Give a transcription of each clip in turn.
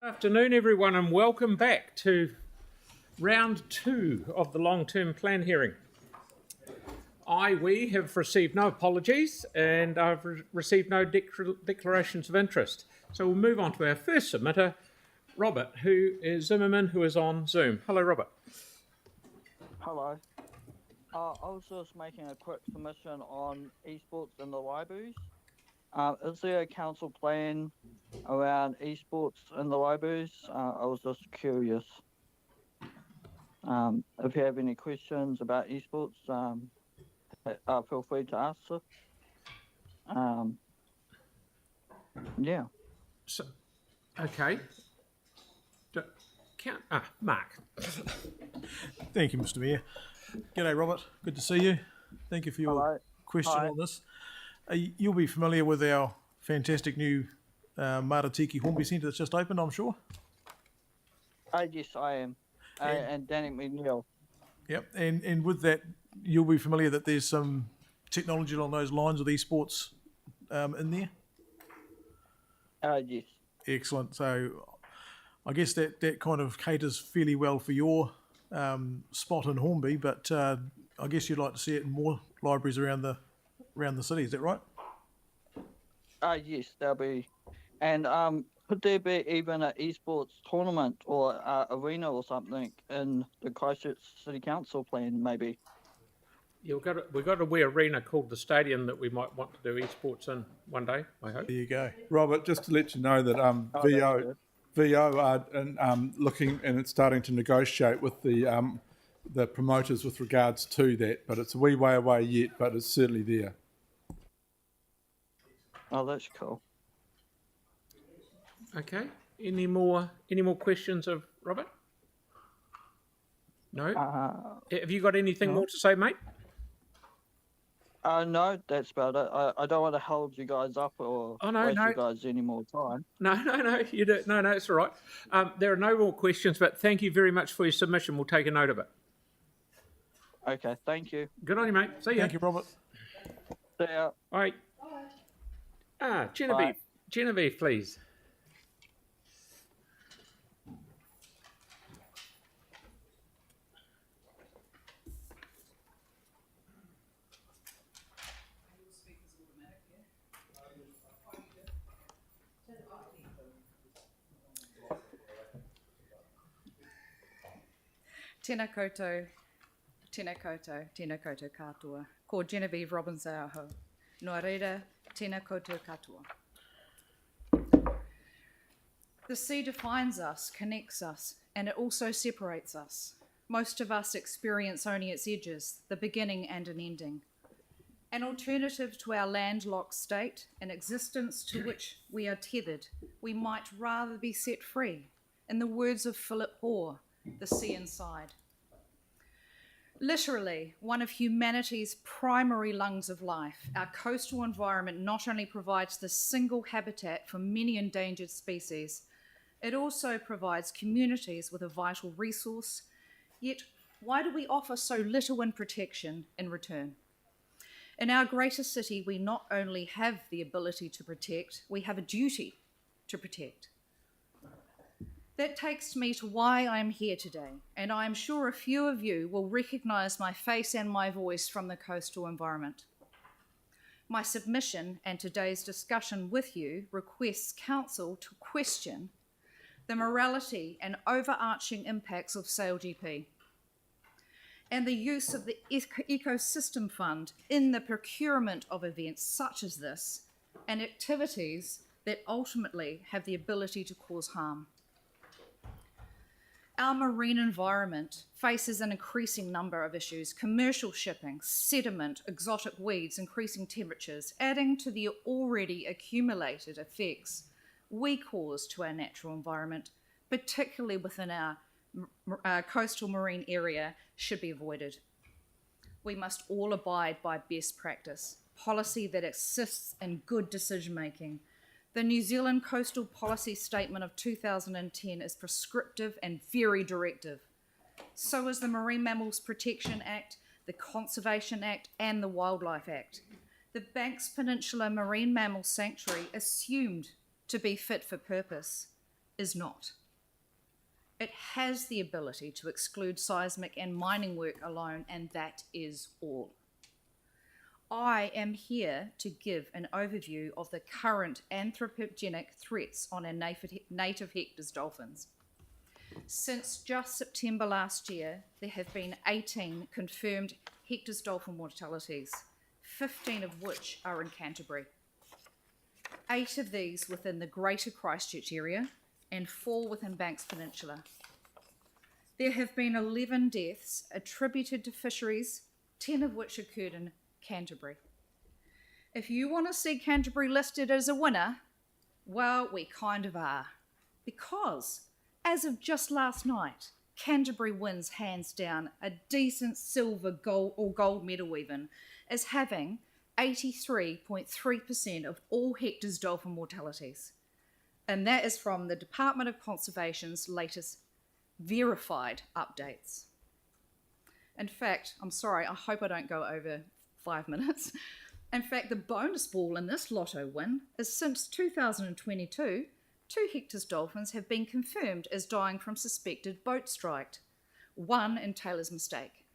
Good afternoon, everyone, and welcome back to round 2 of the long-term plan hearing. We have received no apologies and I've received no declarations of interest. So we'll move on to our first submitter, Robert, who is Zimmerman, who is on Zoom. Hello, Robert. Hello. I was just making a quick submission on esports in the libraries. Is there a council plan around esports in the libraries? I was just curious. If you have any questions about esports, feel free to ask us. Yeah. So, okay. Mark. Thank you, Mr. Mayor. G'day, Robert. Good to see you. Thank you for your question on this. You'll be familiar with our fantastic new Maratiki Hornby Centre that's just opened, I'm sure? Yes, I am. And Danny McNeil. Yep, and with that, you'll be familiar that there's some technology along those lines with esports in there? Yes. Excellent. So I guess that kind of caters fairly well for your spot in Hornby, but I guess you'd like to see it in more libraries around the city. Is that right? Yes, there'll be. And could there be even an esports tournament or arena or something in the Christchurch City Council plan, maybe? Yeah, we've got a wee arena called the Stadium that we might want to do esports in one day, I hope. There you go. Robert, just to let you know that VO are looking and it's starting to negotiate with the promoters with regards to that, but it's a wee way away yet, but it's certainly there. Oh, that's cool. Okay. Any more questions of Robert? No? Have you got anything more to say, mate? No, that's about it. I don't want to hold you guys up or waste you guys any more time. No, you do. No, it's all right. There are no more questions, but thank you very much for your submission. We'll take a note of it. Okay, thank you. Good on you, mate. See ya. Thank you, Robert. See ya. Bye. Genevieve. Bye. Genevieve, please. Tēnā koutou katoa. Ko Genevieve Robbins aho. Noa reira, tēnā koutou katoa. The sea defines us, connects us, and it also separates us. Most of us experience only its edges, the beginning and an ending. An alternative to our landlocked state, an existence to which we are tethered, we might rather be set free. In the words of Philip Hoare, the sea inside. Literally, one of humanity's primary lungs of life, our coastal environment not only provides the single habitat for many endangered species, it also provides communities with a vital resource. Yet, why do we offer so little in protection in return? In our greater city, we not only have the ability to protect, we have a duty to protect. That takes me to why I'm here today, and I am sure a few of you will recognise my face and my voice from the coastal environment. My submission and today's discussion with you requests Council to question the morality and overarching impacts of SailGP and the use of the Ecosystem Fund in the procurement of events such as this and activities that ultimately have the ability to cause harm. Our marine environment faces an increasing number of issues: commercial shipping, sediment, exotic weeds, increasing temperatures, adding to the already accumulated effects we cause to our natural environment, particularly within our coastal marine area, should be avoided. We must all abide by best practice, policy that assists in good decision-making. The New Zealand Coastal Policy Statement of 2010 is prescriptive and very directive. So is the Marine Mammals Protection Act, the Conservation Act, and the Wildlife Act. The Banks Peninsula Marine Mammal Sanctuary, assumed to be fit for purpose, is not. It has the ability to exclude seismic and mining work alone, and that is all. I am here to give an overview of the current anthropogenic threats on our native Hector's dolphins. Since just September last year, there have been 18 confirmed Hector's dolphin mortalities, 15 of which are in Canterbury. 8 of these within the greater Christchurch area and 4 within Banks Peninsula. There have been 11 deaths attributed to fisheries, 10 of which occurred in Canterbury. If you want to see Canterbury listed as a winner, well, we kind of are. Because, as of just last night, Canterbury wins hands down a decent silver, gold medal even, as having 83.3% of all Hector's dolphin mortalities. And that is from the Department of Conservation's latest verified updates. In fact, I'm sorry, I hope I don't go over 5 minutes. In fact, the bonus ball in this lotto win is since 2022, 2 Hector's dolphins have been confirmed as dying from suspected boat strike, 1 in Taylor's Mistake.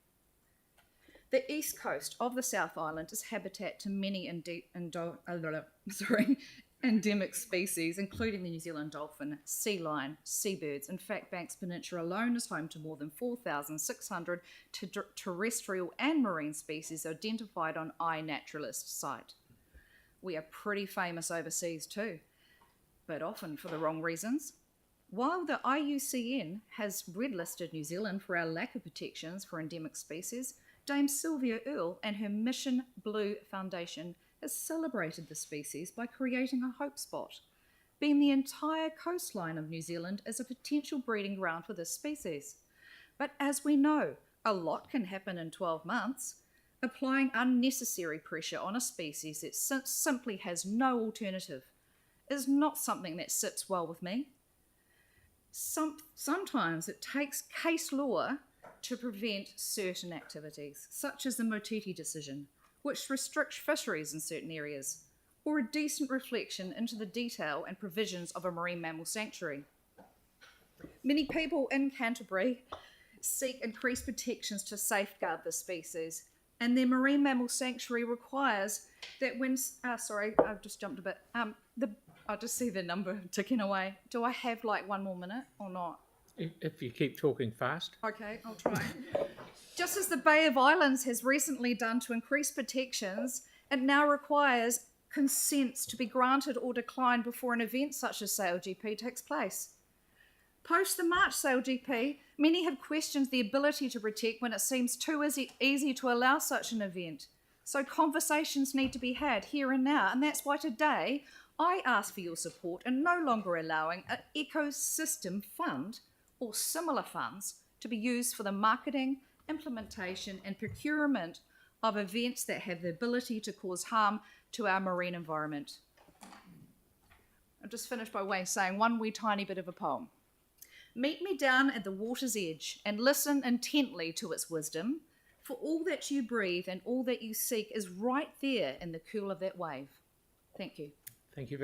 The east coast of the South Island is habitat to many endemic species, including the New Zealand dolphin, sea lion, seabirds. In fact, Banks Peninsula alone is home to more than 4,600 terrestrial and marine species identified on iNaturalist site. We are pretty famous overseas too, but often for the wrong reasons. While the IUCN has red-listed New Zealand for our lack of protections for endemic species, Dame Sylvia Earle and her Mission Blue Foundation has celebrated the species by creating a hope spot, being the entire coastline of New Zealand as a potential breeding ground for this species. But as we know, a lot can happen in 12 months. Applying unnecessary pressure on a species that simply has no alternative is not something that sits well with me. Sometimes it takes case law to prevent certain activities, such as the Motiti decision, which restricts fisheries in certain areas, or a decent reflection into the detail and provisions of a marine mammal sanctuary. Many people in Canterbury seek increased protections to safeguard the species, and their marine mammal sanctuary requires that when, sorry, I've just jumped a bit, I just see the number ticking away. Do I have like 1 more minute or not? If you keep talking fast. Okay, I'll try. Just as the Bay of Islands has recently done to increase protections, it now requires consents to be granted or declined before an event such as SailGP takes place. Post the March SailGP, many have questioned the ability to protect when it seems too easy to allow such an event. So conversations need to be had here and now, and that's why today I ask for your support in no longer allowing an ecosystem fund or similar funds to be used for the marketing, implementation and procurement of events that have the ability to cause harm to our marine environment. I'll just finish by way of saying one wee tiny bit of a poem. Meet me down at the water's edge and listen intently to its wisdom, for all that you breathe and all that you seek is right there in the cool of that wave. Thank you. Thank you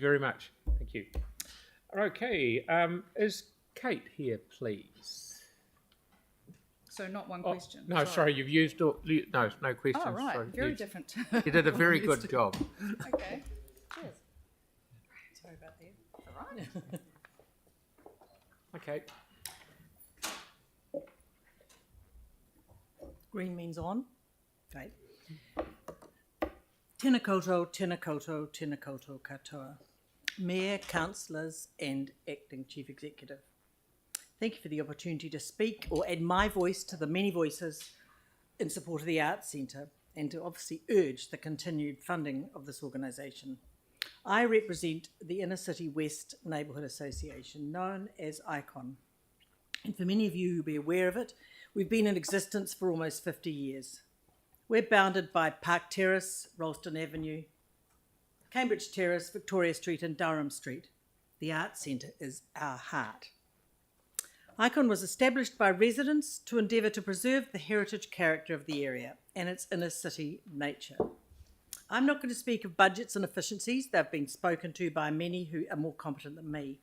very much. Thank you. Okay, is Kate here, please? So not one question. No, sorry, you've used all, no questions. Oh, right, sorry, very different. You did a very good job. Okay, cheers. Sorry about that. All right. Okay. Green means on. Okay. Tēnā koutou, tēnā koutou, tēnā koutou katoa. Mayor, councillors and Acting Chief Executive. Thank you for the opportunity to speak or add my voice to the many voices in support of the Arts Centre and to obviously urge the continued funding of this organisation. I represent the Inner City West Neighbourhood Association, known as ICON. And for many of you who will be aware of it, we've been in existence for almost 50 years. We're bounded by Park Terrace, Ralston Avenue, Cambridge Terrace, Victoria Street and Durham Street. The Arts Centre is our heart. ICON was established by residents to endeavour to preserve the heritage character of the area and its inner city nature. I'm not going to speak of budgets and efficiencies. They've been spoken to by many who are more competent than me.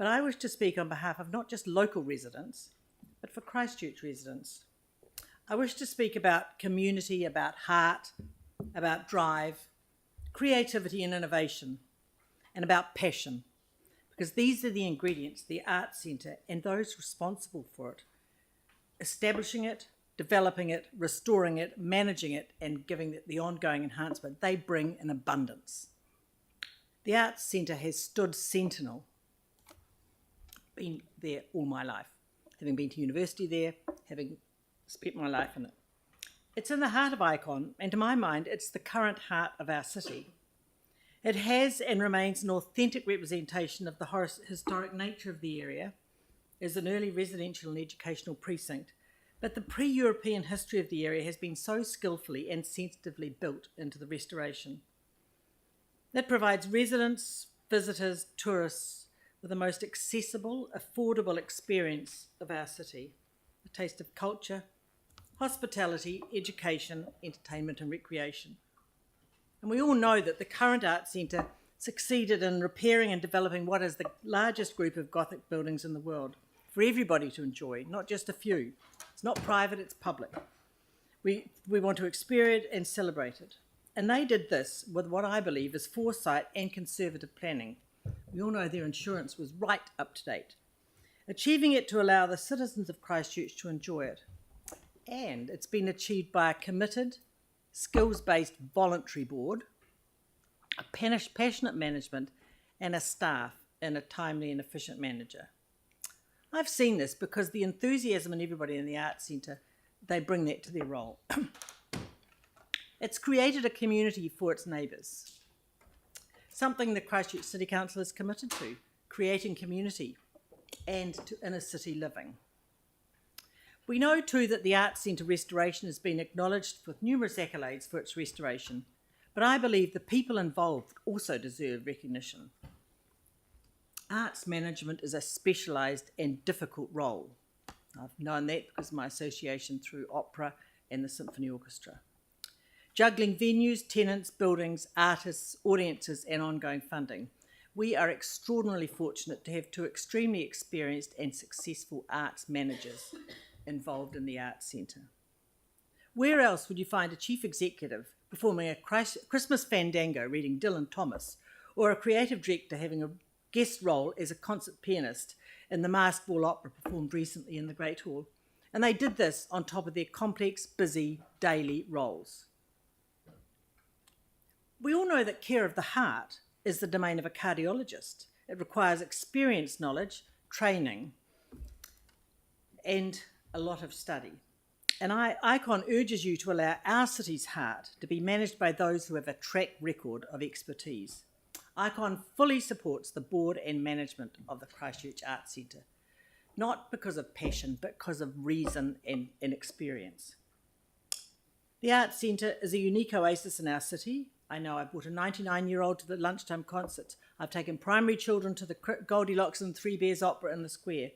but I wish to speak on behalf of not just local residents, but for Christchurch residents. I wish to speak about community, about heart, about drive, creativity and innovation, and about passion, because these are the ingredients the Arts Centre and those responsible for it, establishing it, developing it, restoring it, managing it, and giving it the ongoing enhancement, they bring in abundance. The Arts Centre has stood sentinel, been there all my life, having been to university there, having spent my life in it. It's in the heart of Icon, and to my mind, it's the current heart of our city. It has and remains an authentic representation of the historic nature of the area as an early residential and educational precinct, but the pre-European history of the area has been so skillfully and sensitively built into the restoration. That provides residents, visitors, tourists with the most accessible, affordable experience of our city, a taste of culture, hospitality, education, entertainment and recreation. And we all know that the current Arts Centre succeeded in repairing and developing what is the largest group of Gothic buildings in the world for everybody to enjoy, not just a few. It's not private, it's public. We want to experience it and celebrate it. And they did this with what I believe is foresight and conservative planning. We all know their insurance was right up to date, achieving it to allow the citizens of Christchurch to enjoy it. And it's been achieved by a committed, skills-based voluntary board, a passionate management, and a staff and a timely and efficient manager. I've seen this because the enthusiasm in everybody in the Arts Centre, they bring that to their role. It's created a community for its neighbours, something the Christchurch City Council is committed to, creating community and to inner city living. We know too that the Arts Centre restoration has been acknowledged with numerous accolades for its restoration, but I believe the people involved also deserve recognition. Arts management is a specialised and difficult role. I've known that because of my association through opera and the symphony orchestra. Juggling venues, tenants, buildings, artists, audiences and ongoing funding. We are extraordinarily fortunate to have two extremely experienced and successful arts managers involved in the Arts Centre. Where else would you find a chief executive performing a Christmas fandango reading Dylan Thomas, or a creative director having a guest role as a concert pianist in the Masked Ball Opera performed recently in the Great Hall? And they did this on top of their complex, busy, daily roles. We all know that care of the heart is the domain of a cardiologist. It requires experience, knowledge, training, and a lot of study. And ICON urges you to allow our city's heart to be managed by those who have a track record of expertise. ICON fully supports the board and management of the Christchurch Arts Centre, not because of passion, but because of reason and experience. The Arts Centre is a unique oasis in our city. I know I brought a 99-year-old to the lunchtime concerts. I've taken primary children to the Goldilocks and Three Bears Opera in the Square.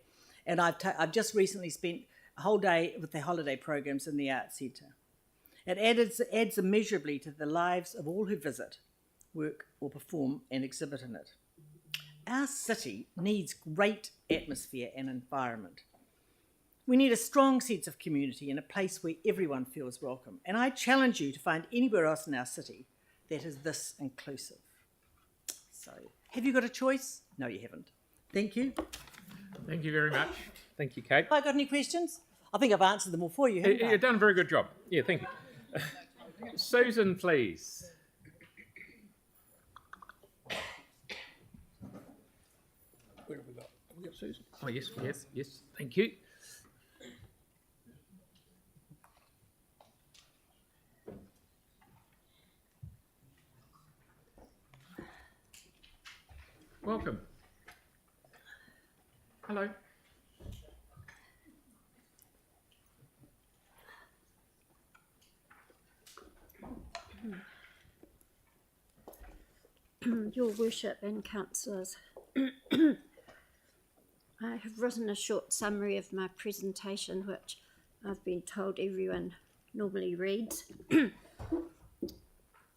And I've just recently spent a whole day with the holiday programs in the Arts Centre. It adds immeasurably to the lives of all who visit, work or perform and exhibit in it. Our city needs great atmosphere and environment. We need a strong sense of community and a place where everyone feels welcome. And I challenge you to find anywhere else in our city that is this inclusive. So, have you got a choice? No, you haven't. Thank you. Thank you very much. Thank you, Kate. Have I got any questions? I think I've answered them all for you, haven't I? You've done a very good job. Yeah, thank you. Susan, please. Where have we got? Have we got Susan? Oh, yes, yes, yes. Thank you. Welcome. Hello. Your Worship and councillors, I have written a short summary of my presentation, which I've been told everyone normally reads.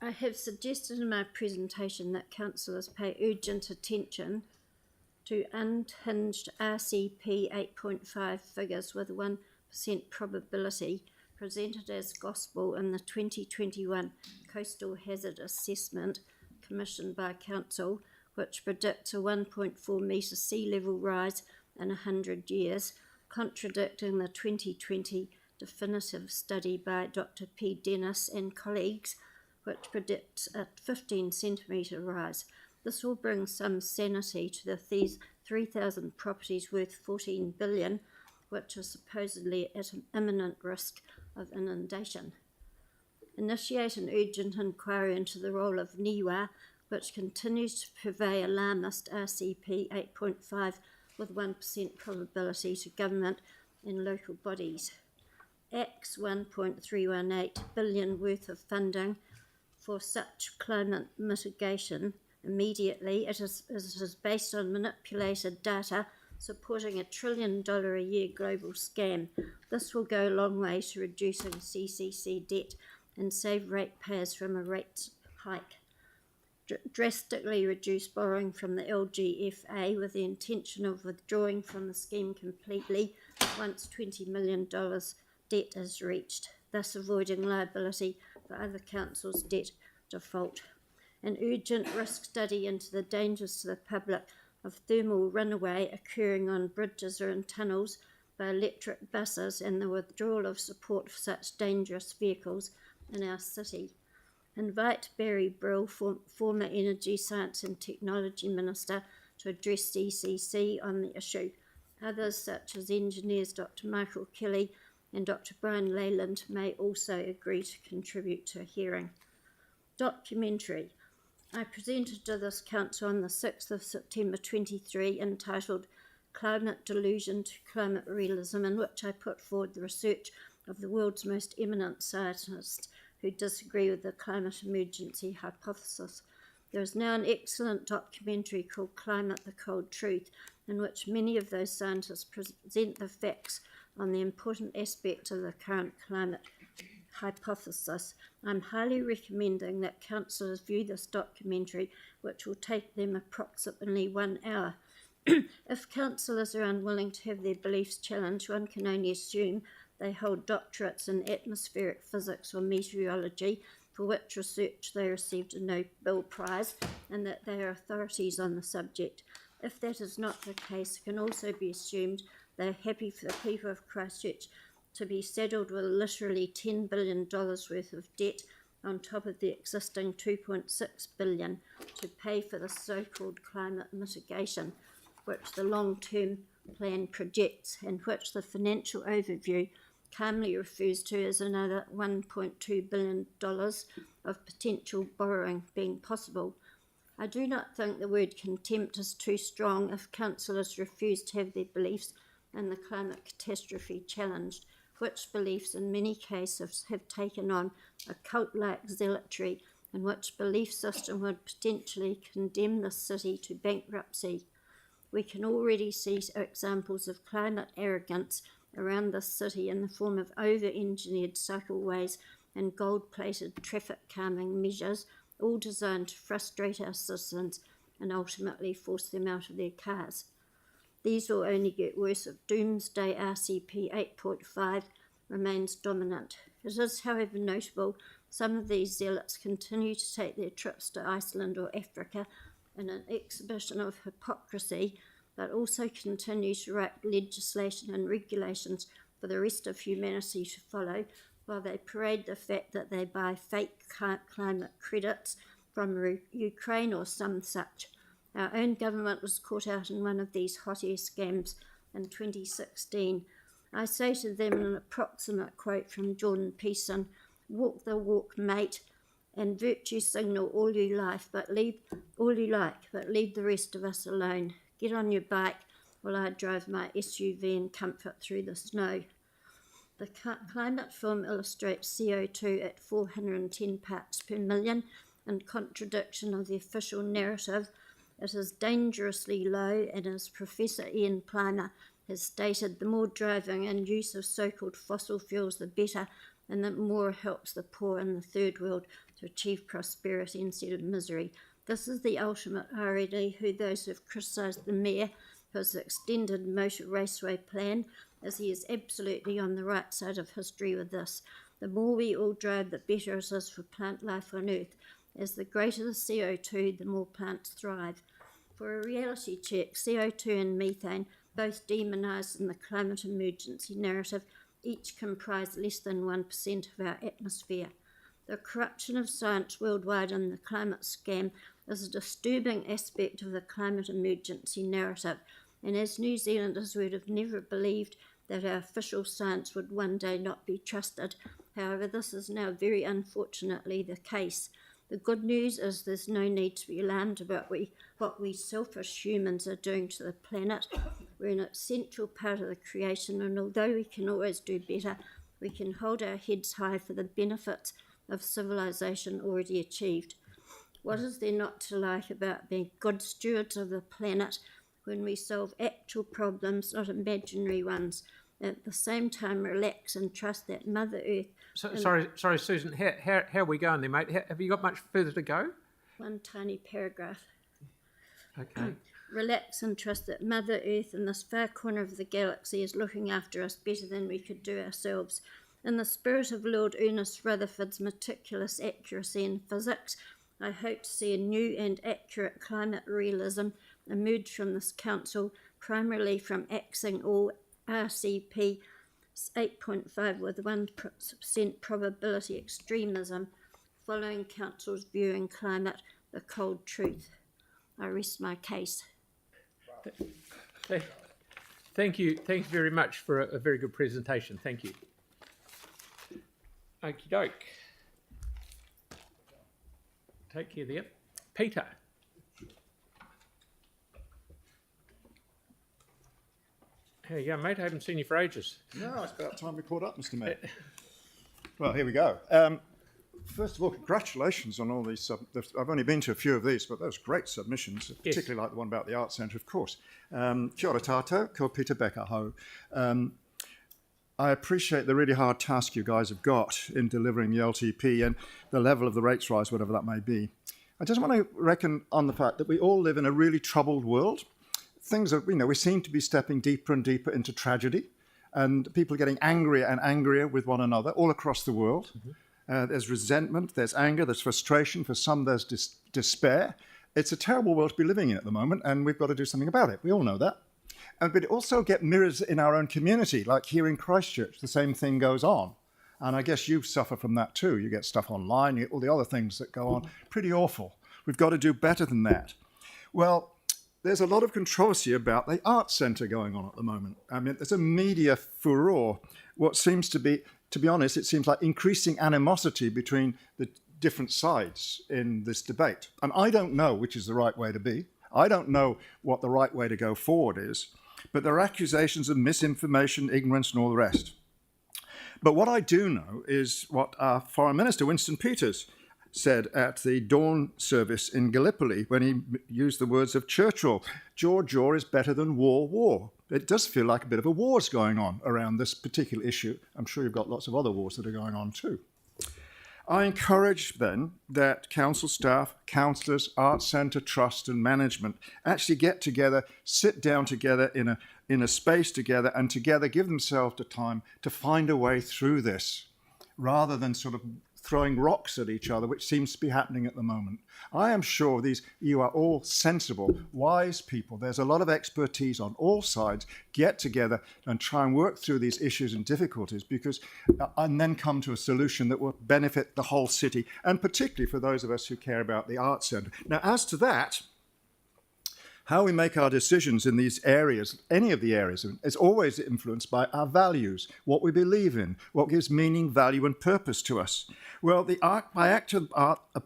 I have suggested in my presentation that councillors pay urgent attention to unhinged RCP 8.5 figures with 1% probability presented as gospel in the 2021 Coastal Hazard Assessment commissioned by Council, which predicts a 1.4 metre sea level rise in 100 years, contradicting the 2020 definitive study by Dr. P. Dennis and colleagues, which predicts a 15 centimetre rise. This will bring some sanity to the 3,000 properties worth 14 billion, which are supposedly at an imminent risk of inundation. Initiate an urgent inquiry into the role of NIWA, which continues to purvey alarmist RCP 8.5 with 1% probability to government and local bodies. X 1.318 billion worth of funding for such climate mitigation immediately. It is based on manipulated data supporting a $1 trillion a year global scam. This will go a long way to reducing CCC debt and save ratepayers from a rate hike. Drastically reduce borrowing from the LGFA with the intention of withdrawing from the scheme completely once $20 million debt is reached, thus avoiding liability for other councils' debt default. An urgent risk study into the dangers to the public of thermal runaway occurring on bridges or in tunnels by electric buses and the withdrawal of support for such dangerous vehicles in our city. Invite Barry Brill, former Energy, Science and Technology Minister, to address CCC on the issue. Others, such as engineers Dr. Michael Kelly and Dr. Brian Leyland, may also agree to contribute to a hearing. Documentary. I presented to this council on the 6th of September 23 entitled Climate Delusion to Climate Realism, in which I put forward the research of the world's most eminent scientists who disagree with the climate emergency hypothesis. There is now an excellent documentary called Climate the Cold Truth, in which many of those scientists present the facts on the important aspects of the current climate hypothesis. I'm highly recommending that councillors view this documentary, which will take them approximately 1 hour. If councillors are unwilling to have their beliefs challenged, one can only assume they hold doctorates in atmospheric physics or meteorology, for which research they received a Nobel Prize, and that they are authorities on the subject. If that is not the case, it can also be assumed they are happy for the people of Christchurch to be saddled with literally $10 billion worth of debt on top of the existing $2.6 billion to pay for the so-called climate mitigation, which the long-term plan projects and which the financial overview calmly refers to as another $1.2 billion of potential borrowing being possible. I do not think the word contempt is too strong if councillors refuse to have their beliefs in the climate catastrophe challenged, which beliefs in many cases have taken on a cult-like zealotry, and which belief system would potentially condemn the city to bankruptcy. We can already see examples of climate arrogance around this city in the form of over-engineered cycleways and gold-plated traffic calming measures, all designed to frustrate our citizens and ultimately force them out of their cars. These will only get worse if doomsday RCP 8.5 remains dominant. It is, however, notable some of these zealots continue to take their trips to Iceland or Africa in an exhibition of hypocrisy, but also continue to write legislation and regulations for the rest of humanity to follow, while they parade the fact that they buy fake climate credits from Ukraine or some such. Our own government was caught out in one of these hot air scams in 2016. I say to them in an approximate quote from Jordan Peterson, "Walk the walk, mate, and virtue signal all you like, but leave the rest of us alone. Get on your bike while I drive my SUV in comfort through the snow." The climate film illustrates CO2 at 410 parts per million, in contradiction of the official narrative. It is dangerously low, and as Professor Ian Plimer has stated, the more driving and use of so-called fossil fuels, the better, and the more it helps the poor in the third world to achieve prosperity instead of misery. This is the ultimate irony who those who have criticised the Mayor for his extended motor raceway plan, as he is absolutely on the right side of history with this. The more we all drive, the better it is for plant life on Earth. As the greater the CO2, the more plants thrive. For a reality check, CO2 and methane, both demonised in the climate emergency narrative, each comprise less than 1% of our atmosphere. The corruption of science worldwide and the climate scam is a disturbing aspect of the climate emergency narrative, and as New Zealanders would have never believed that our official science would one day not be trusted. However, this is now very unfortunately the case. The good news is there's no need to be alarmed about what we selfish humans are doing to the planet. We're an essential part of the creation, and although we can always do better, we can hold our heads high for the benefits of civilization already achieved. What is there not to like about being good stewards of the planet when we solve actual problems, not imaginary ones? At the same time, relax and trust that Mother Earth... Sorry, Susan, how are we going there, mate? Have you got much further to go? One tiny paragraph. Okay. Relax and trust that Mother Earth in this far corner of the galaxy is looking after us better than we could do ourselves. In the spirit of Lord Ernest Rutherford's meticulous accuracy in physics, I hope to see a new and accurate climate realism emerge from this council, primarily from axing all RCP 8.5 with 1% probability extremism, following council's view in climate, the cold truth. I rest my case. Thank you very much for a very good presentation. Thank you. Okie doke. Take care there. Peter. How you going, mate? I haven't seen you for ages. No, it's about time we caught up, Mr. Mayor. Well, here we go. First of all, congratulations on all these. I've only been to a few of these, but those great submissions, yes. Particularly like the one about the Arts Centre, of course. Kia ora tātou, ko Peter Becker ho. I appreciate the really hard task you guys have got in delivering the LTP and the level of the rates rise, whatever that may be. I just want to reckon on the fact that we all live in a really troubled world. Things are, we seem to be stepping deeper and deeper into tragedy, and people are getting angrier and angrier with one another all across the world. Mm-hmm. There's resentment, there's anger, there's frustration. For some, there's despair. It's a terrible world to be living in at the moment, and we've got to do something about it. We all know that. But also get mirrors in our own community, like here in Christchurch, the same thing goes on. And I guess you suffer from that too. You get stuff online, you get all the other things that go on. Pretty awful. We've got to do better than that. Well, there's a lot of controversy about the Arts Centre going on at the moment. I mean, there's a media furore. What seems to be honest, it seems like increasing animosity between the different sides in this debate. And I don't know which is the right way to be. I don't know what the right way to go forward is. But there are accusations of misinformation, ignorance, and all the rest. But what I do know is what our Foreign Minister, Winston Peters, said at the dawn service in Gallipoli when he used the words of Churchill, jaw is better than war. It does feel like a bit of a war's going on around this particular issue. I'm sure you've got lots of other wars that are going on too. I encourage then that council staff, councillors, Arts Centre, Trust and management actually get together, sit down together in a space together and together give themselves the time to find a way through this rather than sort of throwing rocks at each other, which seems to be happening at the moment. I am sure you are all sensible, wise people. There's a lot of expertise on all sides. Get together and try and work through these issues and difficulties and then come to a solution that will benefit the whole city, and particularly for those of us who care about the Arts Centre. Now, as to that, how we make our decisions in these areas, any of the areas, is always influenced by our values, what we believe in, what gives meaning, value and purpose to us. Well, by Act of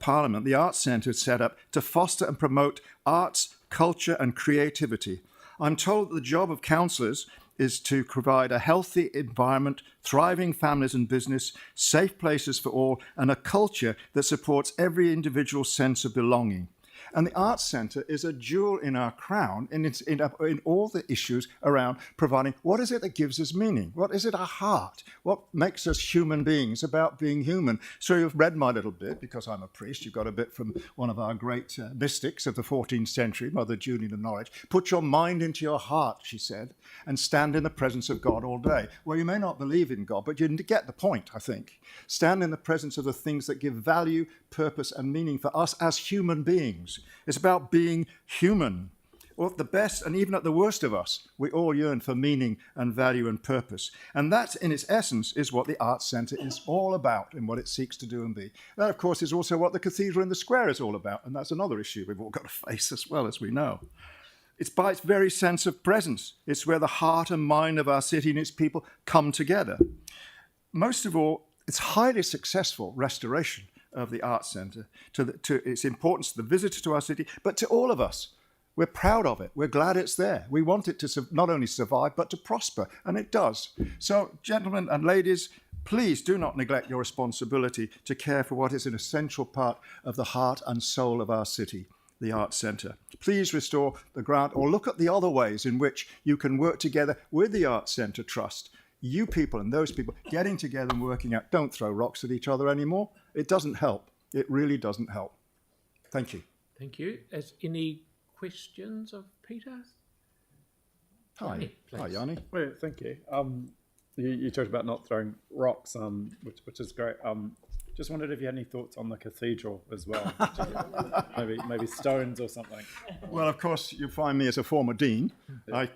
Parliament, the Arts Centre is set up to foster and promote arts, culture and creativity. I'm told that the job of councillors is to provide a healthy environment, thriving families and business, safe places for all, and a culture that supports every individual's sense of belonging. And the Arts Centre is a jewel in our crown in all the issues around providing what is it that gives us meaning? What is it our heart? What makes us human beings about being human? So you've read my little bit, because I'm a priest. You've got a bit from one of our great mystics of the 14th century, Mother Julian of Norwich. Put your mind into your heart, she said, and stand in the presence of God all day. Well, you may not believe in God, but you get the point, I think. Stand in the presence of the things that give value, purpose, and meaning for us as human beings. It's about being human. Or at the best and even at the worst of us, we all yearn for meaning and value and purpose. And that, in its essence, is what the Arts Centre is all about and what it seeks to do and be. That, of course, is also what the Cathedral in the Square is all about. And that's another issue we've all got to face as well, as we know. It's by its very sense of presence. It's where the heart and mind of our city and its people come together. Most of all, it's highly successful restoration of the Arts Centre to its importance to the visitor to our city, but to all of us. We're proud of it. We're glad it's there. We want it to not only survive, but to prosper, and it does. So, gentlemen and ladies, please do not neglect your responsibility to care for what is an essential part of the heart and soul of our city, the Arts Centre. Please restore the grant, or look at the other ways in which you can work together with the Arts Centre Trust. You people and those people getting together and working out. Don't throw rocks at each other anymore. It doesn't help. It really doesn't help. Thank you. Thank you. Is any questions of Peter? Hi. Hi, Yanni. Well, thank you. You talked about not throwing rocks, which is great. Just wondered if you had any thoughts on the cathedral as well. maybe stones or something. Well, of course, you find me as a former dean. I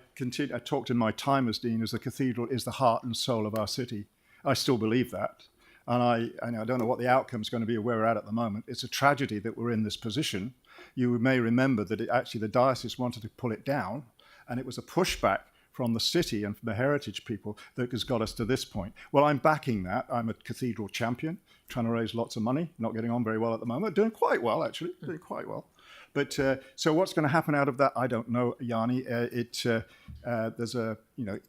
talked in my time as dean as the cathedral is the heart and soul of our city. I still believe that. And I don't know what the outcome is going to be or where we're at the moment. It's a tragedy that we're in this position. You may remember that actually the diocese wanted to pull it down, and it was a pushback from the city and from the heritage people that has got us to this point. Well, I'm backing that. I'm a cathedral champion, trying to raise lots of money, not getting on very well at the moment, doing quite well, actually, doing quite well. But so what's going to happen out of that? I don't know, Yanni. It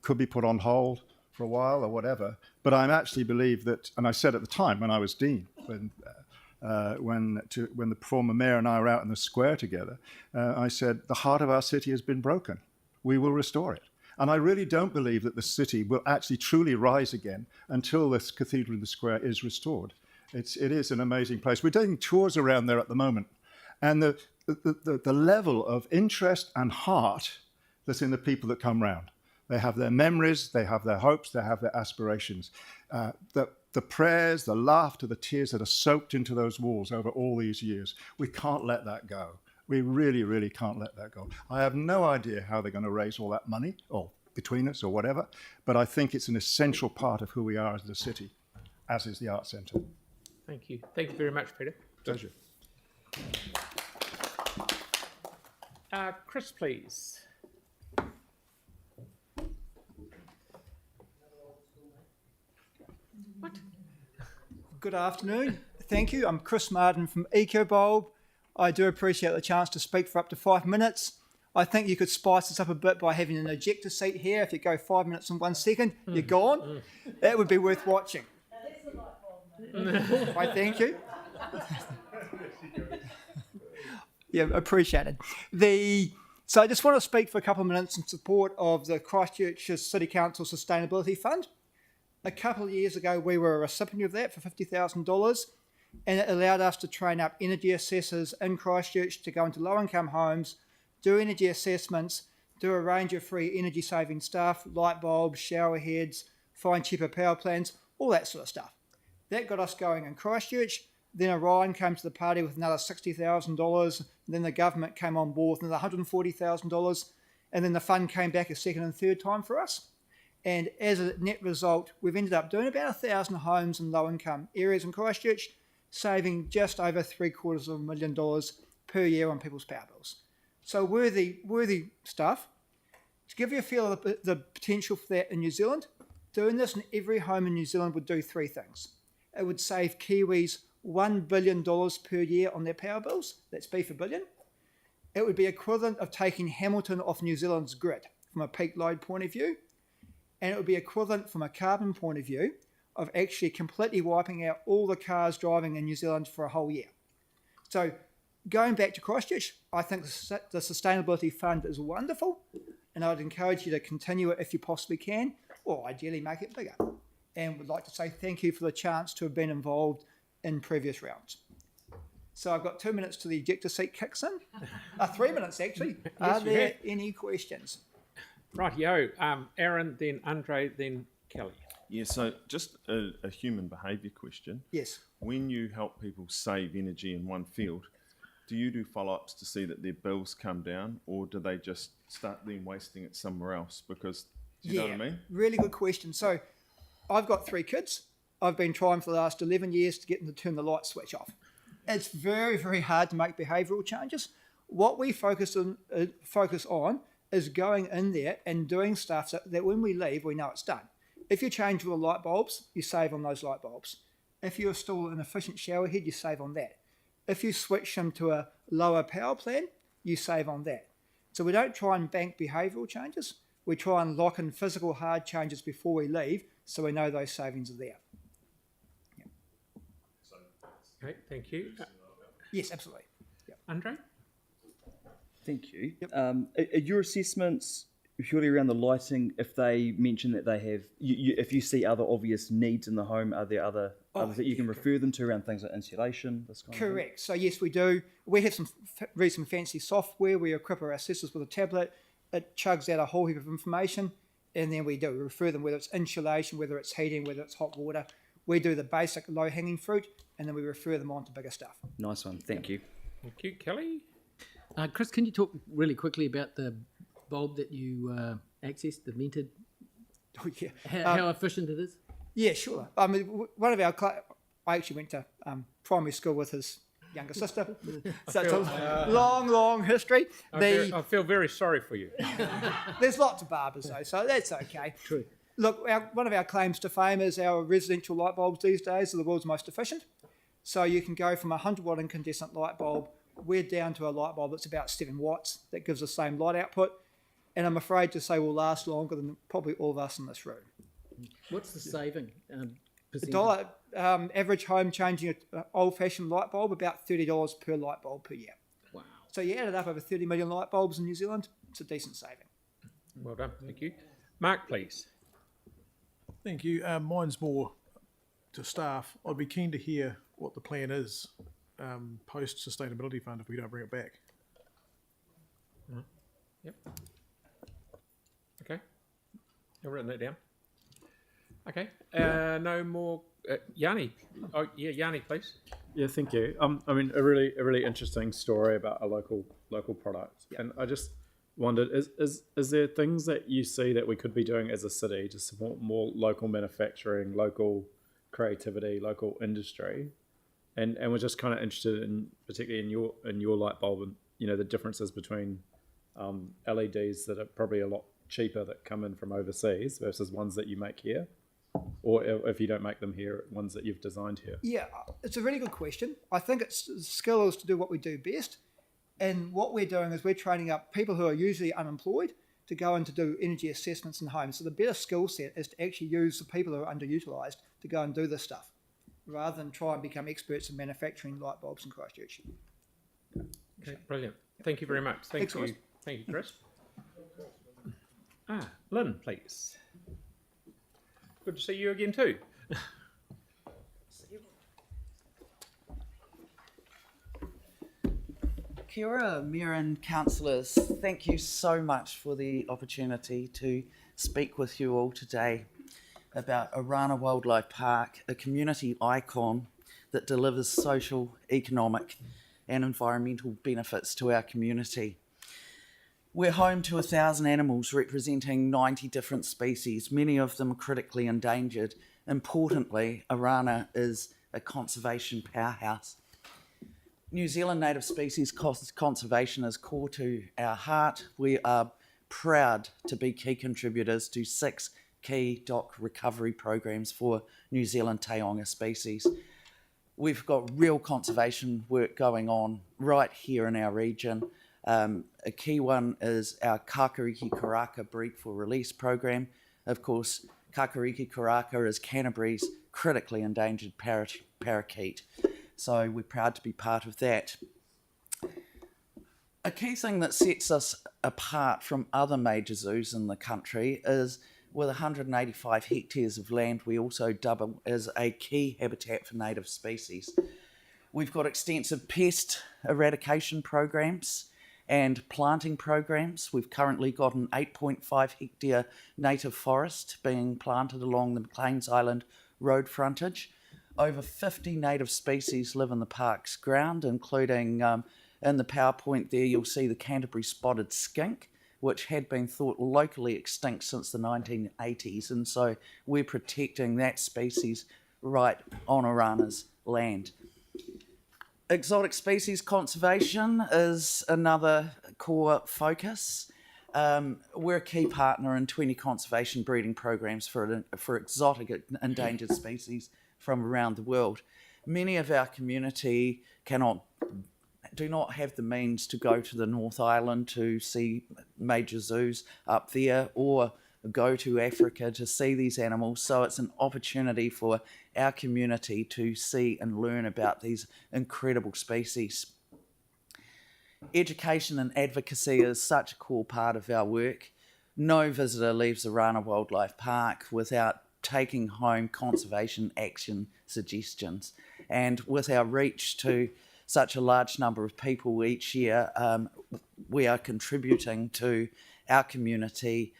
could be put on hold for a while or whatever. But I actually believe that, and I said at the time when I was dean, when the former mayor and I were out in the square together, I said, the heart of our city has been broken. We will restore it. And I really don't believe that the city will actually truly rise again until this cathedral in the square is restored. It is an amazing place. We're doing tours around there at the moment. And the level of interest and heart that's in the people that come round. They have their memories, they have their hopes, they have their aspirations. The prayers, the laughter, the tears that are soaked into those walls over all these years, we can't let that go. We really, really can't let that go. I have no idea how they're going to raise all that money, or between us, or whatever, but I think it's an essential part of who we are as a city, as is the Arts Centre. Thank you. Thank you very much, Peter. Pleasure. Chris, please. What? Good afternoon. Thank you. I'm Chris Martin from EcoBulb. I do appreciate the chance to speak for up to 5 minutes. I think you could spice this up a bit by having an ejector seat here. If you go 5 minutes and 1 second, you're gone. That would be worth watching. Right, thank you. Yeah, appreciated. So I just want to speak for a couple of minutes in support of the Christchurch City Council Sustainability Fund. A couple of years ago, we were a recipient of that for $50,000, and it allowed us to train up energy assessors in Christchurch to go into low-income homes, do energy assessments, do a range of free energy-saving stuff, light bulbs, shower heads, find cheaper power plants, all that sort of stuff. That got us going in Christchurch. Then Orion came to the party with another $60,000. Then the government came on board with another $140,000. And then the fund came back a second and third time for us. And as a net result, we've ended up doing about 1,000 homes in low-income areas in Christchurch, saving just over $750,000 per year on people's power bills. So worthy stuff. To give you a feel of the potential for that in New Zealand, doing this in every home in New Zealand would do three things. It would save Kiwis $1 billion per year on their power bills. That's B for billion. It would be equivalent of taking Hamilton off New Zealand's grid from a peak load point of view. And it would be equivalent from a carbon point of view of actually completely wiping out all the cars driving in New Zealand for a whole year. So Going back to Christchurch, I think the Sustainability Fund is wonderful, and I'd encourage you to continue it if you possibly can, or ideally make it bigger. And would like to say thank you for the chance to have been involved in previous rounds. So I've got 2 minutes to the ejector seat kicks in. 3 minutes actually. Are there any questions? Rightio. Aaron, then Andre, then Kelly. Yeah, so just a human behaviour question. Yes. When you help people save energy in one field, do you do follow-ups to see that their bills come down, or do they just start then wasting it somewhere else? Because, do you know what I mean? Really good question. So I've got 3 kids. I've been trying for the last 11 years to get them to turn the light switch off. It's very, very hard to make behavioural changes. What we focus on is going in there and doing stuff so that when we leave, we know it's done. If you change all the light bulbs, you save on those light bulbs. If you install an efficient shower head, you save on that. If you switch them to a lower power plan, you save on that. So we don't try and bank behavioural changes. We try and lock in physical hard changes before we leave so we know those savings are there. Yeah. Okay, thank you. Yes, absolutely. Yep. Andre? Thank you. Yep. Are your assessments purely around the lighting? If they mention that they have, if you see other obvious needs in the home, are there others that you can refer them to around things like insulation? This kind Correct. Of So yes, we do. We have some fancy software. We equip our assessors with a tablet. It chugs out a whole heap of information, and then we refer them, whether it's insulation, whether it's heating, whether it's hot water. We do the basic low-hanging fruit, and then we refer them on to bigger stuff. Nice one. Thank you. Thank you. Kelly? Chris, can you talk really quickly about the bulb that you accessed, the vented? Oh, yeah. How efficient it is? Yeah, sure. I mean, one of our I actually went to primary school with his younger sister, so it's a long history. I feel very sorry for you. There's lots of barbers though, so that's okay. True. Look, one of our claims to fame is our residential light bulbs these days are the world's most efficient. So you can go from a 100-watt incandescent light bulb, we're down to a light bulb that's about 7 watts that gives the same light output, and I'm afraid to say will last longer than probably all of us in this room. What's the saving? $1 average home changing an old-fashioned light bulb, about $30 per light bulb per year. Wow. So you add it up over 30 million light bulbs in New Zealand, it's a decent saving. Well done. Thank you. Mark, please. Thank you. Mine's more to staff. I'd be keen to hear what the plan is post Sustainability Fund if we don't bring it back. Yep. Okay. I've written that down. Okay. No more. Yanni. Oh, yeah, Yanni, please. Yeah, thank you. I mean, a really interesting story about a local product, and I just wondered, is there things that you see that we could be doing as a city to support more local manufacturing, local creativity, local industry, and we're just kind of interested in, particularly in your light bulb, and the differences between LEDs that are probably a lot cheaper that come in from overseas versus ones that you make here, or if you don't make them here, ones that you've designed here. Yeah, it's a really good question. I think it's skill is to do what we do best. And what we're doing is we're training up people who are usually unemployed to go in to do energy assessments in homes. So the better skill set is to actually use the people who are underutilised to go and do this stuff, rather than try and become experts in manufacturing light bulbs in Christchurch. Okay, brilliant. Thank you very much. Thank you. Thank you, Chris. Lynn, please. Good to see you again too. Kia ora, Mayor and councillors. Thank you so much for the opportunity to speak with you all today about Orana Wildlife Park, a community icon that delivers social, economic and environmental benefits to our community. We're home to 1,000 animals representing 90 different species, many of them critically endangered. Importantly, Orana is a conservation powerhouse. New Zealand native species conservation is core to our heart. We are proud to be key contributors to 6 key dock recovery programs for New Zealand taonga species. We've got real conservation work going on right here in our region. A key one is our Kakariki Karaka Breed for Release program. Of course, Kakariki Karaka is Canterbury's critically endangered parakeet. So we're proud to be part of that. A key thing that sets us apart from other major zoos in the country is with 185 hectares of land, we also double as a key habitat for native species. We've got extensive pest eradication programs and planting programs. We've currently got an 8.5 hectare native forest being planted along the McLean's Island road frontage. Over 50 native species live in the park's ground, including in the PowerPoint there you'll see the Canterbury spotted skink, which had been thought locally extinct since the 1980s, and so we're protecting that species right on Orana's land. Exotic species conservation is another core focus. We're a key partner in 20 conservation breeding programs for exotic endangered species from around the world. Many of our community do not have the means to go to the North Island to see major zoos up there, or go to Africa to see these animals, so it's an opportunity for our community to see and learn about these incredible species. Education and advocacy is such a core part of our work. No visitor leaves Orana Wildlife Park without taking home conservation action suggestions, and with our reach to such a large number of people each year, we are contributing to our community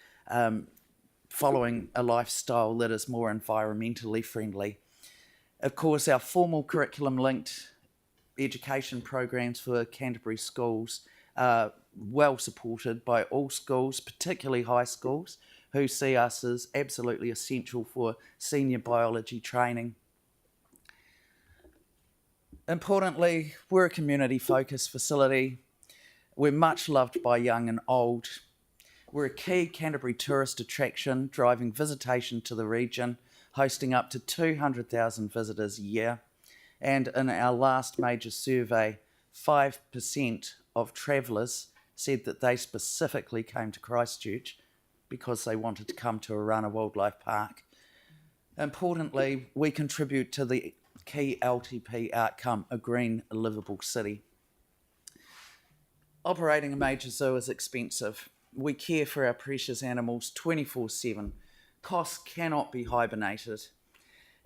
following a lifestyle that is more environmentally friendly. Of course, our formal curriculum-linked education programs for Canterbury schools are well supported by all schools, particularly high schools, who see us as absolutely essential for senior biology training. Importantly, we're a community-focused facility. We're much loved by young and old. We're a key Canterbury tourist attraction, driving visitation to the region, hosting up to 200,000 visitors a year. And in our last major survey, 5% of travellers said that they specifically came to Christchurch because they wanted to come to Orana Wildlife Park. Importantly, we contribute to the key LTP outcome, a green, livable city. Operating a major zoo is expensive. We care for our precious animals 24/7. Costs cannot be hibernated.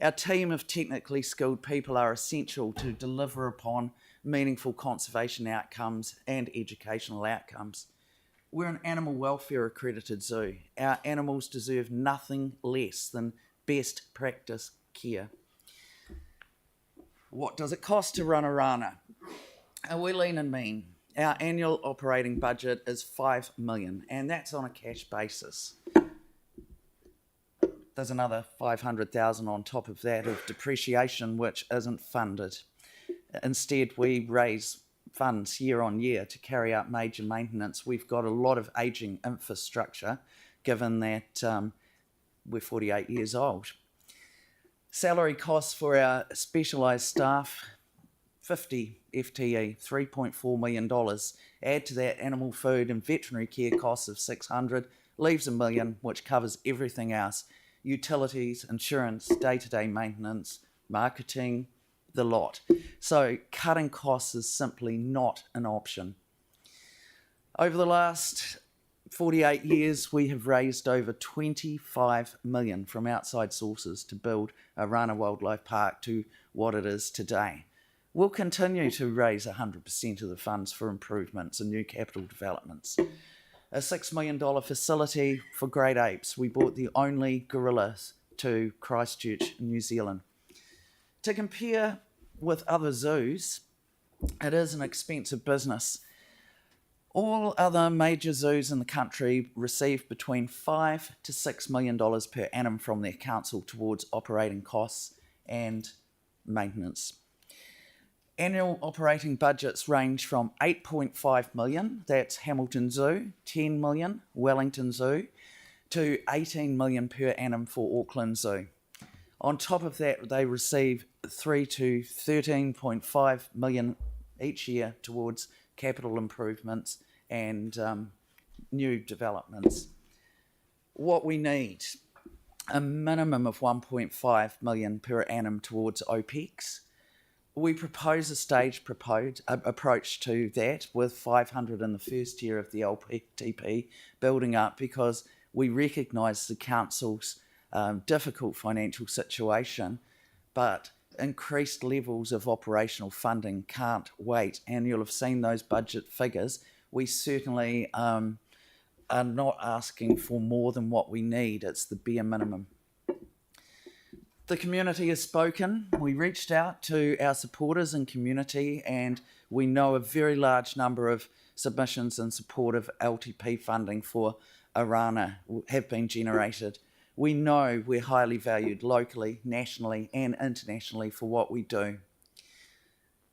Our team of technically skilled people are essential to deliver upon meaningful conservation outcomes and educational outcomes. We're an animal welfare accredited zoo. Our animals deserve nothing less than best practice care. What does it cost to run Orana? We're lean and mean. Our annual operating budget is $5 million, and that's on a cash basis. There's another $500,000 on top of that of depreciation, which isn't funded. Instead, we raise funds year on year to carry out major maintenance. We've got a lot of ageing infrastructure, given that we're 48 years old. Salary costs for our specialised staff, 50 FTE, $3.4 million. Add to that animal food and veterinary care costs of $600, leaves $1 million, which covers everything else. Utilities, insurance, day-to-day maintenance, marketing, the lot. So cutting costs is simply not an option. Over the last 48 years, we have raised over $25 million from outside sources to build Orana Wildlife Park to what it is today. We'll continue to raise 100% of the funds for improvements and new capital developments. A $6 million facility for great apes. We brought the only gorillas to Christchurch, New Zealand. To compare with other zoos, it is an expensive business. All other major zoos in the country receive between $5 to $6 million per annum from their council towards operating costs and maintenance. Annual operating budgets range from $8.5 million, that's Hamilton Zoo, $10 million, Wellington Zoo, to $18 million per annum for Auckland Zoo. On top of that, they receive $3 to $13.5 million each year towards capital improvements and new developments. What we need, a minimum of $1.5 million per annum towards OPEX, We propose a staged approach to that, with 500 in the first year of the LPTP, building up, because we recognise the council's difficult financial situation, but increased levels of operational funding can't wait. And you'll have seen those budget figures. We certainly are not asking for more than what we need. It's the bare minimum. The community has spoken. We reached out to our supporters and community, and we know a very large number of submissions in support of LTP funding for Arana have been generated. We know we're highly valued locally, nationally, and internationally for what we do.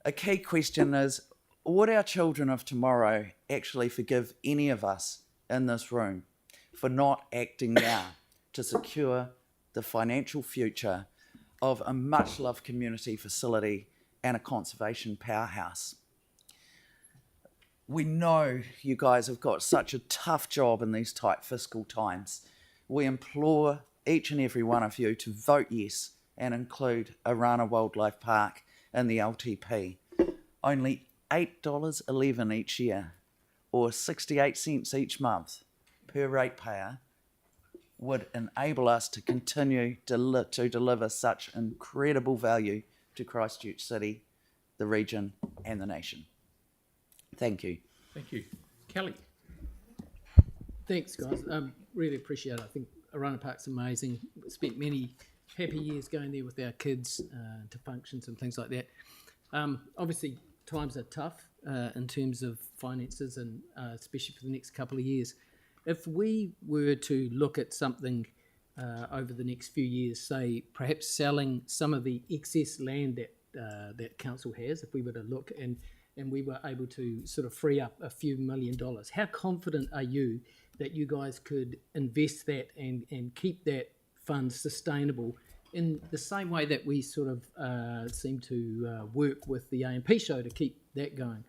A key question is, would our children of tomorrow actually forgive any of us in this room for not acting now to secure the financial future of a much-loved community facility and a conservation powerhouse? We know you guys have got such a tough job in these tight fiscal times. We implore each and every one of you to vote yes and include Arana Wildlife Park in the LTP. Only $8.11 each year, or 68 cents each month per ratepayer, would enable us to continue to deliver such incredible value to Christchurch City, the region, and the nation. Thank you. Thank you. Kelly. Thanks, guys. Really appreciate it. I think Arana Park's amazing. Spent many happy years going there with our kids to functions and things like that. Obviously, times are tough in terms of finances, and especially for the next couple of years. If we were to look at something over the next few years, say perhaps selling some of the excess land that council has, if we were to look and we were able to sort of free up a few $1 million, how confident are you that you guys could invest that and keep that fund sustainable in the same way that we sort of seem to work with the AMP show to keep that going?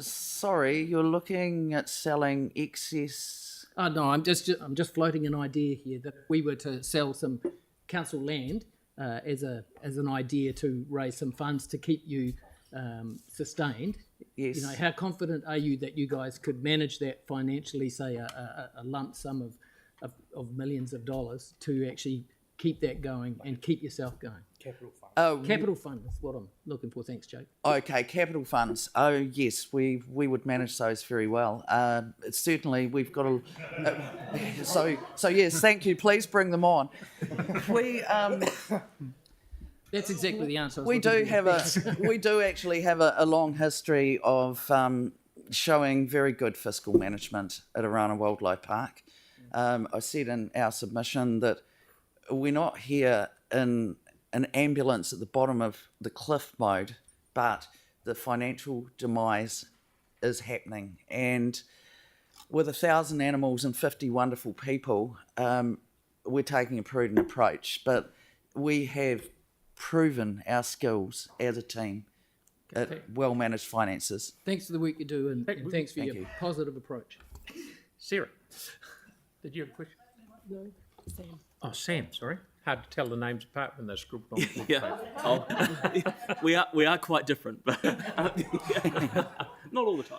Sorry, you're looking at selling excess. Oh no, I'm just floating an idea here that we were to sell some council land as an idea to raise some funds to keep you sustained. Yes. You know, how confident are you that you guys could manage that financially? Say a lump sum of millions of dollars to actually keep that going and keep yourself going. Capital fund. Capital fund is what I'm looking for. Thanks, Jake. Okay, capital funds. Oh yes, we would manage those very well. Certainly, we've got a. So yes, thank you. Please bring them on. We. That's exactly the answer. We do actually have a long history of showing very good fiscal management at Arana Wildlife Park. I said in our submission that we're not here in an ambulance at the bottom of the cliff mode, but the financial demise is happening. And with 1,000 animals and 50 wonderful people, we're taking a prudent approach. But we have proven our skills as a team at well-managed finances. Thanks for the work you do, and thanks for your positive approach. Sarah, did you have a question? No, Sam. Oh, Sam, sorry. Hard to tell the names apart when they're scribbled on the Yeah, we are quite different, but not all the time.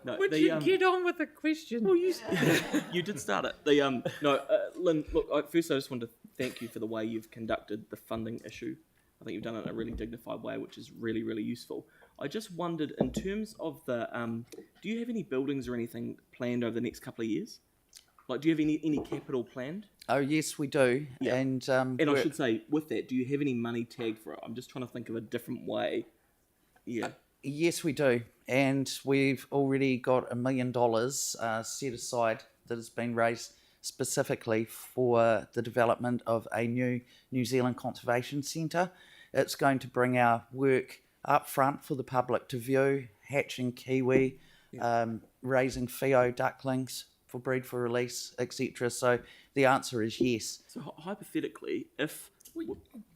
No, would you get on with the question? Well, you did start it. Lynn, look, first I just wanted to thank you for the way you've conducted the funding issue. I think you've done it in a really dignified way, which is really, really useful. I just wondered, in terms of the, do you have any buildings or anything planned over the next couple of years? Like, do you have any capital planned? Oh yes, we do. Yeah. And I should say, with that, do you have any money tagged for it? I'm just trying to think of a different way. Yeah. Yes, we do. And we've already got $1 million set aside that has been raised specifically for the development of a new New Zealand Conservation Centre. It's going to bring our work up front for the public to view, hatching kiwi, raising Fio ducklings for breed for release, etc. So the answer is yes. So hypothetically, if...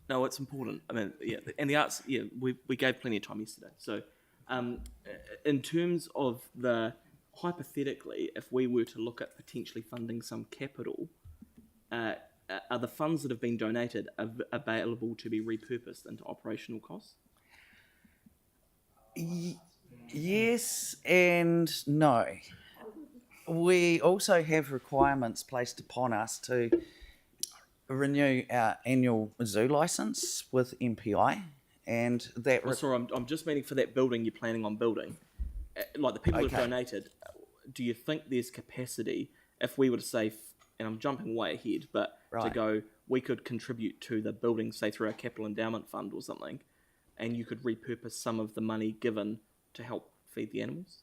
No, it's important. I mean, yeah, and the arts, yeah, we gave plenty of time yesterday. So in terms of the... Hypothetically, if we were to look at potentially funding some capital, are the funds that have been donated available to be repurposed into operational costs? Yes and no. We also have requirements placed upon us to renew our annual zoo licence with MPI, and that. Sorry, I'm just meaning for that building you're planning on building, like the people who've Okay. donated. Do you think there's capacity if we were to say, and I'm jumping way ahead, but to Right. go, we could contribute to the building, say through our capital endowment fund or something, and you could repurpose some of the money given to help feed the animals?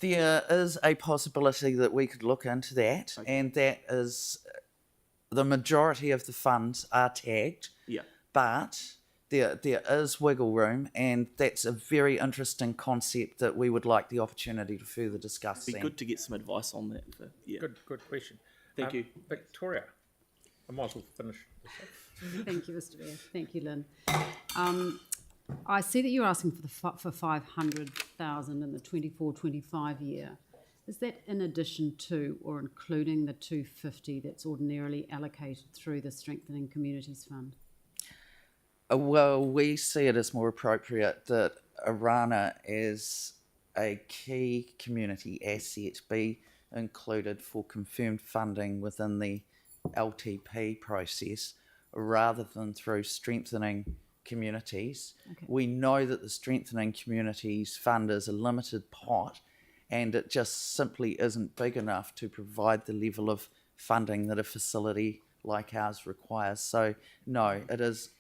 There is a possibility that we could look into that, and that is the majority of the funds are tagged. Yeah. But there is wiggle room, and that's a very interesting concept that we would like the opportunity to further discuss. It'd be good to get some advice on that. Yeah. Good question. Thank you. Victoria. I might as well finish this off. Thank you, Mr. Mayor. Thank you, Lynn. I see that you're asking for 500,000 in the 24-25 year. Is that in addition to or including the 250 that's ordinarily allocated through the Strengthening Communities Fund? Well, we see it as more appropriate that Arana as a key community asset be included for confirmed funding within the LTP process rather than through strengthening communities. Okay. We know that the Strengthening Communities Fund is a limited pot, and it just simply isn't big enough to provide the level of funding that a facility like ours requires. So no, it is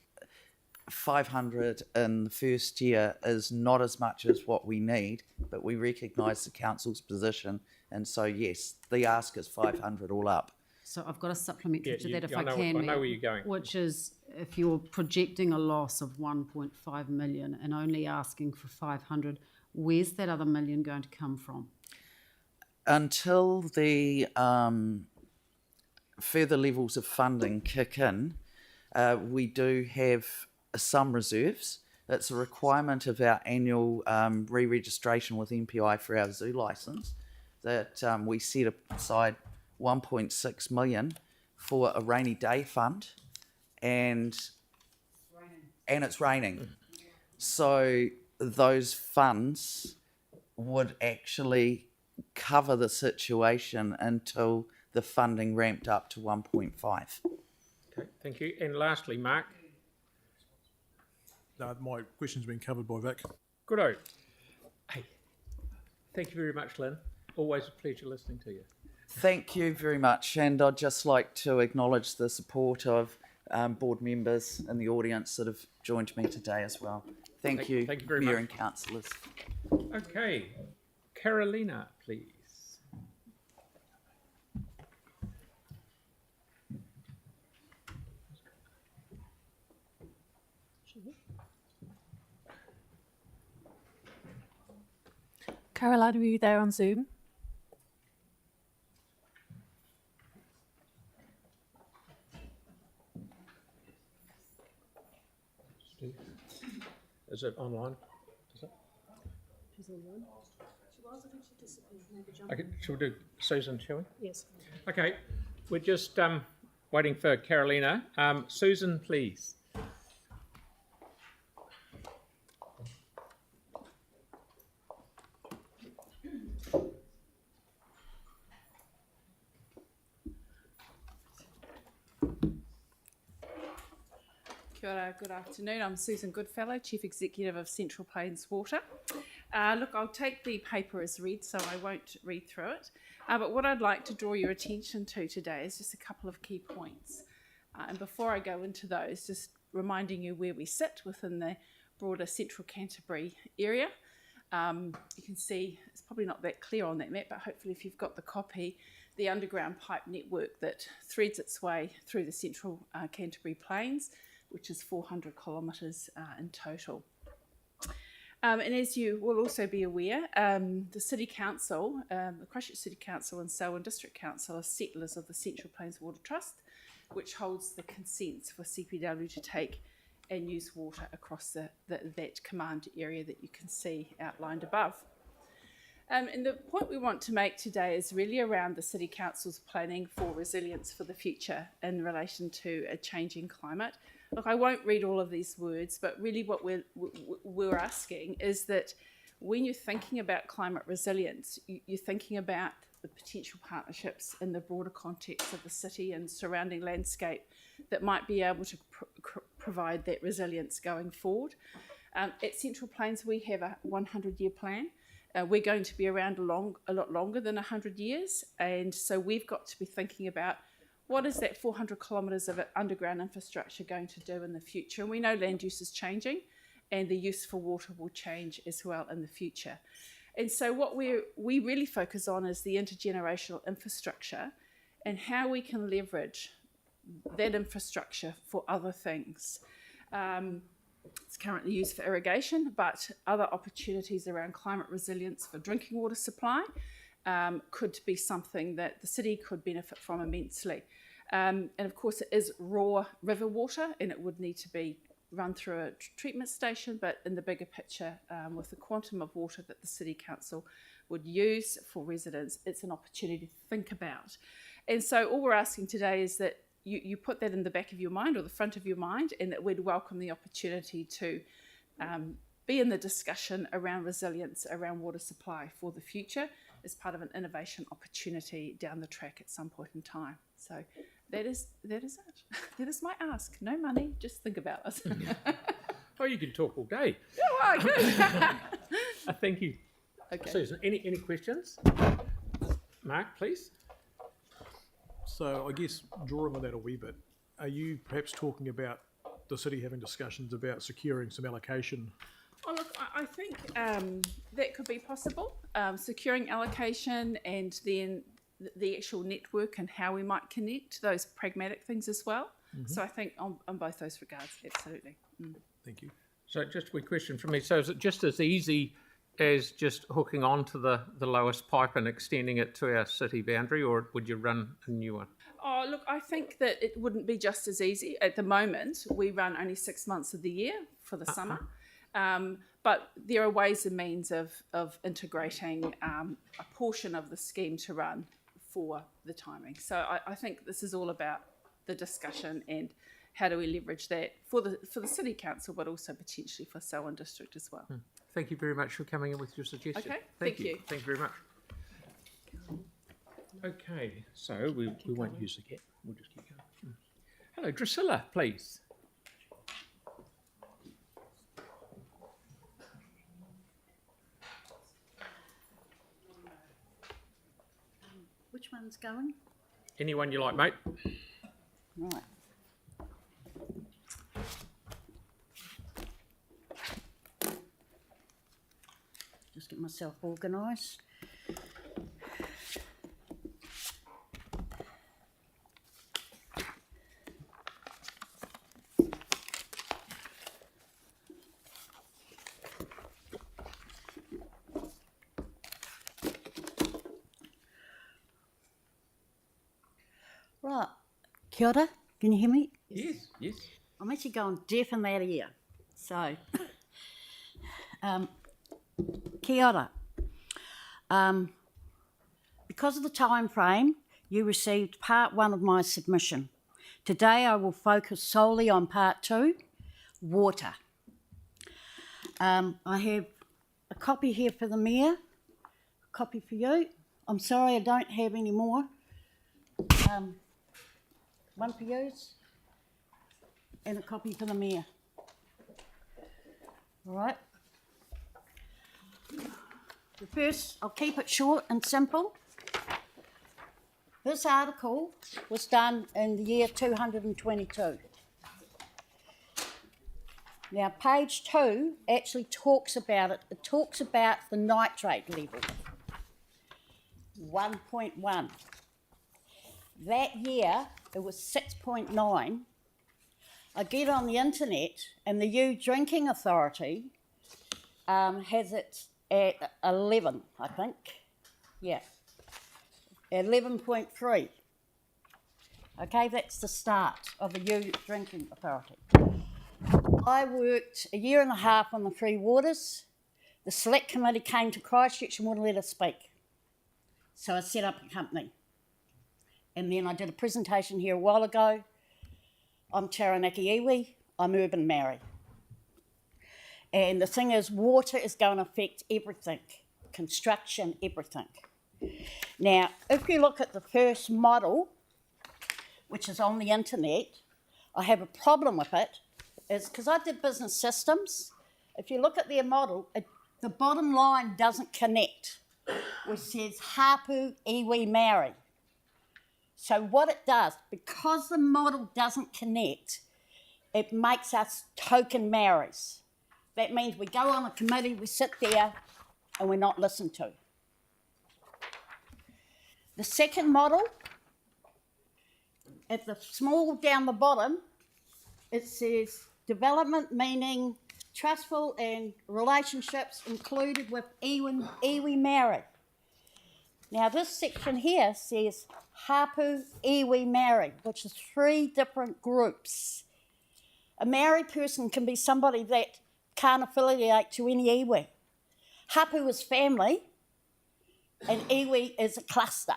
500 in the first year is not as much as what we need, but we recognise the council's position, and so yes, the ask is 500 all up. So I've got a supplementary to that if I I can. I know where you're going. Which is if you're projecting a loss of 1.5 million and only asking for 500, where's that other million going to come from? Until the further levels of funding kick in, we do have some reserves. It's a requirement of our annual re-registration with MPI for our zoo licence that we set aside 1.6 million for a rainy day fund, and it's raining. So those funds would actually cover the situation until the funding ramped up to 1.5. Okay, thank you. And lastly, Mark. No, my question's been covered by Vic. Good. Hey, thank you very much, Lynn. Always a pleasure listening to you. Thank you very much, and I'd just like to acknowledge the support of board members in the audience that have joined me today as well. Thank you very Mayor much. and councillors. Okay, Carolina, please. Carolina, are you there on Zoom? Is it online? Is it? She's online. She was, I think she disappeared. Maybe jump. Okay, shall we do Susan, shall we? Yes. Okay, we're just waiting for Carolina. Susan, please. Kia ora, good afternoon. I'm Susan Goodfellow, Chief Executive of Central Plains Water. Look, I'll take the paper as read, so I won't read through it. But what I'd like to draw your attention to today is just a couple of key points. And before I go into those, just reminding you where we sit within the broader Central Canterbury area. You can see, it's probably not that clear on that map, but hopefully if you've got the copy, the underground pipe network that threads its way through the Central Canterbury Plains, which is 400 kilometres in total. And as you will also be aware, the City Council, the Christchurch City Council and Selwyn District Council are settlers of the Central Plains Water Trust, which holds the consents for CPW to take and use water across that command area that you can see outlined above. And the point we want to make today is really around the City Council's planning for resilience for the future in relation to a changing climate. Look, I won't read all of these words, but really what we're asking is that when you're thinking about climate resilience, you're thinking about the potential partnerships in the broader context of the city and surrounding landscape that might be able to provide that resilience going forward. At Central Plains, we have a 100-year plan. We're going to be around a lot longer than 100 years, and so we've got to be thinking about what is that 400 kilometres of underground infrastructure going to do in the future. And we know land use is changing, and the use for water will change as well in the future. And so what we really focus on is the intergenerational infrastructure and how we can leverage that infrastructure for other things. It's currently used for irrigation, but other opportunities around climate resilience for drinking water supply could be something that the city could benefit from immensely. And of course it is raw river water and it would need to be run through a treatment station, but in the bigger picture, with the quantum of water that the City Council would use for residents, it's an opportunity to think about. And so all we're asking today is that you put that in the back of your mind or the front of your mind, and that we'd welcome the opportunity to be in the discussion around resilience, around water supply for the future as part of an innovation opportunity down the track at some point in time. So that is it. That is my ask. No money, just think about us. Oh, you can talk all day. Oh, good. Thank you. Okay. Susan, any questions? Mark, please. So I guess drawing on that a wee bit, are you perhaps talking about the city having discussions about securing some allocation? Oh, look, I think that could be possible. Securing allocation and then the actual network and how we might connect, those pragmatic things as well. Mm-hmm. So I think on both those regards, absolutely. Thank you. So just a quick question from me. So is it just as easy as just hooking on to the lowest pipe and extending it to our city boundary, or would you run a new one? Oh, look, I think that it wouldn't be just as easy. At the moment, we run only 6 months of the year for the summer. But there are ways and means of integrating a portion of the scheme to run for the timing. So I think this is all about the discussion and how do we leverage that for the City Council, but also potentially for Selwyn District as well. Thank you very much for coming in with your suggestion. Okay, thank you. Thank you very much. Okay, so we won't use the cat. We'll just keep going. Hello, Drusilla, please. Which one's going? Anyone you like, mate. Right. Just get myself organised. Right. Kia ora. Can you hear me? Yes, yes. I'm actually going deaf in that ear. So, kia ora. Because of the time frame, you received part 1 of my submission. Today I will focus solely on part 2, water. I have a copy here for the Mayor, a copy for you. I'm sorry I don't have any more. One for you and a copy for the Mayor. All right. The first, I'll keep it short and simple. This article was done in the year 222. Now, page 2 actually talks about it. It talks about the nitrate level, 1.1. That year, it was 6.9. I get on the internet, and the U Drinking Authority has it at 11, I think. Yeah, 11.3. Okay, that's the start of the U Drinking Authority. I worked a year and a half on the Free Waters, The select committee came to Christchurch and wouldn't let us speak. So I set up a company. And then I did a presentation here a while ago. I'm Taranaki iwi, I'm urban Maori. And the thing is, water is going to affect everything, construction, everything. Now, if you look at the first model, which is on the internet, I have a problem with it, is because I did business systems. If you look at their model, the bottom line doesn't connect, which says hapu iwi Maori. So what it does, because the model doesn't connect, it makes us token Maoris. That means we go on a committee, we sit there, and we're not listened to. The second model, at the small down the bottom, it says development meaning trustful and relationships included with iwi Maori. Now this section here says hapu iwi Maori, which is 3 different groups. A Maori person can be somebody that can't affiliate to any iwi. Hapu is family, and iwi is a cluster.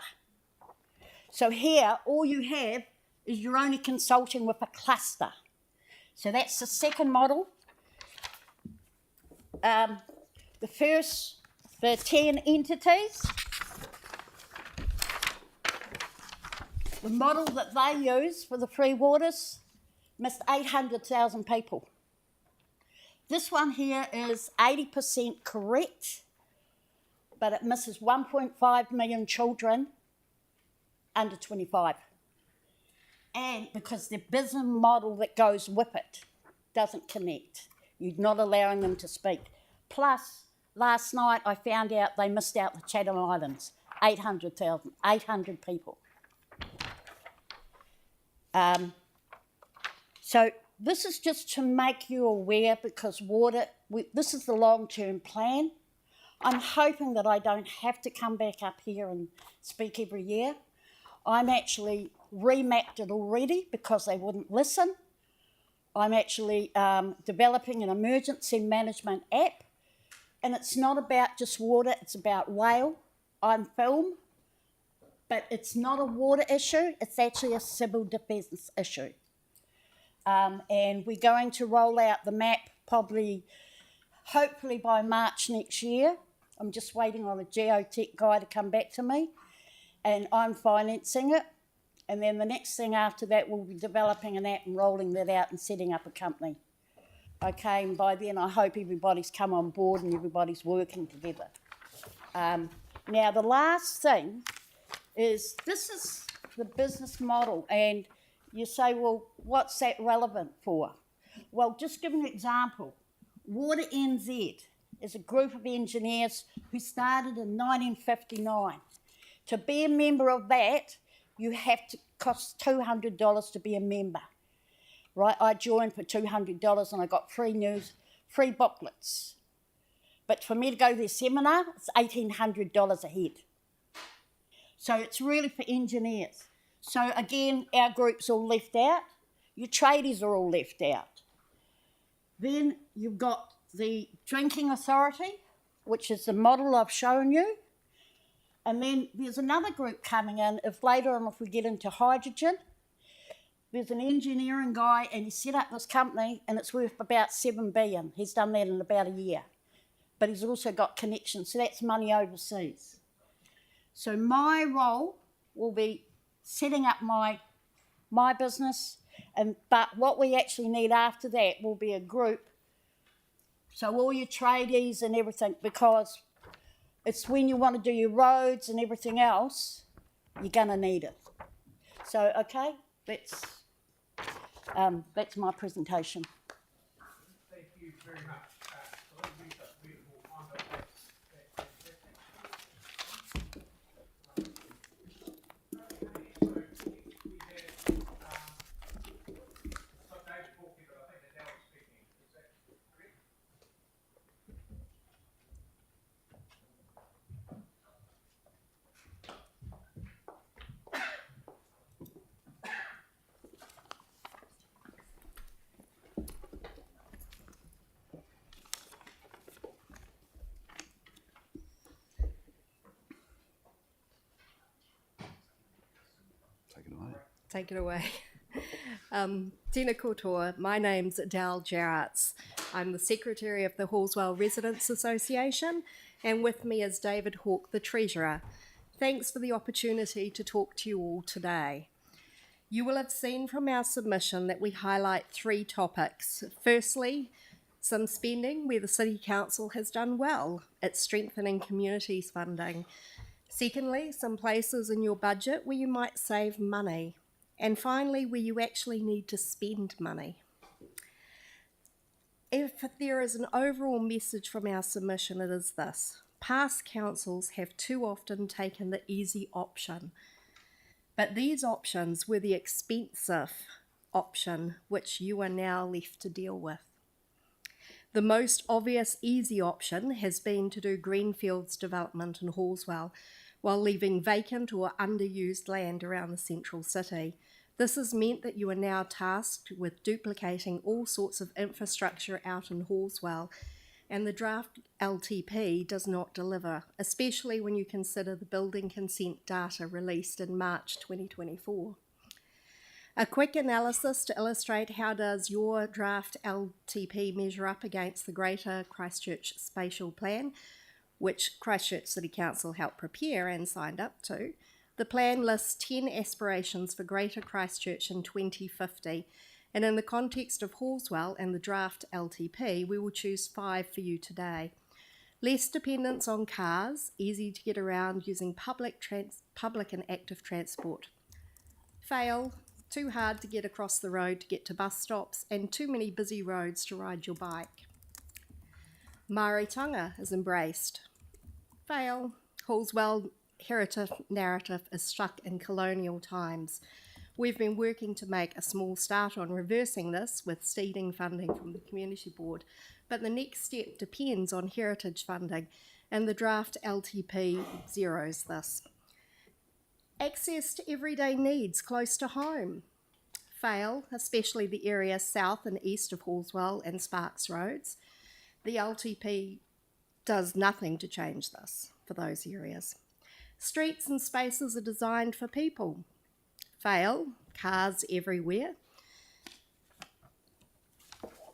So here, all you have is you're only consulting with a cluster. So that's the second model. The 10 entities, the model that they use for the free waters missed 800,000 people. This one here is 80% correct, but it misses 1.5 million children under 25. And because the business model that goes with it doesn't connect. You're not allowing them to speak. Plus, last night I found out they missed out the Chatham Islands, 800,000, 800 people. So this is just to make you aware, because water, this is the long-term plan. I'm hoping that I don't have to come back up here and speak every year. I'm actually remapped it already because they wouldn't listen. I'm actually developing an emergency management app, and it's not about just water, it's about whale. I'm film, but it's not a water issue, it's actually a civil defence issue. And we're going to roll out the map hopefully by March next year. I'm just waiting on a geotech guy to come back to me, and I'm financing it. And then the next thing after that, we'll be developing an app and rolling that out and setting up a company. Okay, and by then I hope everybody's come on board and everybody's working together. Now the last thing is, this is the business model, and you say, well, what's that relevant for? Well, just give an example. Water NZ is a group of engineers who started in 1959. To be a member of that, you have to cost $200 to be a member, right? I joined for $200 and I got free booklets. But for me to go to their seminar, it's $1,800 a head. So it's really for engineers. So again, our group's all left out. Your tradies are all left out. Then you've got the Drinking Authority, which is the model I've shown you. And then there's another group coming in, if later on if we get into hydrogen. There's an engineering guy and he set up this company and it's worth about $7 billion. He's done that in about a year. But he's also got connections, so that's money overseas. So my role will be setting up my business, but what we actually need after that will be a group. So all your tradies and everything, because it's when you want to do your roads and everything else, you're going to need it. So, okay, that's my presentation. Thank you very much. Take it away. Take it away. Tēnā koutoa, my name's Adele Jarratts. I'm the Secretary of the Hallswell Residents Association, and with me is David Hawke, the Treasurer. Thanks for the opportunity to talk to you all today. You will have seen from our submission that we highlight 3 topics. Firstly, some spending where the City Council has done well at strengthening communities funding. Secondly, some places in your budget where you might save money. And finally, where you actually need to spend money. If there is an overall message from our submission, it is this. Past councils have too often taken the easy option. But these options were the expensive option which you are now left to deal with. The most obvious easy option has been to do greenfields development in Hallswell while leaving vacant or underused land around the central city. This has meant that you are now tasked with duplicating all sorts of infrastructure out in Hallswell, and the draft LTP does not deliver, especially when you consider the building consent data released in March 2024. A quick analysis to illustrate how does your draft LTP measure up against the Greater Christchurch Spatial Plan, which Christchurch City Council helped prepare and signed up to. The plan lists 10 aspirations for Greater Christchurch in 2050, and in the context of Hallswell and the draft LTP, we will choose 5 for you today. Less dependence on cars, easy to get around using public and active transport. Fail, too hard to get across the road to get to bus stops, and too many busy roads to ride your bike. Māoritanga is embraced. Fail, Hallswell heritage narrative is stuck in colonial times. We've been working to make a small start on reversing this with seeding funding from the Community Board, but the next step depends on heritage funding, and the draft LTP zeroes this. Access to everyday needs close to home. Fail, especially the area south and east of Hallswell and Sparks Roads. The LTP does nothing to change this for those areas. Streets and spaces are designed for people. Fail, cars everywhere.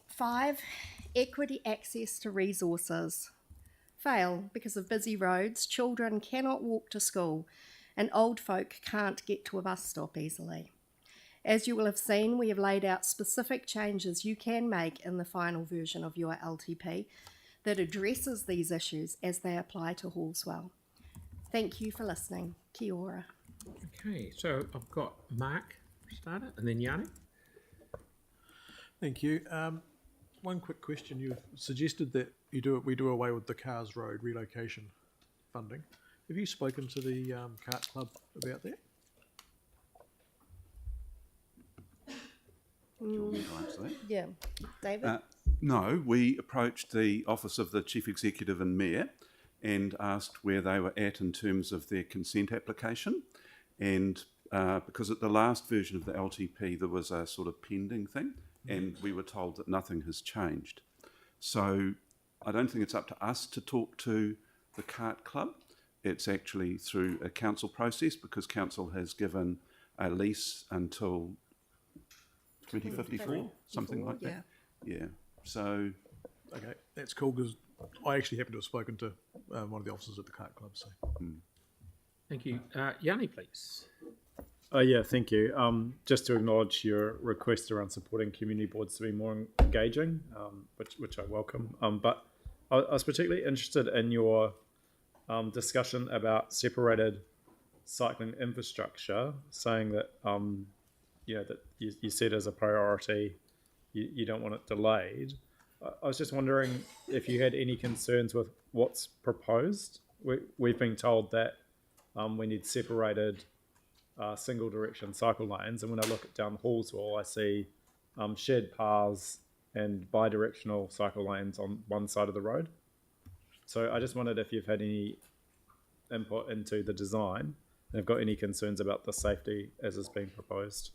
5, equity access to resources. Fail, because of busy roads, children cannot walk to school and old folk can't get to a bus stop easily. As you will have seen, we have laid out specific changes you can make in the final version of your LTP that addresses these issues as they apply to Hallswell. Thank you for listening. Kia ora. Okay, so I've got Mark started and then Yanni. Thank you. One quick question. You've suggested that we do away with the Cars Road relocation funding. Have you spoken to the Kart Club about that? Do you want me to answer that? Yeah. David? No, we approached the Office of the Chief Executive and Mayor and asked where they were at in terms of their consent application. And because at the last version of the LTP, there was a sort of pending thing, and we were told that nothing has changed. So I don't think it's up to us to talk to the Kart Club. It's actually through a council process, because council has given a lease until 2054, something like that. Yeah. So. Okay, that's cool, because I actually happen to have spoken to one of the officers at the Kart Club. So. Thank you. Yanni, please. Yeah, thank you. Just to acknowledge your request around supporting community boards to be more engaging, which I welcome. But I was particularly interested in your discussion about separated cycling infrastructure, saying that that you said as a priority, you don't want it delayed. I was just wondering if you had any concerns with what's proposed. We've been told that we need separated single direction cycle lanes, and when I look at down Hallswell, I see shared paths and bi-directional cycle lanes on one side of the road. So I just wondered if you've had any input into the design and have got any concerns about the safety as is being proposed.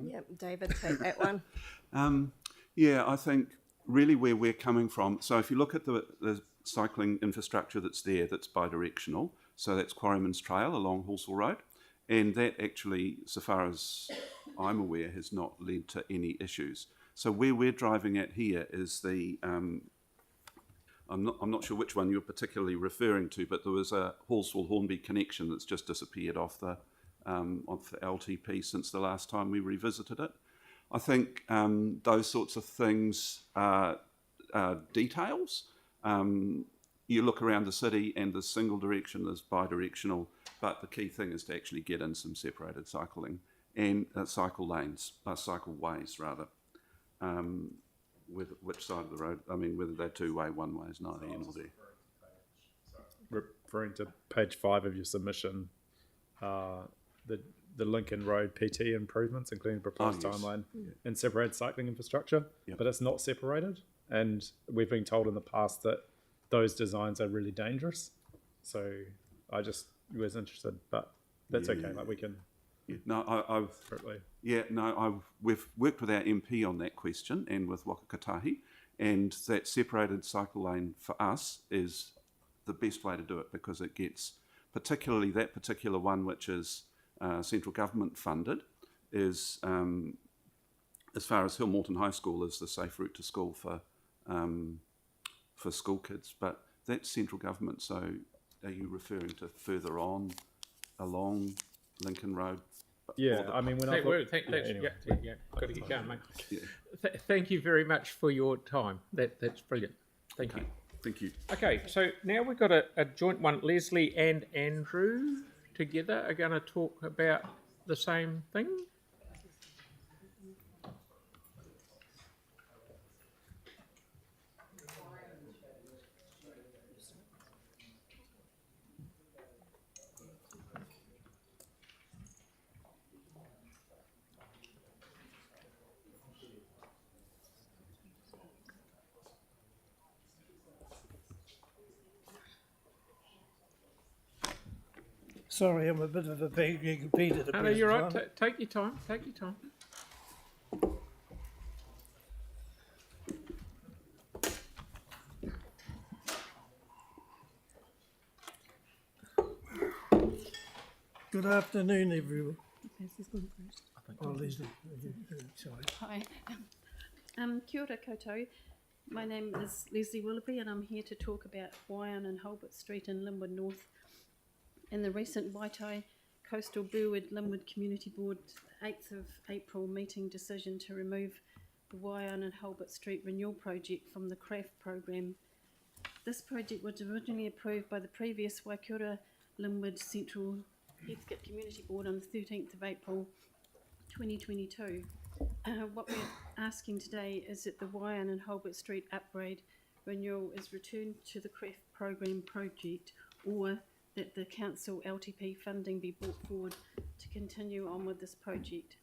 Yep, David, take that one. Yeah, I think really where we're coming from, so if you look at the cycling infrastructure that's there, that's bi-directional, so that's Quarryman's Trail along Hallswell Road, And that actually, so far as I'm aware, has not led to any issues. So where we're driving at here is the, I'm not sure which one you're particularly referring to, but there was a Hallswell-Hornby connection that's just disappeared off the LTP since the last time we revisited it. I think those sorts of things are details. You look around the city and there's single direction, there's bi-directional, but the key thing is to actually get in some separated cycling and cycle lanes, cycle ways rather. With which side of the road, I mean, whether they're two-way, one-way is neither here nor there. Referring to page 5 of your submission, the Lincoln Road PT improvements, including proposed timeline and separated cycling infrastructure, but it's not separated. And we've been told in the past that those designs are really dangerous. So I just was interested, but that's okay. Like we can. Yeah. No, we've worked with our MP on that question and with Wakakatahi, and that separated cycle lane for us is the best way to do it because it gets, particularly that particular one which is central government funded, is as far as Hill Morton High School is the safe route to school for school kids, but that's central government. So are you referring to further on along Lincoln Road? Yeah, I mean, when got to get going, mate. Thank you very much for your time. That's brilliant. Thank you. Thank you. Okay, so now we've got a joint one. Leslie and Andrew together are going to talk about the same thing. Sorry, I'm a bit of a begging Peter to No, you're right. Take your time. Take your time. Good afternoon, everyone. Oh, Leslie. Sorry. Hi. Kia ora koutou. My name is Leslie Willoughby and I'm here to talk about Waian and Hulbert Street in Linwood North and the recent Waitai Coastal Burwood Linwood Community Board 8th of April meeting decision to remove the Waian and Hulbert Street renewal project from the CRAF program. This project was originally approved by the previous Waikato Linwood Central Heathcote Community Board on the 13th of April 2022. What we're asking today is that the Waian and Hulbert Street upgrade renewal is returned to the CREF program project, or that the council LTP funding be brought forward to continue on with this project.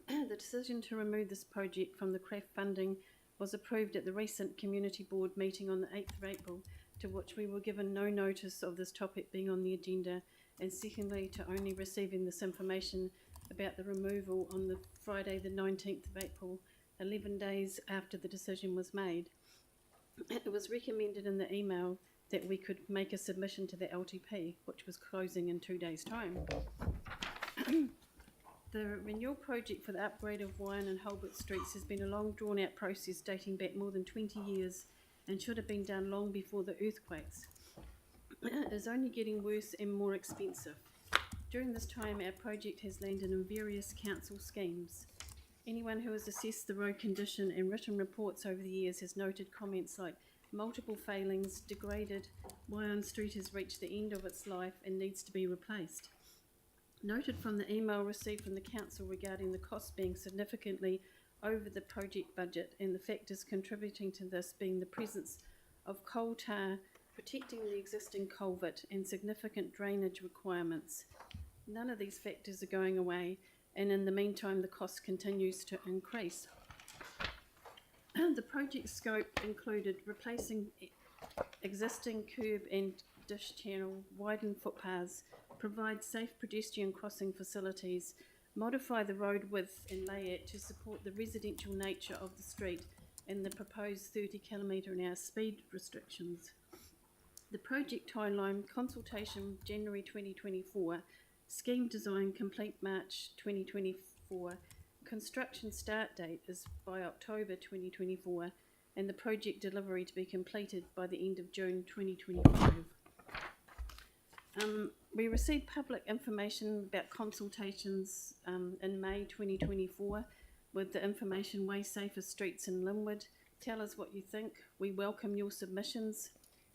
The decision to remove this project from the CREF funding was approved at the recent community board meeting on the 8th of April, to which we were given no notice of this topic being on the agenda, and secondly to only receiving this information about the removal on the Friday the 19th of April, 11 days after the decision was made. It was recommended in the email that we could make a submission to the LTP, which was closing in 2 days' time. The renewal project for the upgrade of Waian and Hulbert Streets has been a long drawn-out process dating back more than 20 years and should have been done long before the earthquakes. It is only getting worse and more expensive. During this time, our project has landed in various council schemes. Anyone who has assessed the road condition and written reports over the years has noted comments like multiple failings, degraded, Waian Street has reached the end of its life and needs to be replaced. Noted from the email received from the council regarding the costs being significantly over the project budget and the factors contributing to this being the presence of coal tar protecting the existing culvert and significant drainage requirements. None of these factors are going away, and in the meantime the cost continues to increase. The project scope included replacing existing curb and dish channel, widen footpaths, provide safe pedestrian crossing facilities, modify the road width and layout to support the residential nature of the street and the proposed 30 km/h speed restrictions. The project timeline consultation January 2024, Scheme design complete March 2024. Construction start date is by October 2024, and the project delivery to be completed by the end of June 2025. We received public information about consultations in May 2024 with the information Way Safer Streets in Linwood. Tell us what you think. We welcome your submissions.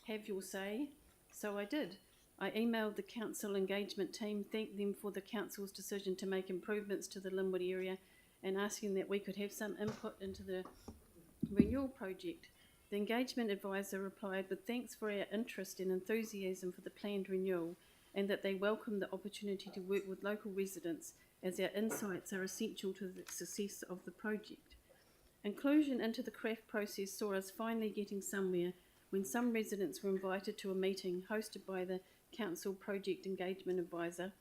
Have your say. So I did. I emailed the council engagement team, thanked them for the council's decision to make improvements to the Linwood area and asking that we could have some input into the renewal project. The engagement advisor replied with thanks for our interest and enthusiasm for the planned renewal, and that they welcome the opportunity to work with local residents as our insights are essential to the success of the project. Inclusion into the CRAF process saw us finally getting somewhere when some residents were invited to a meeting hosted by the Council Project Engagement Advisor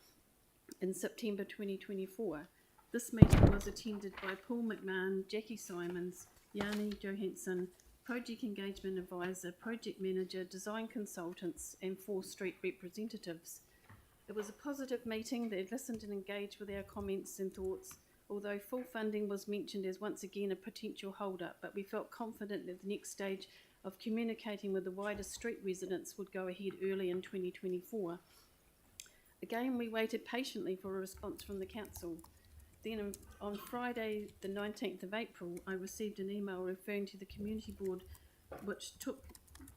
in September 2024. This meeting was attended by Paul McMahon, Jackie Simons, Yanni Johansson, Project Engagement Advisor, Project Manager, Design Consultants and 4 street representatives. It was a positive meeting. They listened and engaged with our comments and thoughts, although full funding was mentioned as once again a potential hold-up, but we felt confident that the next stage of communicating with the wider street residents would go ahead early in 2024. Again, we waited patiently for a response from the council. Then on Friday, the 19th of April, I received an email referring to the community board, which took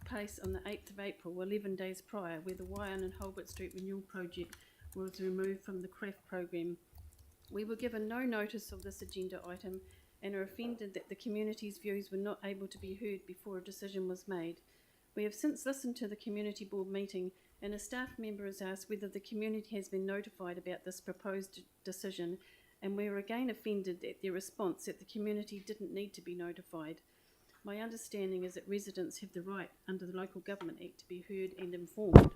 place on the 8th of April, 11 days prior, where the Waian and Holbert Street Renewal Project was removed from the CRAF program. We were given no notice of this agenda item and are offended that the community's views were not able to be heard before a decision was made. We have since listened to the community board meeting, and a staff member has asked whether the community has been notified about this proposed decision, and we are again offended at their response that the community didn't need to be notified. My understanding is that residents have the right under the Local Government Act to be heard and informed.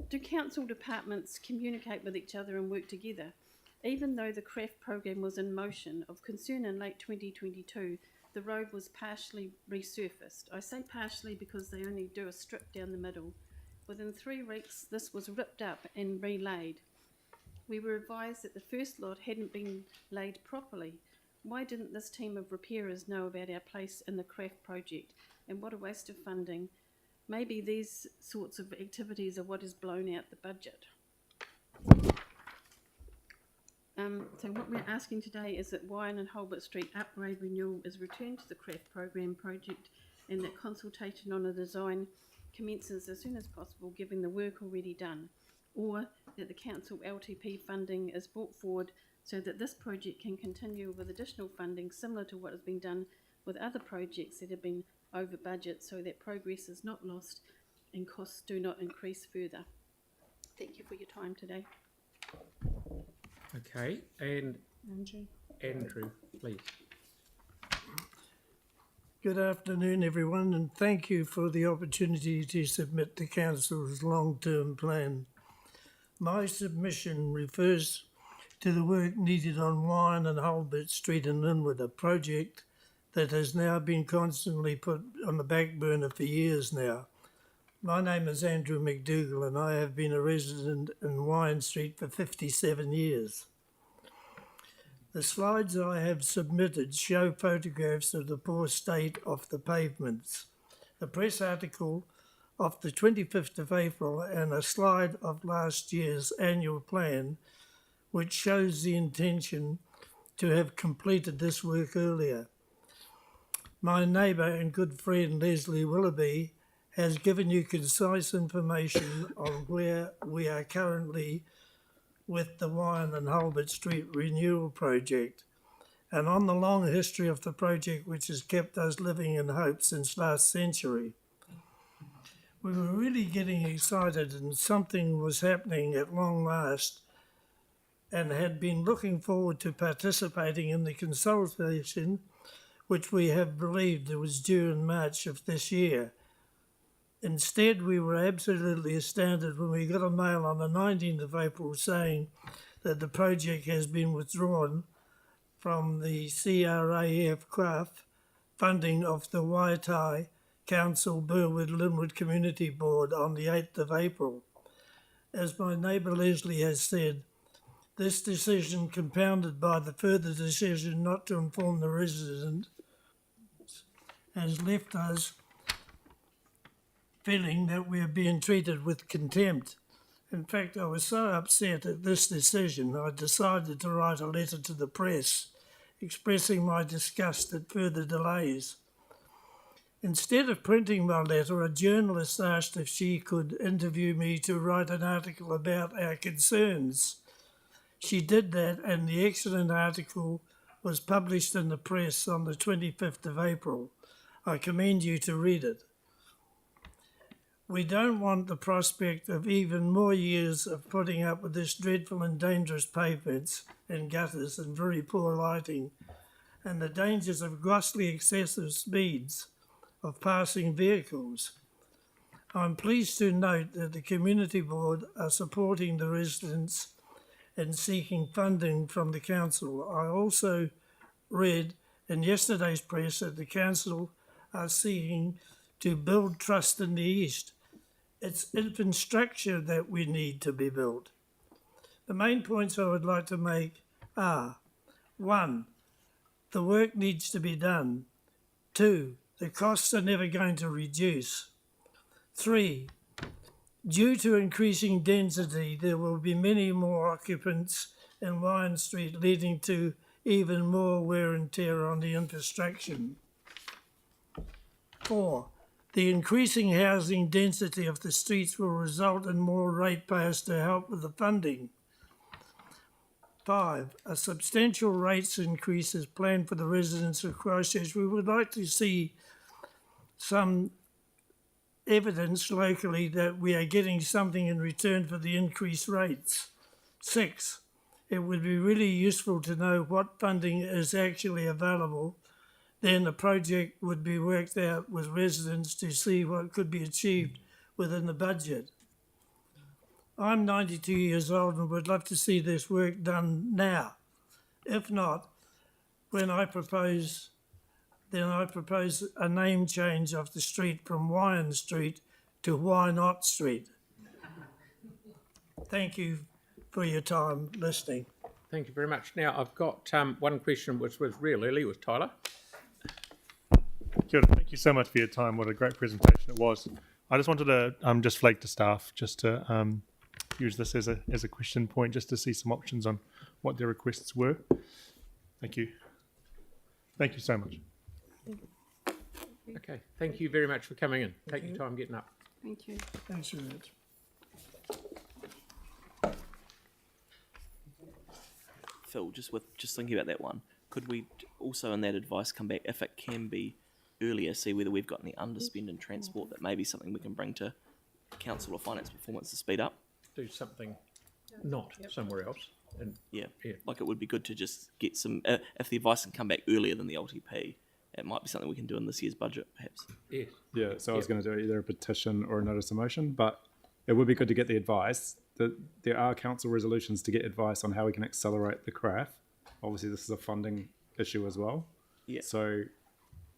Do council departments communicate with each other and work together? Even though the CRAF program was in motion, of concern in late 2022, the road was partially resurfaced. I say partially because they only do a strip down the middle. Within 3 weeks, this was ripped up and relaid. We were advised that the first lot hadn't been laid properly. Why didn't this team of repairers know about our place in the CRAF project? And what a waste of funding. Maybe these sorts of activities are what has blown out the budget. So what we're asking today is that Waian and Holbert Street upgrade renewal is returned to the CRAF program project, and that consultation on the design commences as soon as possible, given the work already done, or that the council LTP funding is brought forward so that this project can continue with additional funding similar to what has been done with other projects that have been over budget, so that progress is not lost and costs do not increase further. Thank you for your time today. Okay, and Andrew, please. Good afternoon, everyone, and thank you for the opportunity to submit the Council's long-term plan. My submission refers to the work needed on Waian and Holbert Street in Linwood, a project that has now been constantly put on the back burner for years now. My name is Andrew McDougall, and I have been a resident in Waian Street for 57 years. The slides I have submitted show photographs of the poor state of the pavements, a press article of the 25th of April, and a slide of last year's annual plan, which shows the intention to have completed this work earlier. My neighbour and good friend Leslie Willoughby has given you concise information on where we are currently with the Waian and Holbert Street Renewal Project, and on the long history of the project which has kept us living in hope since last century. We were really getting excited and something was happening at long last, and had been looking forward to participating in the consultation which we have believed was due in March of this year. Instead, we were absolutely astounded when we got a mail on the 19th of April saying that the project has been withdrawn from the CRAF funding of the Waitai Council Burwood Linwood Community Board on the 8th of April. As my neighbour Leslie has said, this decision, compounded by the further decision not to inform the resident, has left us feeling that we are being treated with contempt. In fact, I was so upset at this decision, I decided to write a letter to the press expressing my disgust at further delays. Instead of printing my letter, a journalist asked if she could interview me to write an article about our concerns. She did that, and the excellent article was published in the press on the 25th of April. I commend you to read it. We don't want the prospect of even more years of putting up with this dreadful and dangerous pavements and gutters and very poor lighting, and the dangers of grossly excessive speeds of passing vehicles. I'm pleased to note that the Community Board are supporting the residents in seeking funding from the Council. I also read in yesterday's press that the Council are seeking to build trust in the East. It's infrastructure that we need to be built. The main points I would like to make are: 1, the work needs to be done. 2, the costs are never going to reduce. 3, due to increasing density, there will be many more occupants in Wine Street, leading to even more wear and tear on the infrastructure. 4, the increasing housing density of the streets will result in more ratepayers to help with the funding. 5, a substantial rates increase is planned for the residents of Christchurch. We would like to see some evidence locally that we are getting something in return for the increased rates. 6, it would be really useful to know what funding is actually available. Then the project would be worked out with residents to see what could be achieved within the budget. I'm 92 years old and would love to see this work done now. If not, then I propose a name change of the street from Wyan Street to Why Not Street. Thank you for your time listening. Thank you very much. Now, I've got one question which was real early with Tyler. Kia ora. Thank you so much for your time. What a great presentation it was. I just wanted to just flag to staff just to use this as a question point, just to see some options on what their requests were. Thank you. Thank you so much. Okay, thank you very much for coming in. Take your time getting up. Thank you. Thanks very much. Phil, just thinking about that one, could we also in that advice come back, if it can be earlier, see whether we've got any underspend in transport that may be something we can bring to council or finance performance to speed up? Do something not somewhere else. And yeah, like it would be good to just get some, if the advice can come back earlier than the LTP, it might be something we can do in this year's budget, perhaps. Yes. Yeah, so I was going to do either a petition or a notice of motion, but it would be good to get the advice. There are council resolutions to get advice on how we can accelerate the craft. Obviously, this is a funding issue as well. Yeah. So,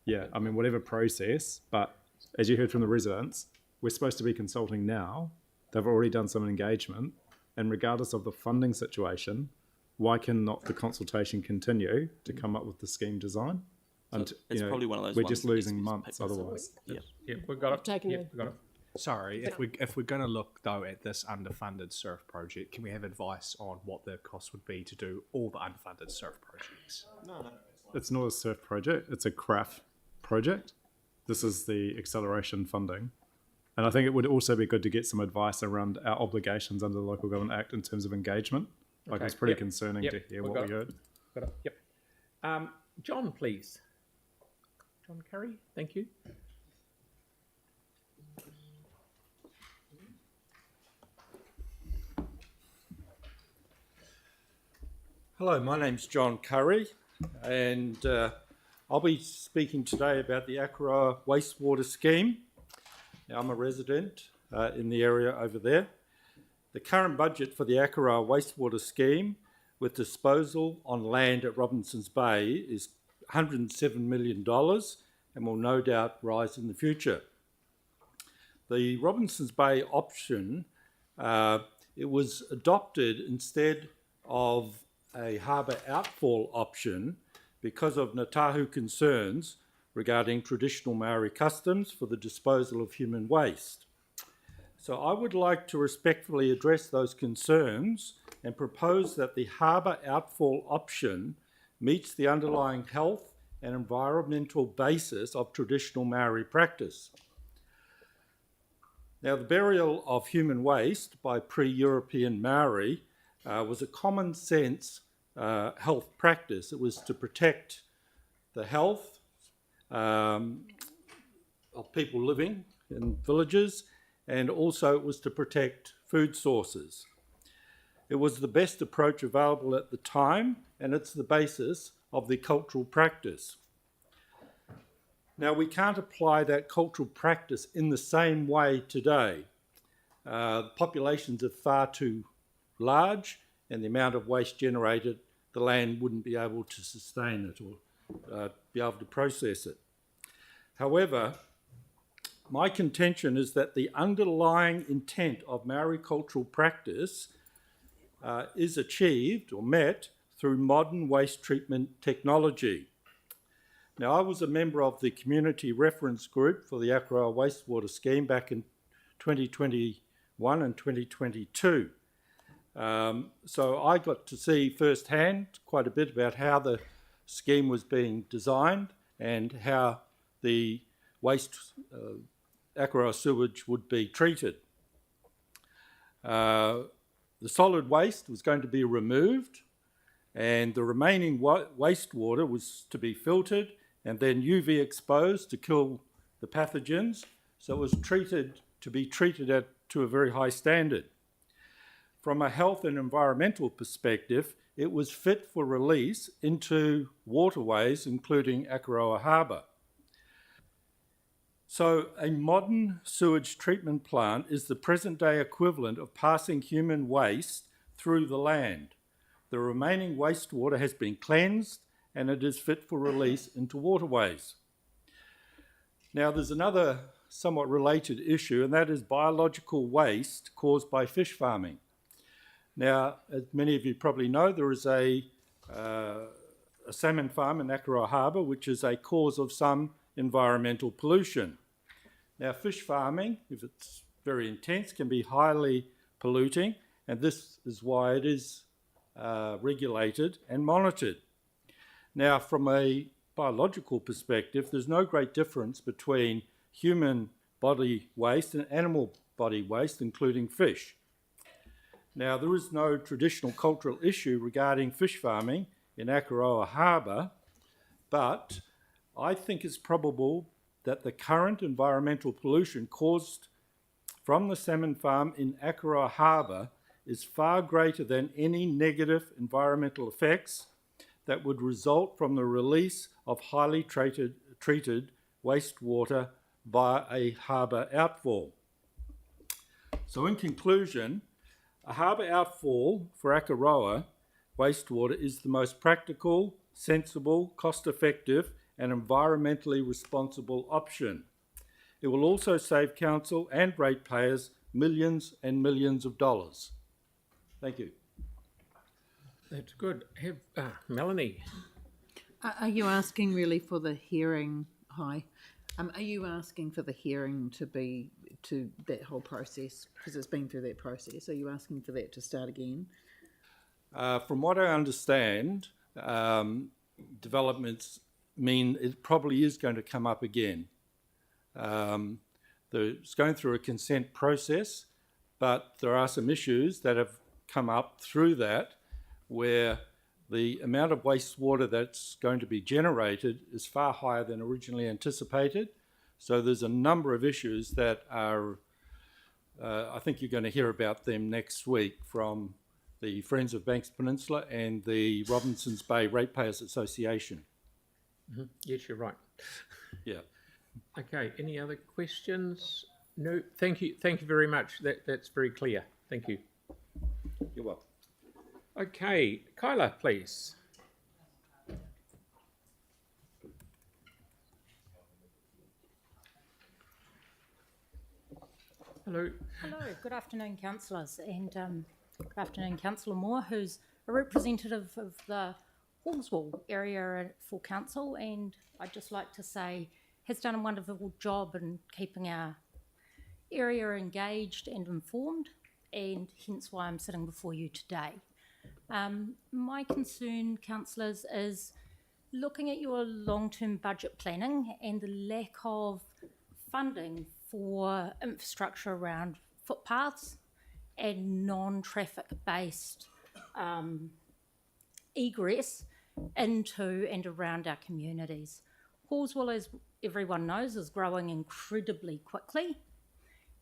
yeah, I mean, whatever process, but as you heard from the residents, we're supposed to be consulting now. They've already done some engagement, and regardless of the funding situation, why cannot the consultation continue to come up with the scheme design? And so it's probably one of those we're ones just that losing needs to be months picked up. otherwise. Yeah, we've got it. Yeah, we've got it. Sorry, if we're going to look though at this underfunded SURF project, can we have advice on what the cost would be to do all the underfunded SURF projects? No, it's not a SURF project. It's a CRAF project. This is the acceleration funding, and I think it would also be good to get some advice around our obligations under the Local Government Act in terms of engagement. Like it's pretty concerning to hear what we heard. Got it. Yep. John, please. John Curry, thank you. Hello, my name's John Curry, and I'll be speaking today about the Akaroa wastewater scheme. Now, I'm a resident in the area over there. The current budget for the Akaroa wastewater scheme with disposal on land at Robinson's Bay is $107 million and will no doubt rise in the future. The Robinson's Bay option it was adopted instead of a harbour outfall option because of Ngātahu concerns regarding traditional Maori customs for the disposal of human waste. So I would like to respectfully address those concerns and propose that the harbour outfall option meets the underlying health and environmental basis of traditional Maori practice. Now, the burial of human waste by pre-European Maori was a common sense health practice. It was to protect the health of people living in villages, and also it was to protect food sources. It was the best approach available at the time, and it's the basis of the cultural practice. Now, we can't apply that cultural practice in the same way today. The populations are far too large, and the amount of waste generated, the land wouldn't be able to sustain it or be able to process it. However, my contention is that the underlying intent of Maori cultural practice is achieved or met through modern waste treatment technology. Now, I was a member of the Community Reference Group for the Akaroa Wastewater Scheme back in 2021 and 2022. So I got to see firsthand quite a bit about how the scheme was being designed and how the waste Akaroa sewage would be treated. The solid waste was going to be removed, and the remaining wastewater was to be filtered and then UV exposed to kill the pathogens. So it was to be treated to a very high standard. From a health and environmental perspective, it was fit for release into waterways, including Akaroa Harbour. So a modern sewage treatment plant is the present-day equivalent of passing human waste through the land. The remaining wastewater has been cleansed and it is fit for release into waterways. Now, there's another somewhat related issue, and that is biological waste caused by fish farming. Now, as many of you probably know, there is a salmon farm in Akaroa Harbour, which is a cause of some environmental pollution. Now, fish farming, if it's very intense, can be highly polluting, and this is why it is regulated and monitored. Now, from a biological perspective, there's no great difference between human body waste and animal body waste, including fish. Now, there is no traditional cultural issue regarding fish farming in Akaroa Harbour, but I think it's probable that the current environmental pollution caused from the salmon farm in Akaroa Harbour is far greater than any negative environmental effects that would result from the release of highly treated wastewater via a harbour outfall. So in conclusion, a harbour outfall for Akaroa wastewater is the most practical, sensible, cost-effective and environmentally responsible option. It will also save council and ratepayers millions and millions of dollars. Thank you. That's good. Melanie. Are you asking really for the hearing? Hi. Are you asking for the hearing to that whole process, because it's been through that process? Are you asking for that to start again? From what I understand, developments mean it probably is going to come up again. It's going through a consent process, but there are some issues that have come up through that where the amount of wastewater that's going to be generated is far higher than originally anticipated. So there's a number of issues that are, I think you're going to hear about them next week from the Friends of Banks Peninsula and the Robinsons Bay Ratepayers Association. Mm-hmm. Yes, you're right. Yeah. Okay, any other questions? No, thank you very much. That's very clear. Thank you. You're welcome. Okay, Kyla, please. Hello. Hello, good afternoon, councillors, and good afternoon, Councillor Moore, who's a representative of the Hallswell area for council, and I'd just like to say has done a wonderful job in keeping our area engaged and informed, and hence why I'm sitting before you today. My concern, councillors, is looking at your long-term budget planning and the lack of funding for infrastructure around footpaths and non-traffic based egress into and around our communities. Hallswell, as everyone knows, is growing incredibly quickly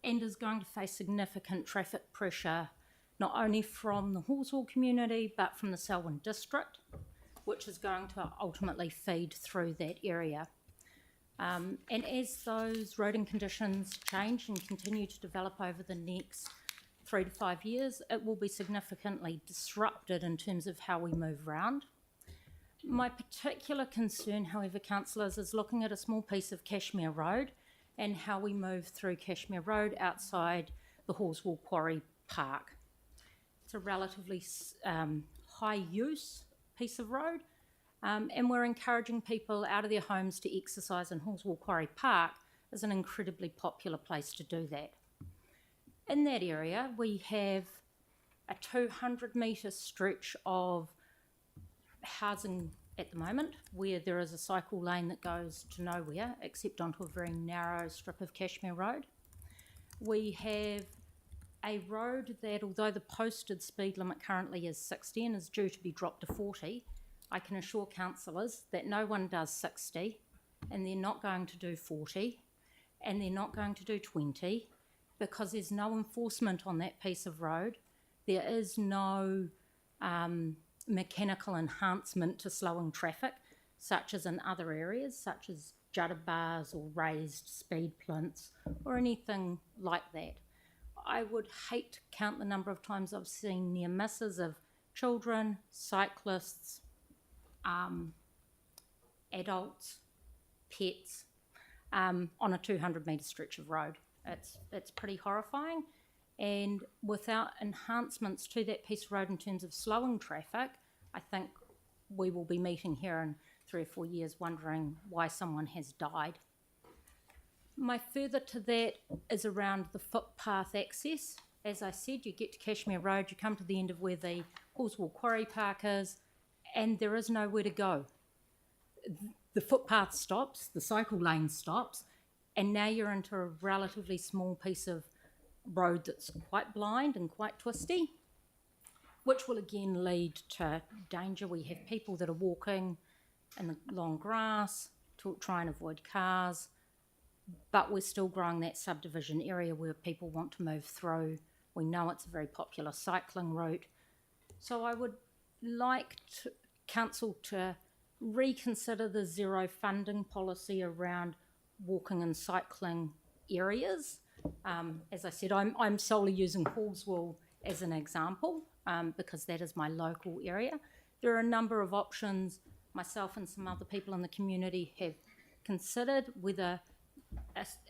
and is going to face significant traffic pressure, not only from the Hallswell community, but from the Selwyn district, which is going to ultimately feed through that area. And as those roading conditions change and continue to develop over the next 3 to 5 years, it will be significantly disrupted in terms of how we move around. My particular concern, however, councillors, is looking at a small piece of Cashmere Road and how we move through Cashmere Road outside the Hallswell Quarry Park. It's a relatively high use piece of road, and we're encouraging people out of their homes to exercise in Hallswell Quarry Park is an incredibly popular place to do that. In that area, we have a 200-metre stretch of housing at the moment where there is a cycle lane that goes to nowhere except onto a very narrow strip of Cashmere Road. We have a road that, although the posted speed limit currently is 60 and is due to be dropped to 40, I can assure councillors that no one does 60 and they're not going to do 40 and they're not going to do 20 because there's no enforcement on that piece of road. There is no mechanical enhancement to slowing traffic, such as in other areas, such as judder bars or raised speed plinths or anything like that. I would hate to count the number of times I've seen near misses of children, cyclists, adults, pets on a 200-metre stretch of road. It's pretty horrifying, and without enhancements to that piece of road in terms of slowing traffic, I think we will be meeting here in 3 or 4 years wondering why someone has died. My further to that is around the footpath access. As I said, you get to Cashmere Road, you come to the end of where the Hallswell Quarry Park is, and there is nowhere to go. The footpath stops, the cycle lane stops, and now you're into a relatively small piece of road that's quite blind and quite twisty, which will again lead to danger. We have people that are walking in the long grass to try and avoid cars, but we're still growing that subdivision area where people want to move through. We know it's a very popular cycling route. So I would like council to reconsider the zero funding policy around walking and cycling areas. As I said, I'm solely using Hallswell as an example because that is my local area. There are a number of options myself and some other people in the community have considered, whether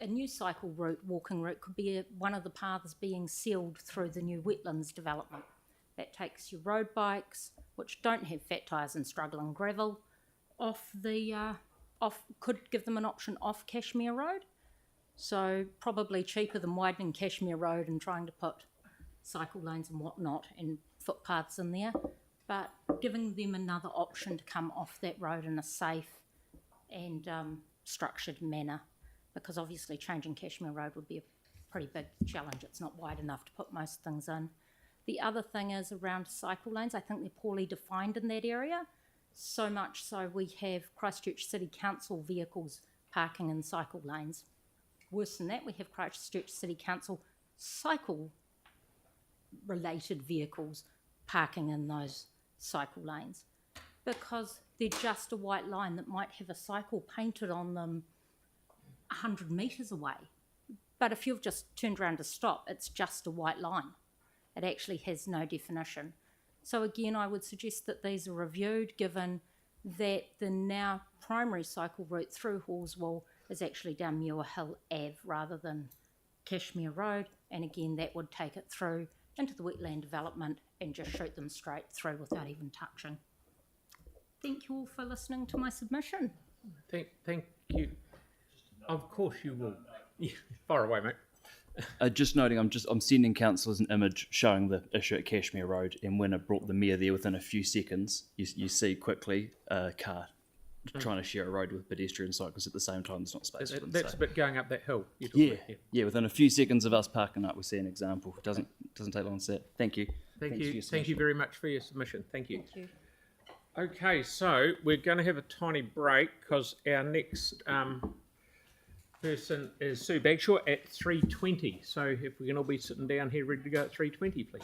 a new cycle route, walking route, could be one of the paths being sealed through the new wetlands development. That takes your road bikes, which don't have fat tyres and struggle in gravel, could give them an option off Cashmere Road. So probably cheaper than widening Cashmere Road and trying to put cycle lanes and whatnot and footpaths in there, but giving them another option to come off that road in a safe and structured manner, because obviously changing Cashmere Road would be a pretty big challenge. It's not wide enough to put most things in. The other thing is around cycle lanes. I think they're poorly defined in that area, so much so we have Christchurch City Council vehicles parking in cycle lanes. Worse than that, we have Christchurch City Council cycle-related vehicles parking in those cycle lanes because they're just a white line that might have a cycle painted on them 100 metres away. But if you've just turned around to stop, it's just a white line. It actually has no definition. So again, I would suggest that these are reviewed, given that the now primary cycle route through Hallswell is actually down Muir Hill Ave rather than Cashmere Road, and again that would take it through into the wetland development and just shoot them straight through without even touching. Thank you all for listening to my submission. Thank you. Of course you will. Yeah, far away, mate. Just noting, I'm sending councillors an image showing the issue at Cashmere Road, and when it brought the mayor there, within a few seconds, you see quickly a car trying to share a road with pedestrian and cyclists at the same time. There's not space for them. That's a bit going up that hill. Yeah. Within a few seconds of us parking up, we see an example. It doesn't take long to see it. Thank you. Thank you very much for your submission. Thank you. Thank you. Okay, so we're going to have a tiny break because our next person is Sue Bagshaw at 3:20. So if we can all be sitting down here ready to go at 3:20, please.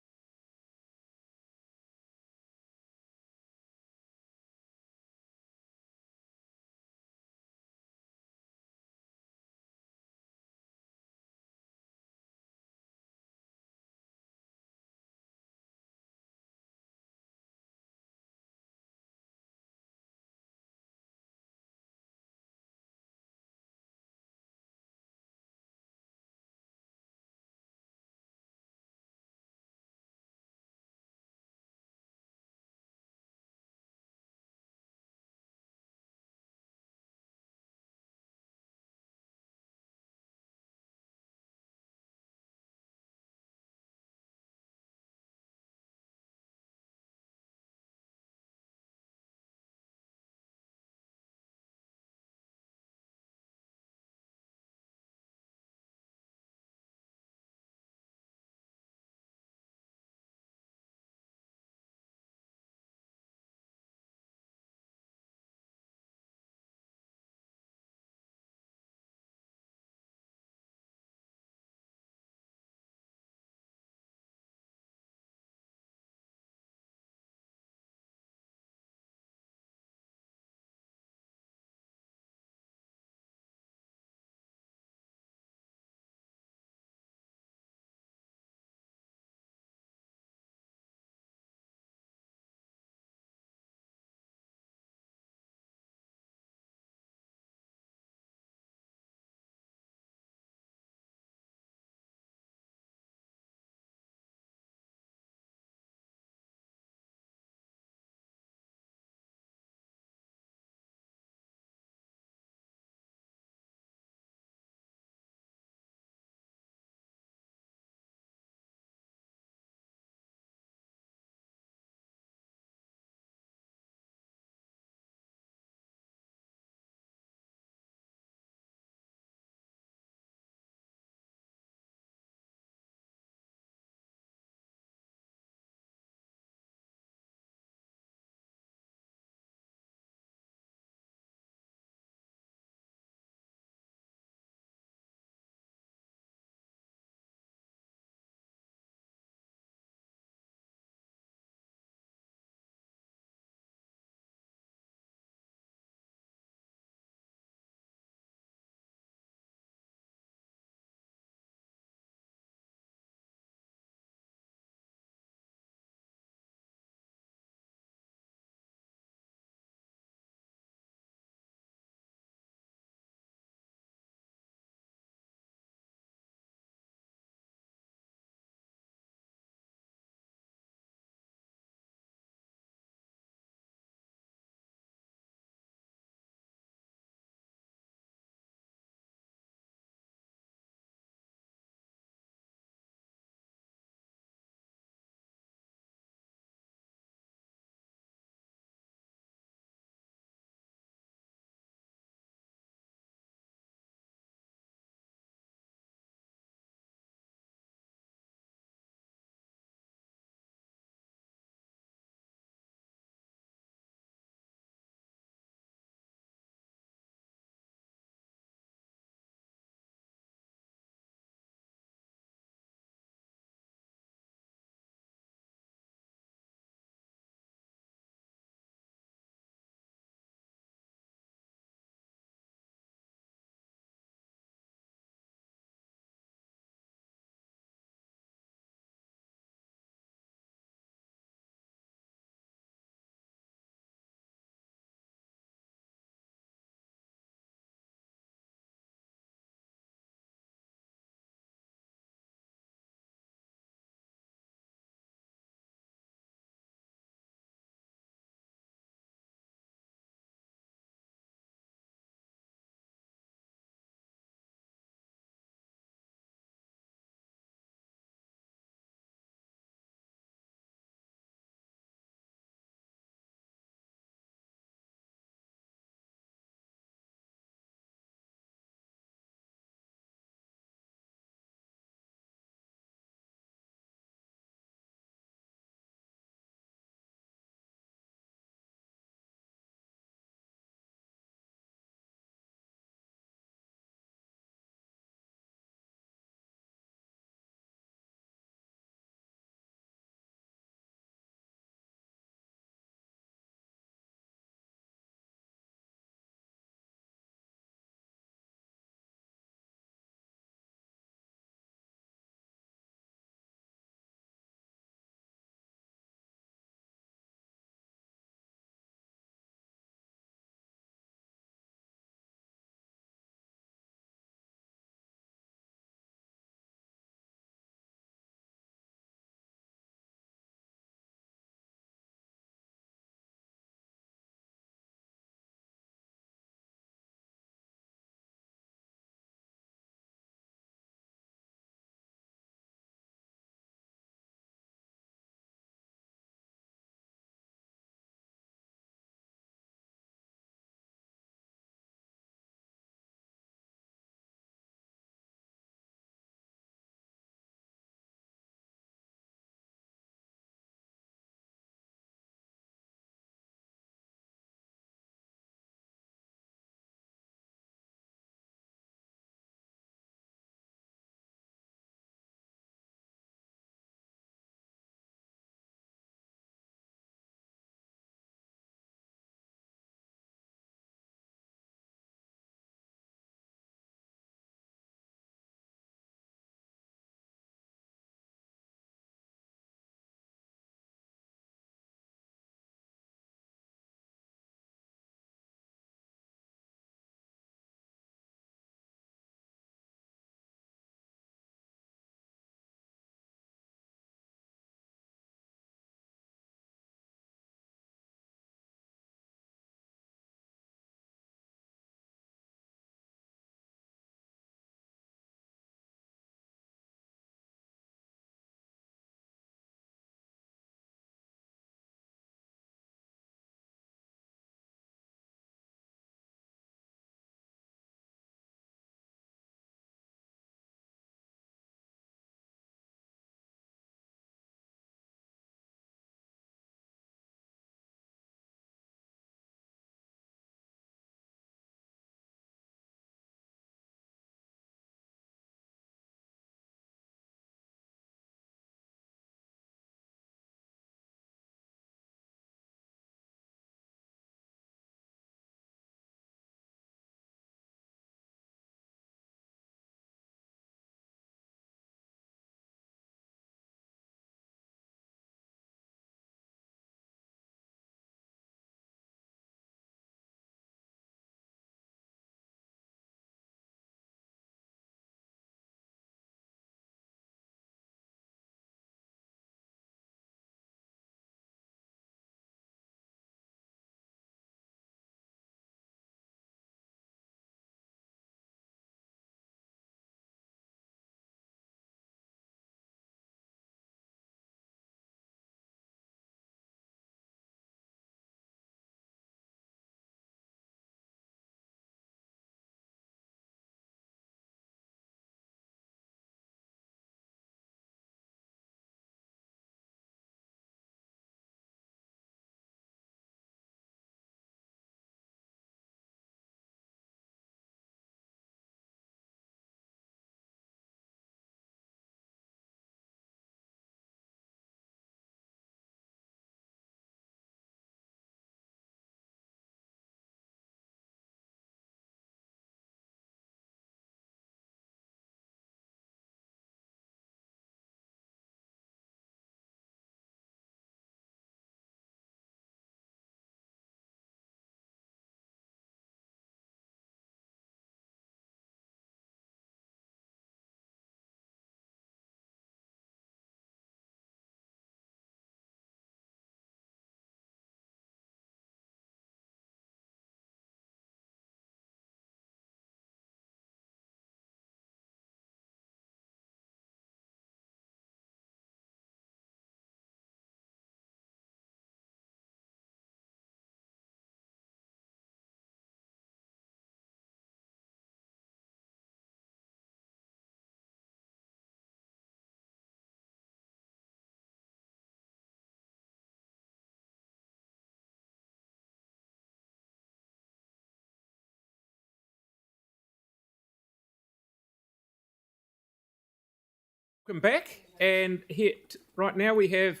Welcome back. And here right now we have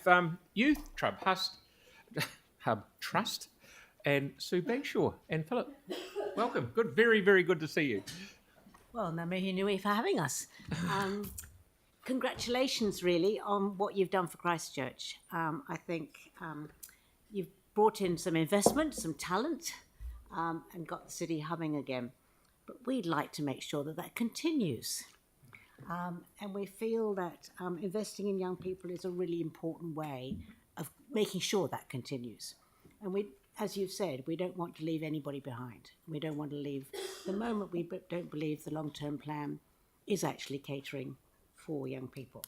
Youth Hub Trust and Sue Bagshaw and Philip. Welcome. Good, very, very good to see you. Well, ngā mihi nui for having us. Congratulations, really, on what you've done for Christchurch. I think you've brought in some investment, some talent, and got the city humming again. But we'd like to make sure that that continues. And we feel that investing in young people is a really important way of making sure that continues. And we, as you've said, we don't want to leave anybody behind. We don't want to leave the moment we don't believe the long-term plan is actually catering for young people.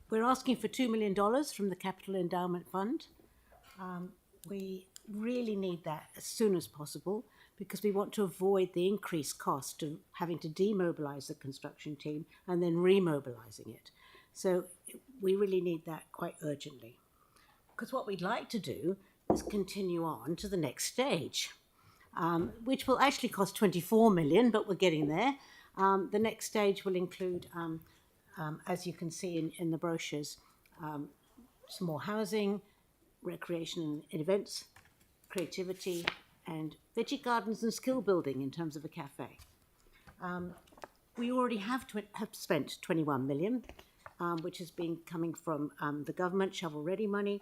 We're asking for $2 million from the Capital Endowment Fund. We really need that as soon as possible because we want to avoid the increased cost of having to demobilise the construction team and then remobilising it. So we really need that quite urgently. Because what we'd like to do is continue on to the next stage, which will actually cost $24 million, but we're getting there. The next stage will include, as you can see in the brochures, some more housing, recreation and events, creativity, and veggie gardens and skill building in terms of a cafe. We already have spent $21 million, which has been coming from the government, shovel-ready money,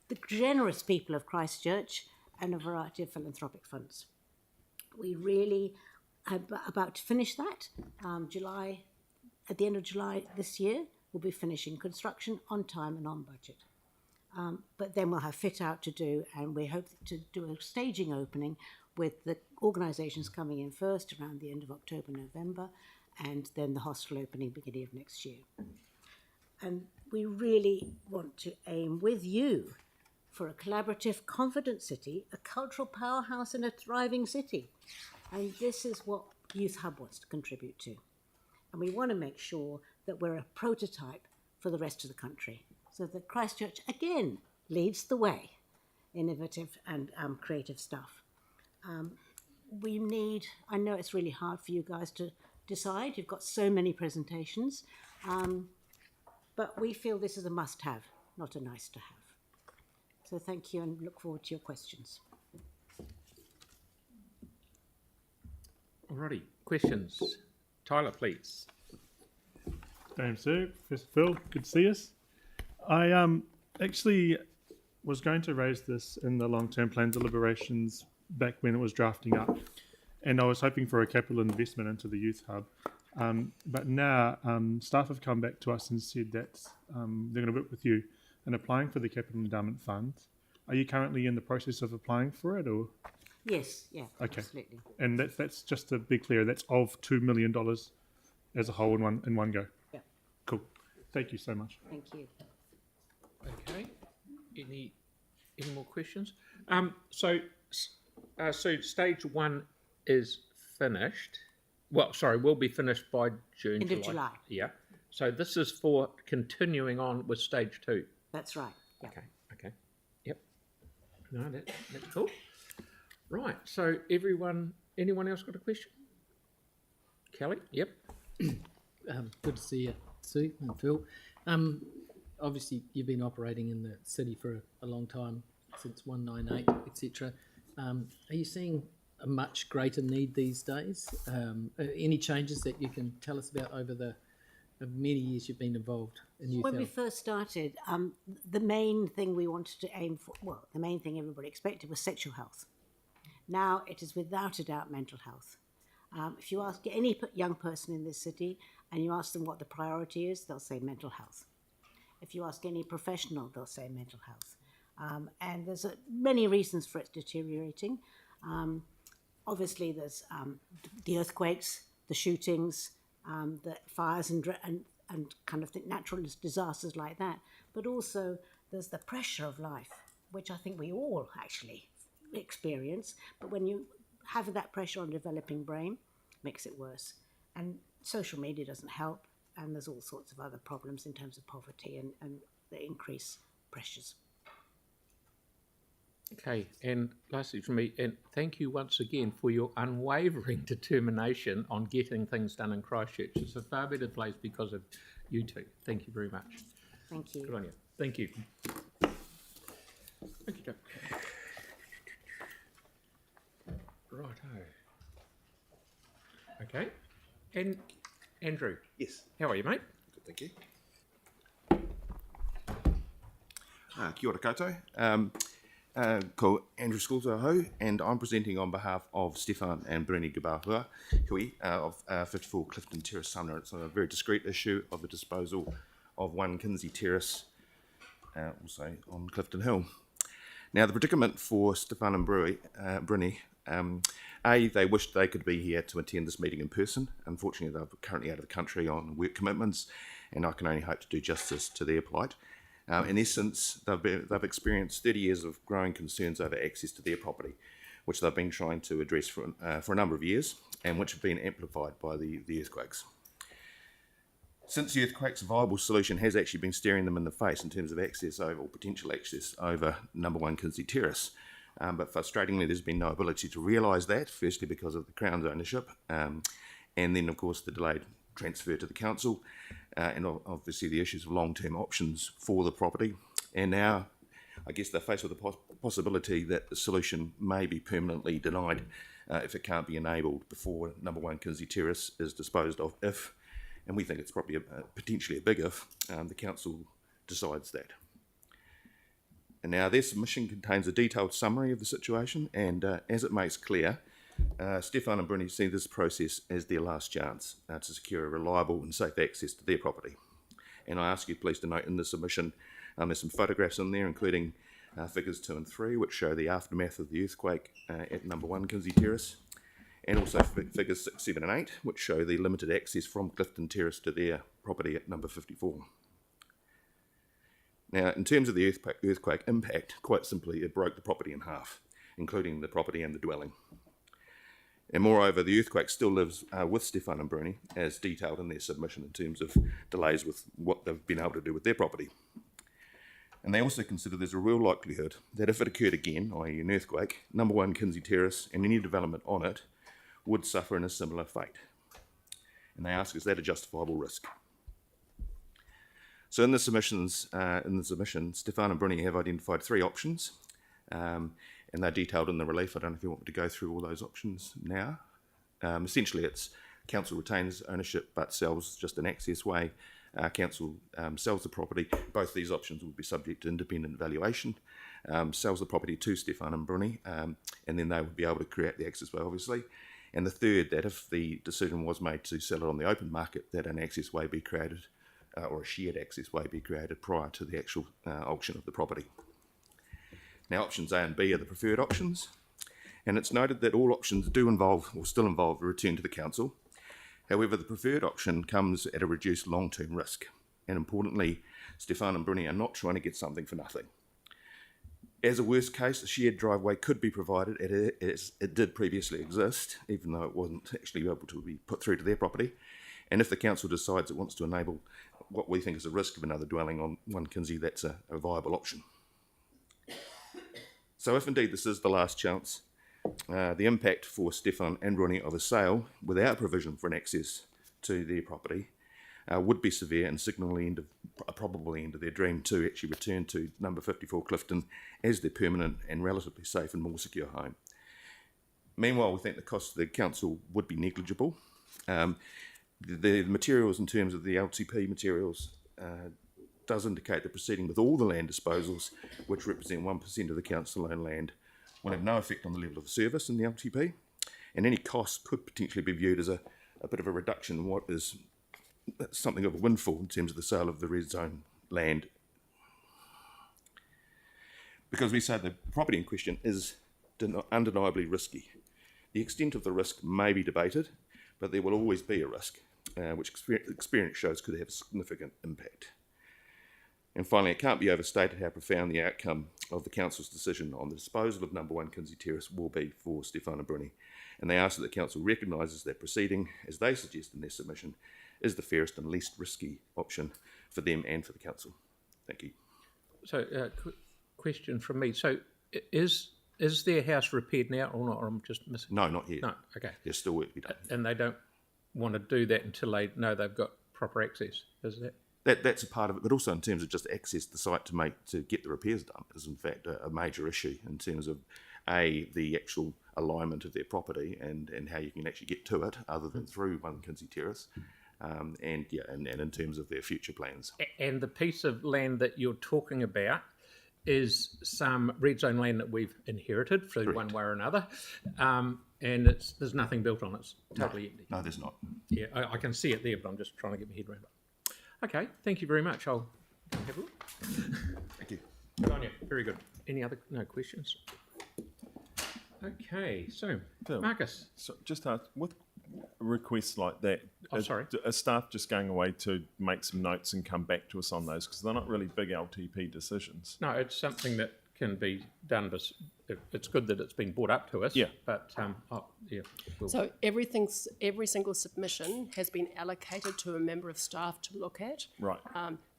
the generous people of Christchurch, and a variety of philanthropic funds. We really are about to finish that. At the end of July this year, we'll be finishing construction on time and on budget. But then we'll have fit out to do, and we hope to do a staging opening with the organisations coming in first around the end of October, November, and then the hostel opening beginning of next year. And we really want to aim with you for a collaborative, confident city, a cultural powerhouse and a thriving city. And this is what Youth Hub wants to contribute to. And we want to make sure that we're a prototype for the rest of the country, so that Christchurch, again, leads the way, innovative and creative stuff. We need, I know it's really hard for you guys to decide, you've got so many presentations, but we feel this is a must-have, not a nice-to-have. So thank you and look forward to your questions. Alrighty, questions? Tyler, please. Thanks, Sue. Professor Phil, good to see us. I actually was going to raise this in the long-term plan deliberations back when it was drafting up, and I was hoping for a capital investment into the Youth Hub. But now staff have come back to us and said that they're going to work with you in applying for the Capital Endowment Fund. Are you currently in the process of applying for it, or? Yes, yeah, okay. Absolutely. And that's just to be clear, that's of $2 million as a whole in one go. Yeah. Cool. Thank you so much. Thank you. Okay. Any more questions? So stage one is finished. Well, sorry, will be finished by June. End of July. Yeah. So this is for continuing on with stage two. That's right. Yeah. Okay. Yep. No, that's cool. Right. So anyone else got a question? Kelly? Yep. Good to see you, Sue and Phil. Obviously, you've been operating in the city for a long time, since 198, etc. Are you seeing a much greater need these days? Any changes that you can tell us about over the many years you've been involved in youth When we health? first started, the main thing we wanted to aim for, well, the main thing everybody expected was sexual health. Now it is without a doubt mental health. If you ask any young person in this city and you ask them what the priority is, they'll say mental health. If you ask any professional, they'll say mental health. And there's many reasons for it deteriorating. Obviously, there's the earthquakes, the shootings, the fires and kind of natural disasters like that. But also, there's the pressure of life, which I think we all actually experience. But when you have that pressure on a developing brain, it makes it worse. And social media doesn't help. And there's all sorts of other problems in terms of poverty and the increased pressures. Okay, and lastly from me, and thank you once again for your unwavering determination on getting things done in Christchurch. It's a far better place because of you two. Thank you very much. Thank you. Good on you. Thank you. Okay. Righto. Okay. And Andrew. Yes. How are you, mate? Good, thank you. Kia ora koutou. Ko Andrew Skulzaho, and I'm presenting on behalf of Stefan and Bernie Gabahua Hui of 54 Clifton Terrace, Sumner. It's a very discrete issue of the disposal of 1 Kinsey Terrace, also on Clifton Hill. Now, the predicament for Stefan and Bruni, they wished they could be here to attend this meeting in person. Unfortunately, they're currently out of the country on work commitments, and I can only hope to do justice to their plight. In essence, they've experienced 30 years of growing concerns over access to their property, which they've been trying to address for a number of years, and which have been amplified by the earthquakes. Since the earthquakes, a viable solution has actually been staring them in the face in terms of access over, or potential access over, number 1 Kinsey Terrace. But frustratingly, there's been no ability to realise that, firstly because of the Crown's ownership, and then, of course, the delayed transfer to the council, and obviously the issues of long-term options for the property. And now, I guess they're faced with the possibility that the solution may be permanently denied if it can't be enabled before number 1 Kinsey Terrace is disposed of, if, and we think it's probably potentially a big if, the council decides that. And now their submission contains a detailed summary of the situation, and as it makes clear, Stefan and Bruni see this process as their last chance to secure a reliable and safe access to their property. And I ask you please to note in the submission there's some photographs in there, including figures 2 and 3, which show the aftermath of the earthquake at number 1 Kinsey Terrace, and also figures 6, 7 and 8, which show the limited access from Clifton Terrace to their property at number 54. Now, in terms of the earthquake impact, quite simply, it broke the property in half, including the property and the dwelling. And moreover, the earthquake still lives with Stefan and Bruni, as detailed in their submission in terms of delays with what they've been able to do with their property. And they also consider there's a real likelihood that if it occurred again, i.e. an earthquake, number 1 Kinsey Terrace and any development on it would suffer in a similar fate. And they ask, is that a justifiable risk? So in the submission, Stefan and Bruni have identified 3 options, and they're detailed in the relief. I don't know if you want me to go through all those options now. Essentially, it's council retains ownership but sells just an access way. Council sells the property. Both these options would be subject to independent valuation. Sells the property to Stefan and Bruni, and then they would be able to create the access way, obviously. And the third, that if the decision was made to sell it on the open market, that an access way be created, or a shared access way be created prior to the actual auction of the property. Now, options A and B are the preferred options, and it's noted that all options do involve, or still involve, a return to the council. However, the preferred option comes at a reduced long-term risk, and importantly, Stefan and Bruni are not trying to get something for nothing. As a worst case, a shared driveway could be provided as it did previously exist, even though it wasn't actually able to be put through to their property. And if the council decides it wants to enable what we think is a risk of another dwelling on 1 Kinsey, that's a viable option. So if indeed this is the last chance, the impact for Stefan and Bruni of a sale without provision for an access to their property would be severe and signalling a probable end of their dream to actually return to number 54 Clifton as their permanent and relatively safe and more secure home. Meanwhile, we think the cost to the council would be negligible. The materials in terms of the LTP materials does indicate that proceeding with all the land disposals, which represent 1% of the council-owned land, will have no effect on the level of service in the LTP, and any cost could potentially be viewed as a bit of a reduction in what is something of a windfall in terms of the sale of the red zone land. Because we say the property in question is undeniably risky. The extent of the risk may be debated, but there will always be a risk, which experience shows could have a significant impact. And finally, it can't be overstated how profound the outcome of the council's decision on the disposal of number 1 Kinsey Terrace will be for Stefan and Bruni. And they ask that the council recognises that proceeding, as they suggest in their submission, is the fairest and least risky option for them and for the council. Thank you. So, question from me. So, Is their house repaired now or not? Or I'm just missing. No, not yet. No, okay. There's still work to be done. And they don't want to do that until they know they've got proper access. Is that? That's a part of it, but also in terms of just access to the site to get the repairs done is in fact a major issue in terms of the actual alignment of their property and how you can actually get to it other than through One Kinsey Terrace, and in terms of their future plans. And the piece of land that you're talking about is some red zone land that we've inherited through one way or another, and there's nothing built on it. It's totally empty. No, there's not. Yeah, I can see it there, but I'm just trying to get my head around it. Okay, thank you very much. I'll go and have a look. Thank you. Good on you. Very good. Any other questions? Okay, so Phil, Marcus. So just with requests like that, sorry. Are staff just going away to make some notes and come back to us on those? Because they're not really big LTP decisions. No, it's something that can be done. It's good that it's been brought up to us. Yeah. But So every single submission has been allocated to a member of staff to look at. Right.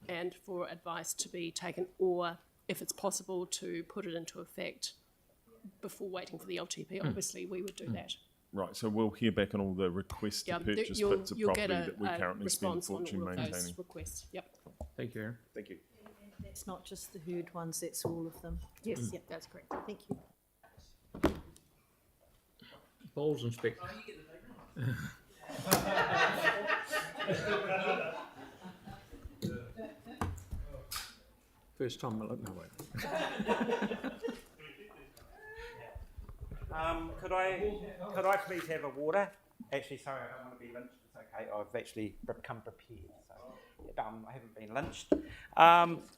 And for advice to be taken, or if it's possible to put it into effect before waiting for the LTP. Obviously, we would do that. Right, so we'll hear back on all the requests to purchase bits of property that we currently spend a fortune maintaining. Requests. Yep. Thank you, Aaron. Thank you. That's not just the herd ones, that's all of them. Yes, yep, that's correct. Thank you. Balls inspector. First time, no wait. Could I please have a water? Actually, sorry, I don't want to be lynched. It's okay. I've actually come prepared. So, I haven't been lynched.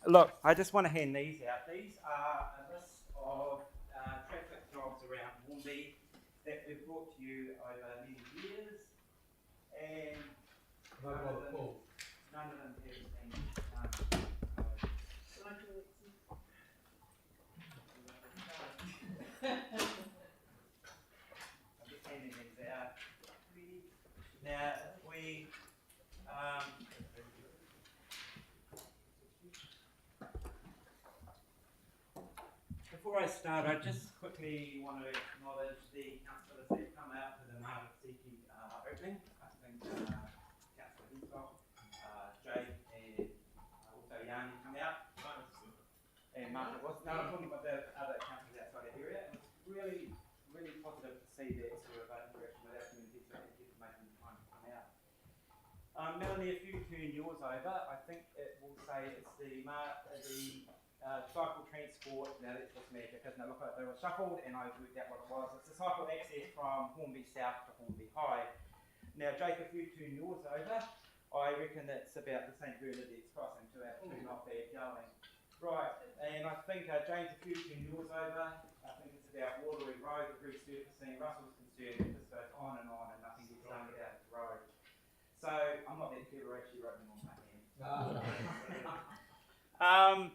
Look, I just want to hand these out. These are a list of traffic jobs around Hornby that we've brought to you over many years, and none of them have been. Now, we before I start, I just quickly want to acknowledge the councillors that come out to the Maratiki opening. I think Councillor Hincock, Jake, and also Yanni come out. And Margaret was. No, I'm talking about the other councillors outside the area. It was really, really positive to see that sort of interaction with our community, so thank you for making the time to come out. Melanie, if you turn yours over, I think it will say it's the cycle transport. Now that's just magic, isn't it? Look, they were shuffled and I worked out what it was. It's the cycle access from Hornby South to Hornby High. Now, Jake, if you turn yours over, I reckon it's about the St Bernadette's crossing to our two not bad going. Right, and I think James, if you turn yours over, I think it's about Waterloo Road, the resurfacing. Russell's concerned that this goes on and nothing gets done without the road. So I'm not that clever, actually wrote them on my hand.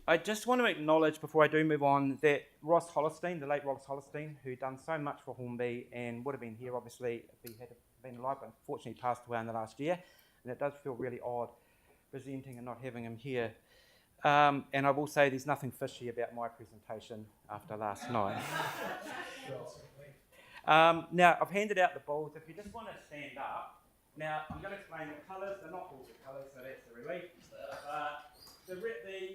I just want to acknowledge before I do move on that Ross Hollistein, the late Ross Hollistein, who done so much for Hornby and would have been here obviously if he had been alive, but unfortunately passed away in the last year, and it does feel really odd presenting and not having him here. And I will say there's nothing fishy about my presentation after last night. Now, I've handed out the balls. If you just want to stand up. Now, I'm going to explain the colours. They're not all the colours, so that's a relief. The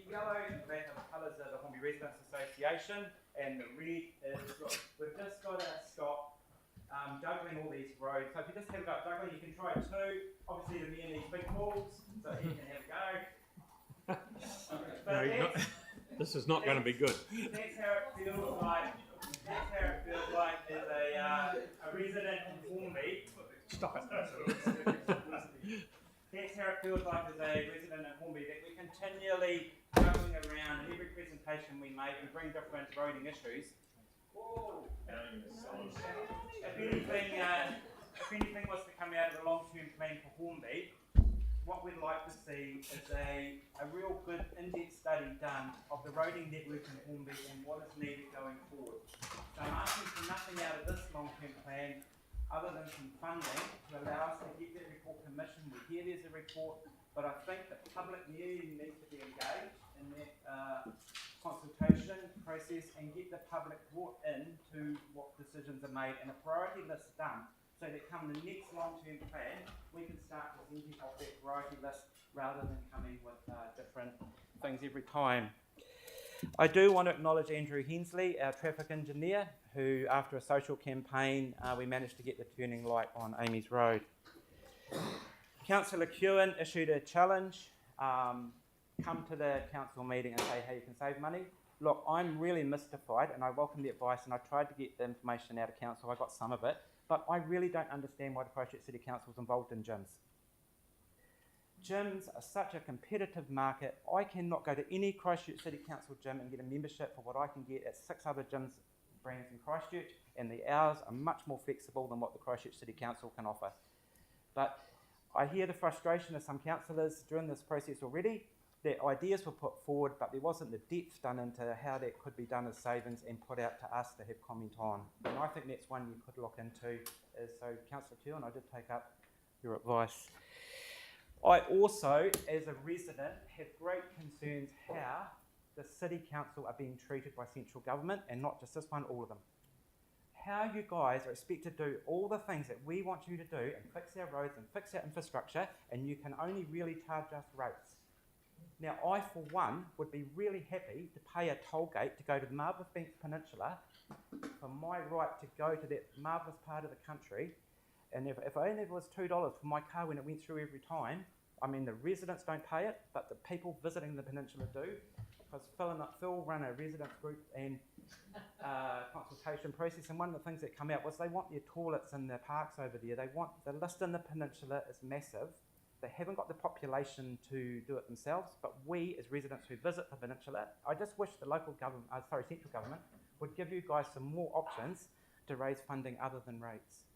yellow and black are the colours of the Hornby Residents Association, and the red is, look, we've just got to stop juggling all these roads. So if you just have a go at juggling, you can try two. Obviously, the man needs big balls, so he can have a go. No, this is not going to be good. That's how it feels like. That's how it feels like as a resident in Hornby. Stop it. That's how it feels like as a resident in Hornby, that we're continually juggling around. In every presentation we make, we bring different roading issues. If anything was to come out of the long-term plan for Hornby, what we'd like to see is a real good in-depth study done of the roading network in Hornby and what is needed going forward. So I'm asking for nothing out of this long-term plan other than some funding to allow us to get that report commissioned. We hear there's a report, but I think the public really needs to be engaged in that consultation process and get the public brought in to what decisions are made and a priority list done, so that come the next long-term plan, we can start presenting off that priority list rather than coming with different things every time. I do want to acknowledge Andrew Hensley, our traffic engineer, who after a social campaign, we managed to get the turning light on Amy's Road. Councillor Kewen issued a challenge, come to the council meeting and say how you can save money. Look, I'm really mystified and I welcome the advice and I tried to get the information out of council, I got some of it, but I really don't understand why the Christchurch City Council is involved in gyms. Gyms are such a competitive market. I cannot go to any Christchurch City Council gym and get a membership for what I can get at 6 other gyms brands in Christchurch, and the hours are much more flexible than what the Christchurch City Council can offer. But I hear the frustration of some councillors during this process already, that ideas were put forward, but there wasn't the depth done into how that could be done as savings and put out to us to have comment on. And I think that's one you could look into. So Councillor Kewen, I did take up your advice. I also, as a resident, have great concerns how the City Council are being treated by central government, and not just this one, all of them. How you guys are expected to do all the things that we want you to do and fix our roads and fix our infrastructure, and you can only really charge us rates. Now, I, for one, would be really happy to pay a toll gate to go to the Marvelous Banks Peninsula for my right to go to that marvellous part of the country. And if only it was $2 for my car when it went through every time, I mean, the residents don't pay it, but the people visiting the peninsula do. Because Phil ran a residents group and consultation process, and one of the things that come out was they want their toilets in the parks over there. They want, the list in the peninsula is massive. They haven't got the population to do it themselves, but we, as residents who visit the peninsula, I just wish the local government, central government, would give you guys some more options to raise funding other than rates.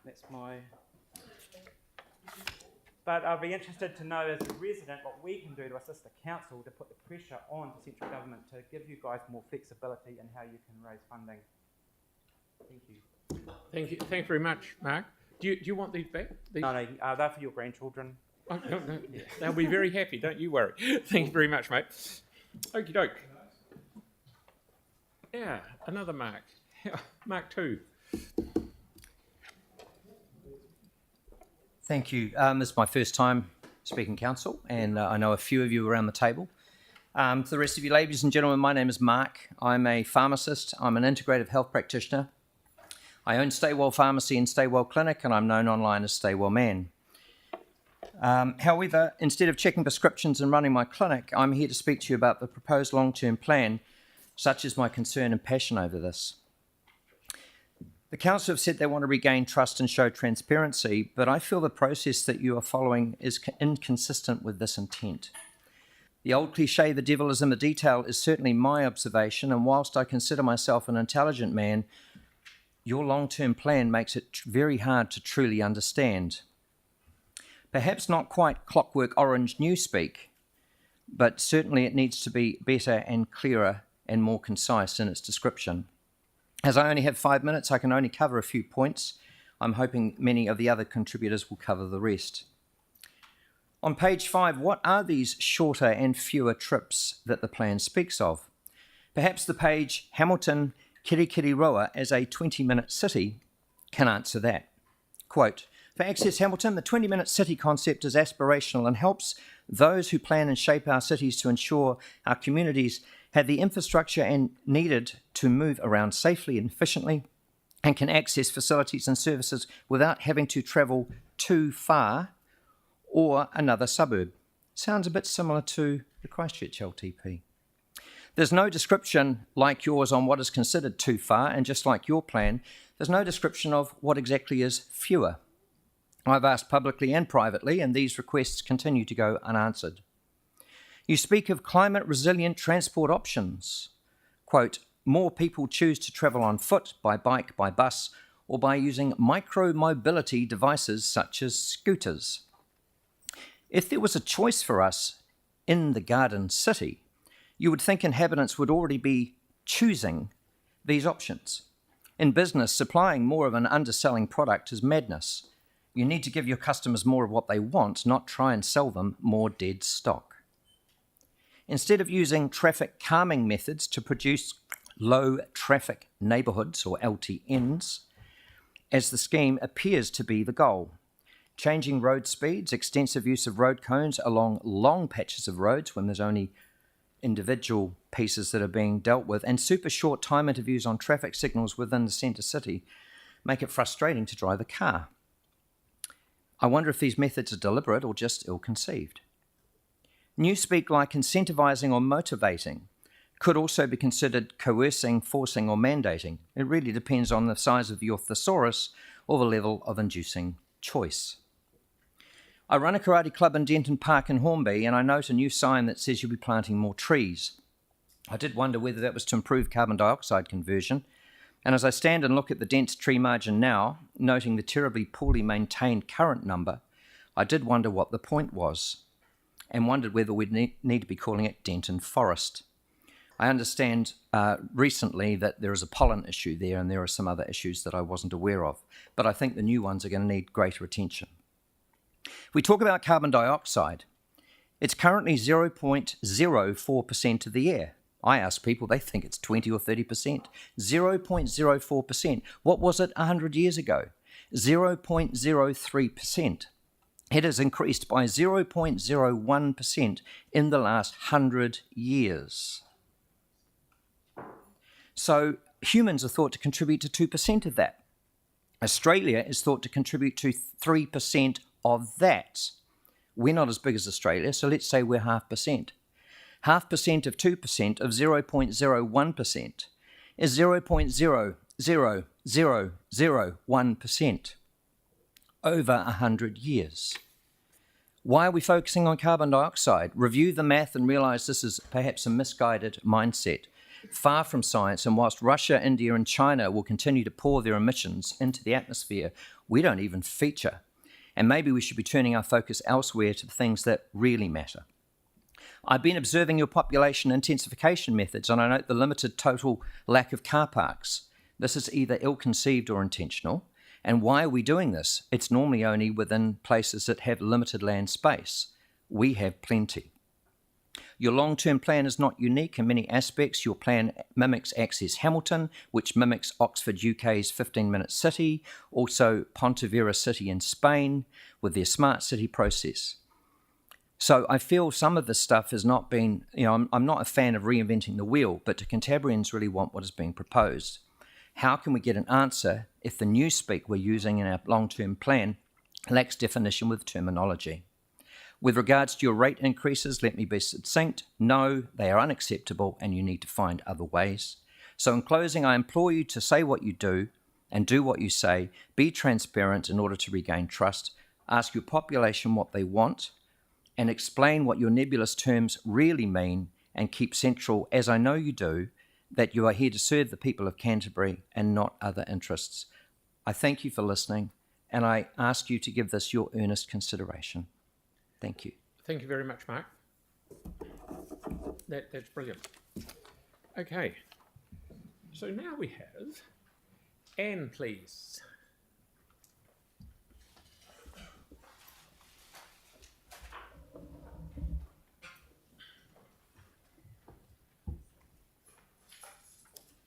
That's my... But I'll be interested to know, as a resident, what we can do to assist the council to put the pressure on the central government to give you guys more flexibility in how you can raise funding. Thank you. Thank you. Thank you very much, Mark. Do you want these back? No, they're for your grandchildren. Oh, no. They'll be very happy, don't you worry. Thank you very much, mate. Okie doke. Yeah, another Mark. Mark 2. Thank you. This is my first time speaking council, and I know a few of you around the table. For the rest of you ladies and gentlemen, my name is Mark. I'm a pharmacist. I'm an integrative health practitioner. I own Staywell Pharmacy and Staywell Clinic, and I'm known online as Staywell Man. However, instead of checking prescriptions and running my clinic, I'm here to speak to you about the proposed long-term plan, such as my concern and passion over this. The council have said they want to regain trust and show transparency, but I feel the process that you are following is inconsistent with this intent. The old cliche, the devil is in the detail, is certainly my observation, and whilst I consider myself an intelligent man, your long-term plan makes it very hard to truly understand. Perhaps not quite Clockwork Orange newspeak, but certainly it needs to be better and clearer and more concise in its description. As I only have 5 minutes, I can only cover a few points. I'm hoping many of the other contributors will cover the rest. On page 5, what are these shorter and fewer trips that the plan speaks of? Perhaps the page Hamilton Kirikiriroa as a 20-minute city can answer that. Quote, for Access Hamilton, the 20-minute city concept is aspirational and helps those who plan and shape our cities to ensure our communities have the infrastructure needed to move around safely and efficiently and can access facilities and services without having to travel too far or another suburb. Sounds a bit similar to the Christchurch LTP. There's no description like yours on what is considered too far, and just like your plan, there's no description of what exactly is fewer. I've asked publicly and privately, and these requests continue to go unanswered. You speak of climate resilient transport options. Quote, more people choose to travel on foot, by bike, by bus, or by using micro-mobility devices such as scooters. If there was a choice for us in the Garden City, you would think inhabitants would already be choosing these options. In business, supplying more of an underselling product is madness. You need to give your customers more of what they want, not try and sell them more dead stock. Instead of using traffic calming methods to produce low traffic neighbourhoods, or LTNs, as the scheme appears to be the goal. Changing road speeds, extensive use of road cones along long patches of roads when there's only individual pieces that are being dealt with, and super short time interviews on traffic signals within the centre city make it frustrating to drive a car. I wonder if these methods are deliberate or just ill-conceived. Newspeak like incentivising or motivating could also be considered coercing, forcing or mandating. It really depends on the size of your thesaurus or the level of inducing choice. I run a karate club in Denton Park in Hornby, and I note a new sign that says you'll be planting more trees. I did wonder whether that was to improve carbon dioxide conversion, and as I stand and look at the dense tree margin now, noting the terribly poorly maintained current number, I did wonder what the point was, and wondered whether we'd need to be calling it Denton Forest. I understand recently that there is a pollen issue there, and there are some other issues that I wasn't aware of, but I think the new ones are going to need greater attention. If we talk about carbon dioxide, it's currently 0.04% of the air. I ask people, they think it's 20 or 30%. 0.04%. What was it 100 years ago? 0.03%. It has increased by 0.01% in the last 100 years. So humans are thought to contribute to 2% of that. Australia is thought to contribute to 3% of that. We're not as big as Australia, so let's say we're 0.5%. 0.5% of 2% of 0.01% is 0.00001% over 100 years. Why are we focusing on carbon dioxide? Review the math and realise this is perhaps a misguided mindset. Far from science, and whilst Russia, India and China will continue to pour their emissions into the atmosphere, we don't even feature. And maybe we should be turning our focus elsewhere to the things that really matter. I've been observing your population intensification methods, and I note the limited total lack of car parks. This is either ill-conceived or intentional. And why are we doing this? It's normally only within places that have limited land space. We have plenty. Your long-term plan is not unique in many aspects. Your plan mimics Access Hamilton, which mimics Oxford UK's 15-minute city, also Pontevedra City in Spain with their smart city process. So I feel some of this stuff has not been, I'm not a fan of reinventing the wheel, but do Cantabrians really want what is being proposed? How can we get an answer if the newspeak we're using in our long-term plan lacks definition with terminology? With regards to your rate increases, let me be succinct. No, they are unacceptable and you need to find other ways. So in closing, I implore you to say what you do and do what you say. Be transparent in order to regain trust. Ask your population what they want and explain what your nebulous terms really mean, and keep central, as I know you do, that you are here to serve the people of Canterbury and not other interests. I thank you for listening, and I ask you to give this your earnest consideration. Thank you. Thank you very much, Mark. That's brilliant. Okay. So now we have Anne, please.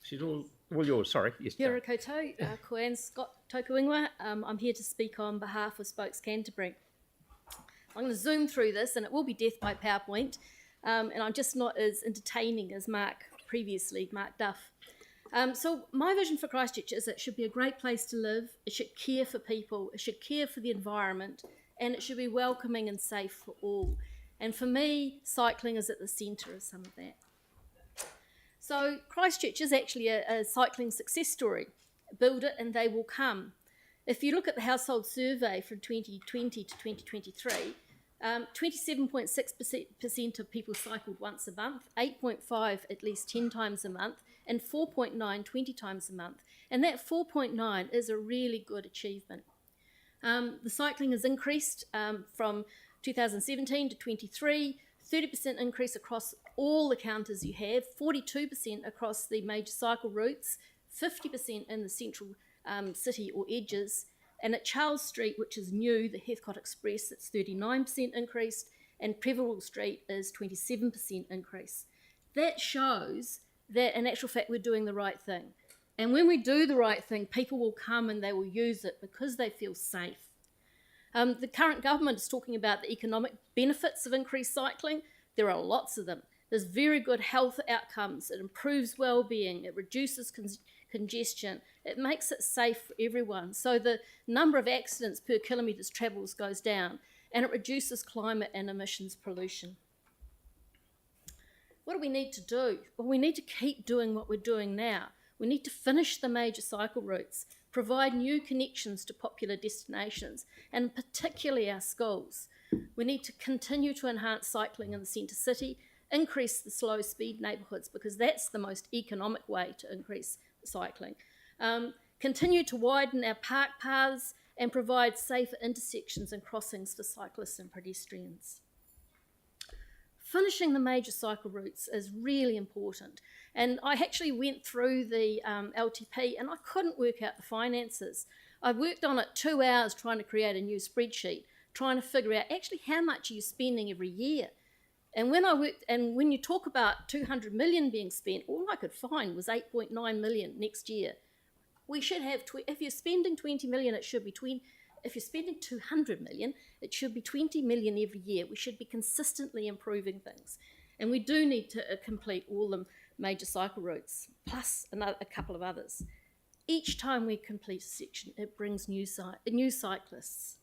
She's all yours, sorry. Yes, Kia ora koutou, ko Anne Scott Tokuingwa. I'm here to speak on behalf of Spokes Canterbury. I'm going to zoom through this, and it will be death by PowerPoint, and I'm just not as entertaining as Mark previously, Mark Duff. So my vision for Christchurch is it should be a great place to live, it should care for people, it should care for the environment, and it should be welcoming and safe for all. And for me, cycling is at the centre of some of that. So Christchurch is actually a cycling success story. Build it and they will come. If you look at the household survey from 2020 to 2023, 27.6% of people cycled once a month, 8.5 at least 10 times a month, and 4.9 20 times a month. And that 4.9 is a really good achievement. The cycling has increased from 2017 to 23, 30% increase across all the counters you have, 42% across the major cycle routes, 50% in the central city or edges, and at Charles Street, which is new, the Heathcote Express, it's 39% increase, and Preverall Street is 27% increase. That shows that in actual fact we're doing the right thing. And when we do the right thing, people will come and they will use it because they feel safe. The current government is talking about the economic benefits of increased cycling. There are lots of them. There's very good health outcomes. It improves well-being. It reduces congestion. It makes it safe for everyone. So the number of accidents per kilometres travelled goes down, and it reduces climate and emissions pollution. What do we need to do? Well, we need to keep doing what we're doing now. We need to finish the major cycle routes, provide new connections to popular destinations, and particularly our schools. We need to continue to enhance cycling in the centre city, increase the slow speed neighbourhoods because that's the most economic way to increase cycling. Continue to widen our park paths and provide safer intersections and crossings for cyclists and pedestrians. Finishing the major cycle routes is really important. And I actually went through the LTP and I couldn't work out the finances. I worked on it 2 hours trying to create a new spreadsheet, trying to figure out actually how much are you spending every year. And when you talk about 200 million being spent, all I could find was 8.9 million next year. We should have, if you're spending 20 million, it should be if you're spending 200 million, it should be 20 million every year. We should be consistently improving things. And we do need to complete all the major cycle routes, plus a couple of others. Each time we complete a section, it brings new cyclists.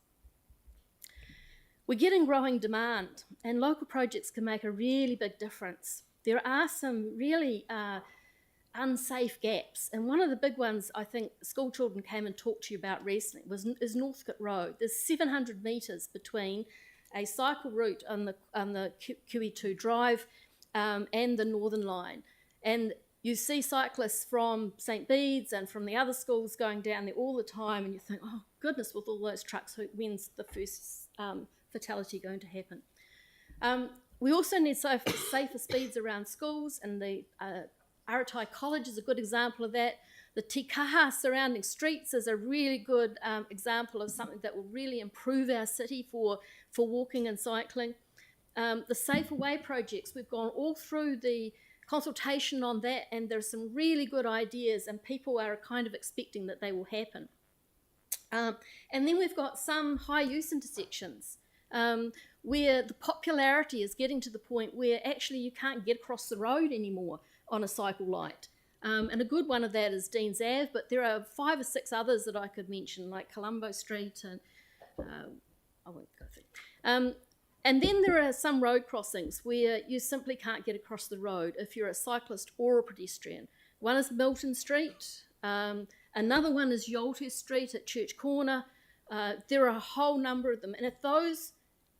We're getting growing demand, and local projects can make a really big difference. There are some really unsafe gaps, and one of the big ones I think school children came and talked to you about recently is Northcote Road. There's 700 metres between a cycle route on the QE2 drive and the Northern Line, and you see cyclists from St Bede's and from the other schools going down there all the time, and you think, oh goodness, with all those trucks, when's the first fatality going to happen? We also need safer speeds around schools, and the Aratai College is a good example of that. The Tikaha surrounding streets is a really good example of something that will really improve our city for walking and cycling. The Safer Way projects, we've gone all through the consultation on that, and there's some really good ideas, and people are kind of expecting that they will happen. And then we've got some high use intersections where the popularity is getting to the point where actually you can't get across the road anymore on a cycle light. And a good one of that is Dean's Ave, but there are 5 or 6 others that I could mention, like Colombo Street, and I won't go through. And then there are some road crossings where you simply can't get across the road if you're a cyclist or a pedestrian. One is Milton Street, another one is Yoltu Street at Church Corner. There are a whole number of them, and if those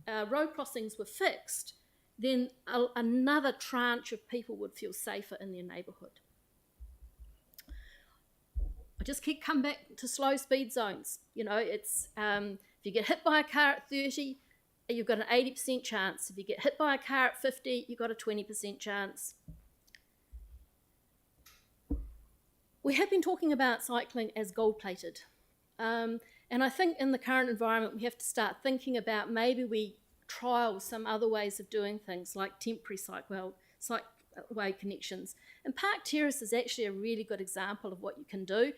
road crossings were fixed, then another tranche of people would feel safer in their neighbourhood. I just keep coming back to slow speed zones. You know, it's if you get hit by a car at 30, you've got an 80% chance. If you get hit by a car at 50, you've got a 20% chance. We have been talking about cycling as gold-plated. And I think in the current environment, we have to start thinking about maybe we trial some other ways of doing things like temporary cycleway connections. And Park Terrace is actually a really good example of what you can do.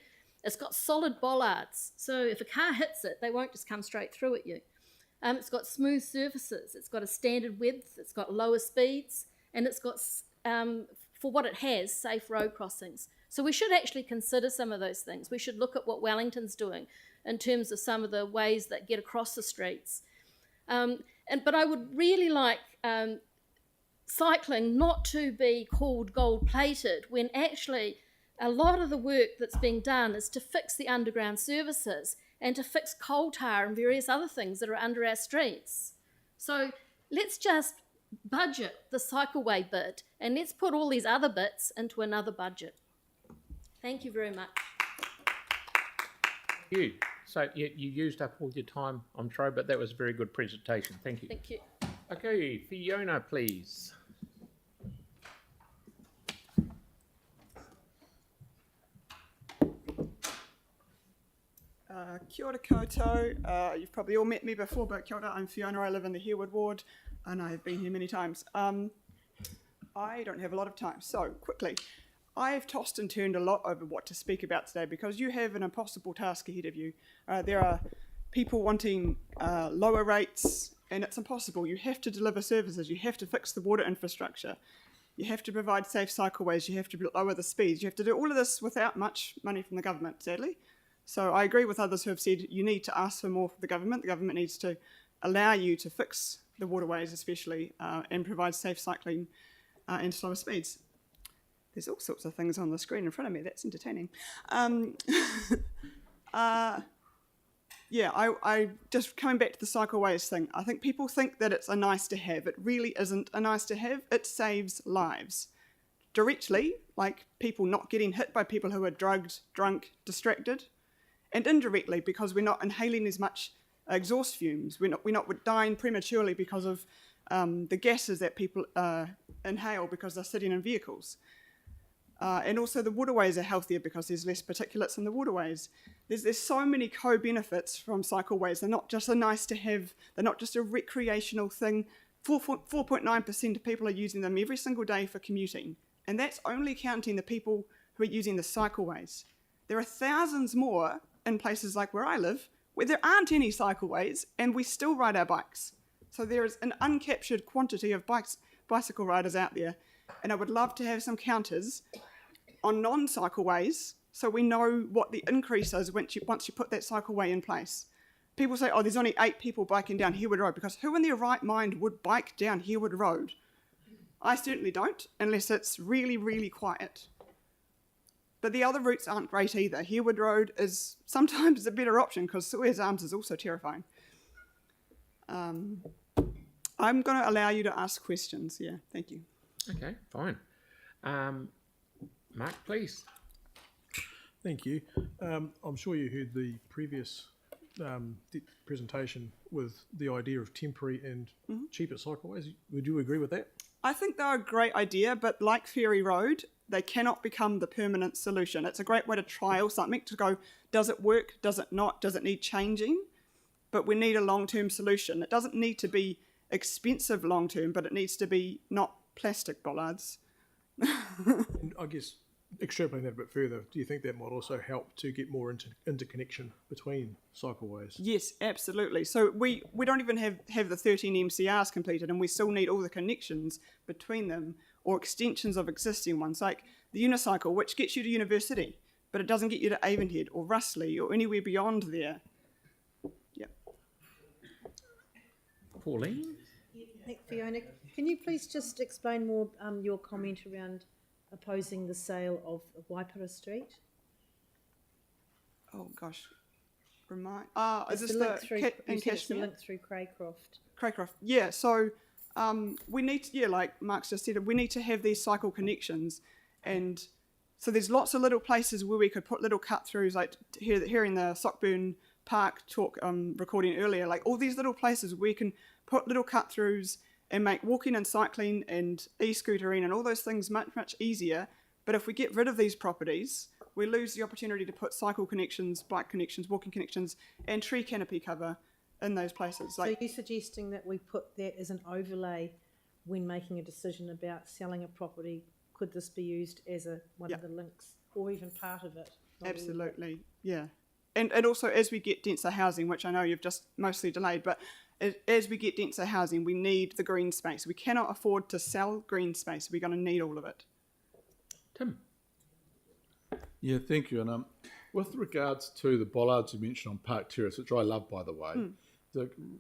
It's got solid bollards, so if a car hits it, they won't just come straight through at you. It's got smooth surfaces, it's got a standard width, it's got lower speeds, and it's got, for what it has, safe road crossings. So we should actually consider some of those things. We should look at what Wellington's doing in terms of some of the ways that get across the streets. But I would really like cycling not to be called gold-plated when actually a lot of the work that's being done is to fix the underground services and to fix coal tar and various other things that are under our streets. So let's just budget the cycleway bit and let's put all these other bits into another budget. Thank you very much. Thank you. So you used up all your time, I'm sorry, but that was a very good presentation. Thank you. Thank you. Okay, Fiona, please. Kia ora koutou. You've probably all met me before, but kia ora, I'm Fiona. I live in the Harewood ward and I've been here many times. I don't have a lot of time, so quickly. I've tossed and turned a lot over what to speak about today because you have an impossible task ahead of you. There are people wanting lower rates, and it's impossible. You have to deliver services. You have to fix the water infrastructure. You have to provide safe cycleways. You have to lower the speeds. You have to do all of this without much money from the government, sadly. So I agree with others who have said you need to ask for more from the government. The government needs to allow you to fix the waterways especially and provide safe cycling and slower speeds. There's all sorts of things on the screen in front of me. That's entertaining. I just coming back to the cycleways thing. I think people think that it's a nice to have. It really isn't a nice to have. It saves lives. Directly, like people not getting hit by people who are drugged, drunk, distracted. And indirectly, because we're not inhaling as much exhaust fumes. We're not dying prematurely because of the gases that people inhale because they're sitting in vehicles. And also the waterways are healthier because there's less particulates in the waterways. There's so many co-benefits from cycleways. They're not just a nice to have, they're not just a recreational thing. 4.9% of people are using them every single day for commuting. And that's only counting the people who are using the cycleways. There are thousands more in places like where I live where there aren't any cycleways and we still ride our bikes. So there is an uncaptured quantity of bicycle riders out there. And I would love to have some counters on non-cycleways so we know what the increase is once you put that cycleway in place. People say, oh, there's only 8 people biking down Herwood Road, because who in their right mind would bike down Herwood Road? I certainly don't, unless it's really, really quiet. But the other routes aren't great either. Herwood Road is sometimes a better option because Sawyer's Arms is also terrifying. I'm going to allow you to ask questions. Yeah, thank you. Okay, fine. Mark, please. Thank you. I'm sure you heard the previous presentation with the idea of temporary and cheaper cycleways. Would you agree with that? I think they're a great idea, but like Ferry Road, they cannot become the permanent solution. It's a great way to trial something, to go, does it work, does it not, does it need changing? But we need a long-term solution. It doesn't need to be expensive long-term, but it needs to be not plastic bollards. I guess extrapolating that a bit further, do you think that might also help to get more interconnection between cycleways? Yes, absolutely. So we don't even have the 13 MCRs completed, and we still need all the connections between them or extensions of existing ones, like the unicycle, which gets you to university, but it doesn't get you to Avonhead or Russley or anywhere beyond there. Yep. Pauline? Fiona, can you please just explain more your comment around opposing the sale of Waipara Street? Oh gosh, remind. It's Is this the link through, the you said it's the Cashmere? link through Craycroft. Craycroft, yeah. So we need to, yeah, like Mark's just said, we need to have these cycle connections, and so there's lots of little places where we could put little cut throughs, like here in the Sockburn Park talk recording earlier, like all these little places where we can put little cut throughs and make walking and cycling and e-scootering and all those things much, much easier. But if we get rid of these properties, we lose the opportunity to put cycle connections, bike connections, walking connections, and tree canopy cover in those places. So you're suggesting that we put that as an overlay when making a decision about selling a property? Could this be used as one of the links, or even part of it? Absolutely, yeah. And also as we get denser housing, which I know you've just mostly delayed, but as we get denser housing, we need the green space. We cannot afford to sell green space. We're going to need all of it. Tim? Yeah, thank you. And with regards to the bollards you mentioned on Park Terrace, which I love, by the way,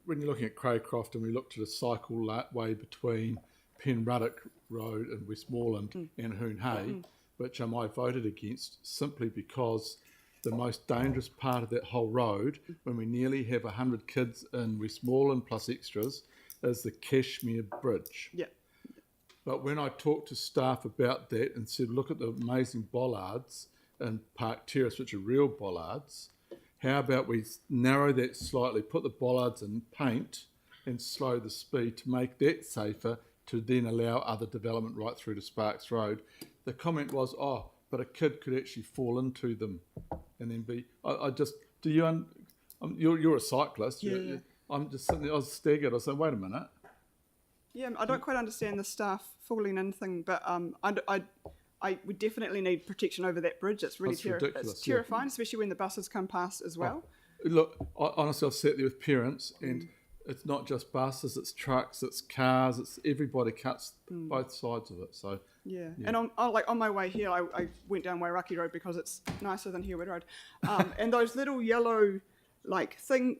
when you're looking at Craycroft and we look to the cycle way between Penruddock Road and Westmoreland and Hoon Hay, which I voted against simply because the most dangerous part of that whole road, when we nearly have 100 kids in Westmoreland plus extras, is the Cashmere Bridge. Yeah. But when I talked to staff about that and said, look at the amazing bollards in Park Terrace, which are real bollards, how about we narrow that slightly, put the bollards in paint and slow the speed to make that safer, to then allow other development right through to Sparks Road. The comment was, oh, but a kid could actually fall into them and then be, you're a cyclist. Yeah. I'm just sitting there, I was staggered. I was saying, wait a minute. Yeah, I don't quite understand the staff falling in thing, but I we definitely need protection over that bridge. It's really That's ridiculous, it's terrifying, especially when the buses come past as well. Look, honestly, I've sat there with parents, and it's not just buses, it's trucks, it's cars, it's everybody cuts both sides of it. So yeah. And on my way here, I went down Wairaki Road because it's nicer than Herwood Road, and those little yellow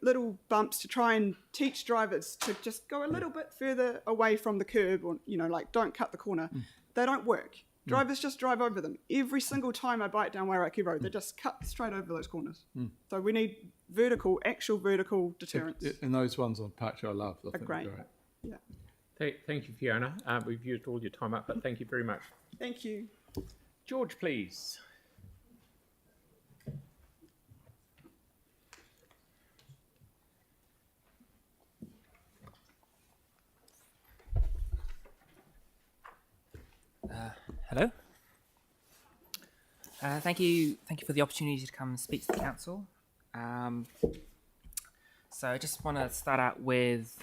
little bumps to try and teach drivers to just go a little bit further away from the curb, or don't cut the corner. They don't work. Drivers just drive over them. Every single time I bike down Wairaki Road, they just cut straight over those corners. So we need actual vertical deterrence. And those ones on Park I love. I think great. Yeah. Thank you, Fiona. We've used all your time up, but thank you very much. Thank you. George, please. Hello. Thank you for the opportunity to come speak to the council. So I just want to start out with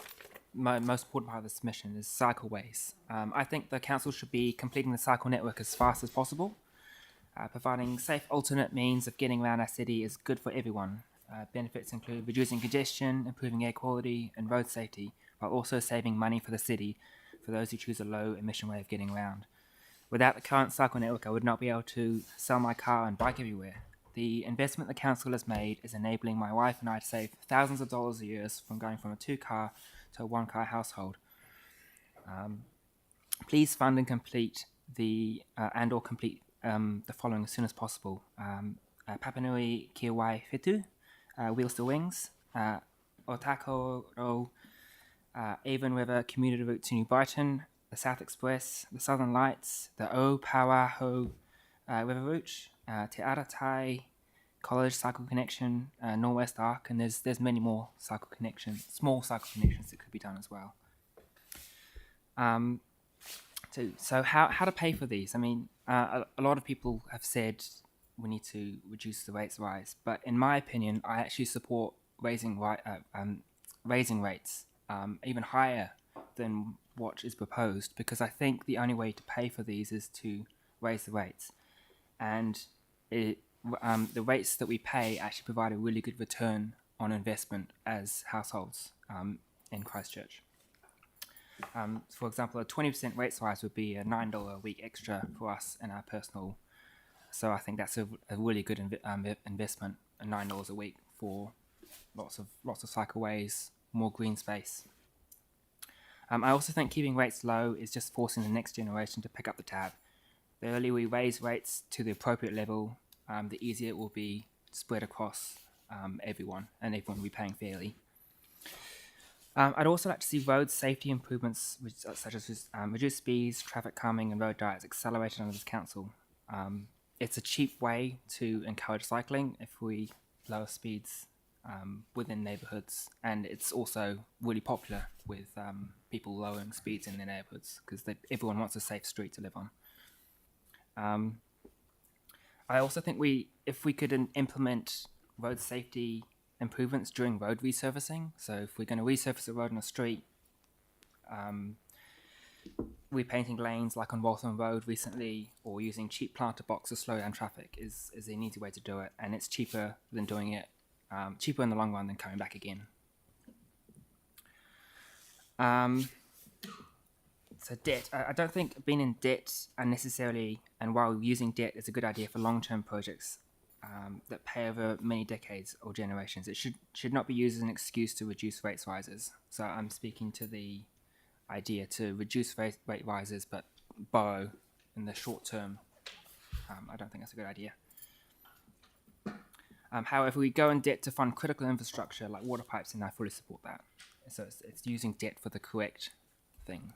my most important part of this mission is cycleways. I think the council should be completing the cycle network as fast as possible. Providing safe alternate means of getting around our city is good for everyone. Benefits include reducing congestion, improving air quality and road safety, while also saving money for the city for those who choose a low emission way of getting around. Without the current cycle network, I would not be able to sell my car and bike everywhere. The investment the council has made is enabling my wife and I to save thousands of dollars a year from going from a 2-car to a 1-car household. Please fund and complete the following as soon as possible. Papanui Kia Wai Whetu, Wheels to Wings, Otako Avon River Commuter Route to New Brighton, the South Express, the Southern Lights, the O Pawaho River Route, Te Aratai College Cycle Connection, Northwest Arc, and there's many more small cycle connections that could be done as well. So how to pay for these? I mean, a lot of people have said we need to reduce the rates rise, but in my opinion, I actually support raising rates even higher than what is proposed, because I think the only way to pay for these is to raise the rates, and the rates that we pay actually provide a really good return on investment as households in Christchurch. For example, a 20% rates rise would be a $9 a week extra for us in our personal. So I think that's a really good investment, $9 a week for lots of cycleways, more green space. I also think keeping rates low is just forcing the next generation to pick up the tab. The earlier we raise rates to the appropriate level, the easier it will be spread across everyone, and everyone will be paying fairly. I'd also like to see road safety improvements, such as reduced speeds, traffic calming, and road diets accelerated under this council. It's a cheap way to encourage cycling if we lower speeds within neighbourhoods, and it's also really popular with people lowering speeds in their neighbourhoods because everyone wants a safe street to live on. I also think if we could implement road safety improvements during road resurfacing. So if we're going to resurface a road on a street, repainting lanes like on Waltham Road recently, or using cheap planter box to slow down traffic is an easy way to do it, and it's cheaper than doing it, cheaper in the long run than coming back again. So debt. I don't think being in debt unnecessarily and while using debt is a good idea for long-term projects that pay over many decades or generations. It should not be used as an excuse to reduce rates rises. So I'm speaking to the idea to reduce rate rises but borrow in the short term. I don't think that's a good idea. However, we go in debt to fund critical infrastructure like water pipes, and I fully support that. So it's using debt for the correct thing.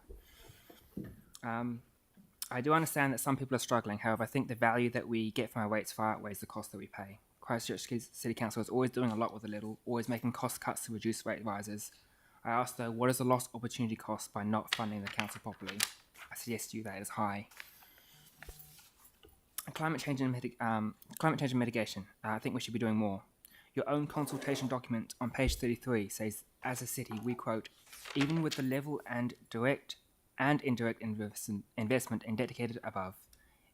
I do understand that some people are struggling. However, I think the value that we get from our rates far outweighs the cost that we pay. Christchurch City Council is always doing a lot with a little, always making cost cuts to reduce rate rises. I ask though, what is the lost opportunity cost by not funding the council properly? I suggest to you that it is high. Climate change and mitigation. I think we should be doing more. Your own consultation document on page 33 says, as a city, we quote, even with the level and direct and indirect investment indicated above,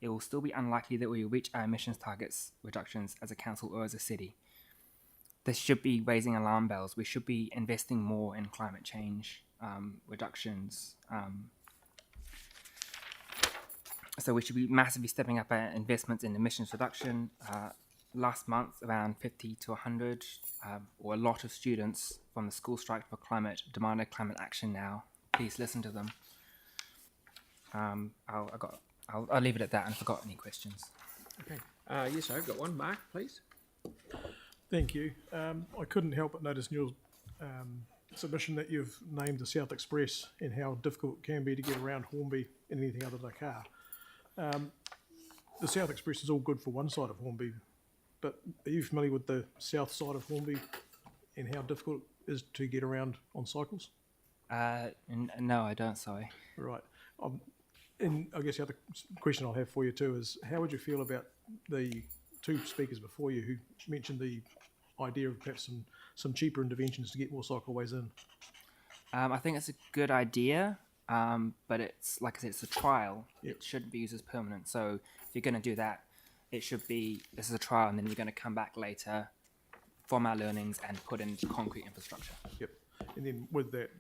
it will still be unlikely that we will reach our emissions targets reductions as a council or as a city. This should be raising alarm bells. We should be investing more in climate change reductions. So we should be massively stepping up our investments in emissions reduction. Last month, around 50 to 100, or a lot of students from the School Strike for Climate demanded climate action now. Please listen to them. I'll leave it at that, and if I've got any questions. Okay. Yes, I've got one. Mark, please. Thank you. I couldn't help but notice in your submission that you've named the South Express and how difficult it can be to get around Hornby in anything other than a car. The South Express is all good for one side of Hornby, but are you familiar with the south side of Hornby and how difficult it is to get around on cycles? No, I don't, sorry. Right. And I guess the other question I'll have for you too is, how would you feel about the two speakers before you who mentioned the idea of perhaps some cheaper interventions to get more cycleways in? I think it's a good idea, but it's, like I said, it's a trial. Yep. It shouldn't be used as permanent. So if you're going to do that, it should be, this is a trial, and then we're going to come back later from our learnings and put in concrete infrastructure. Yep. And then with that,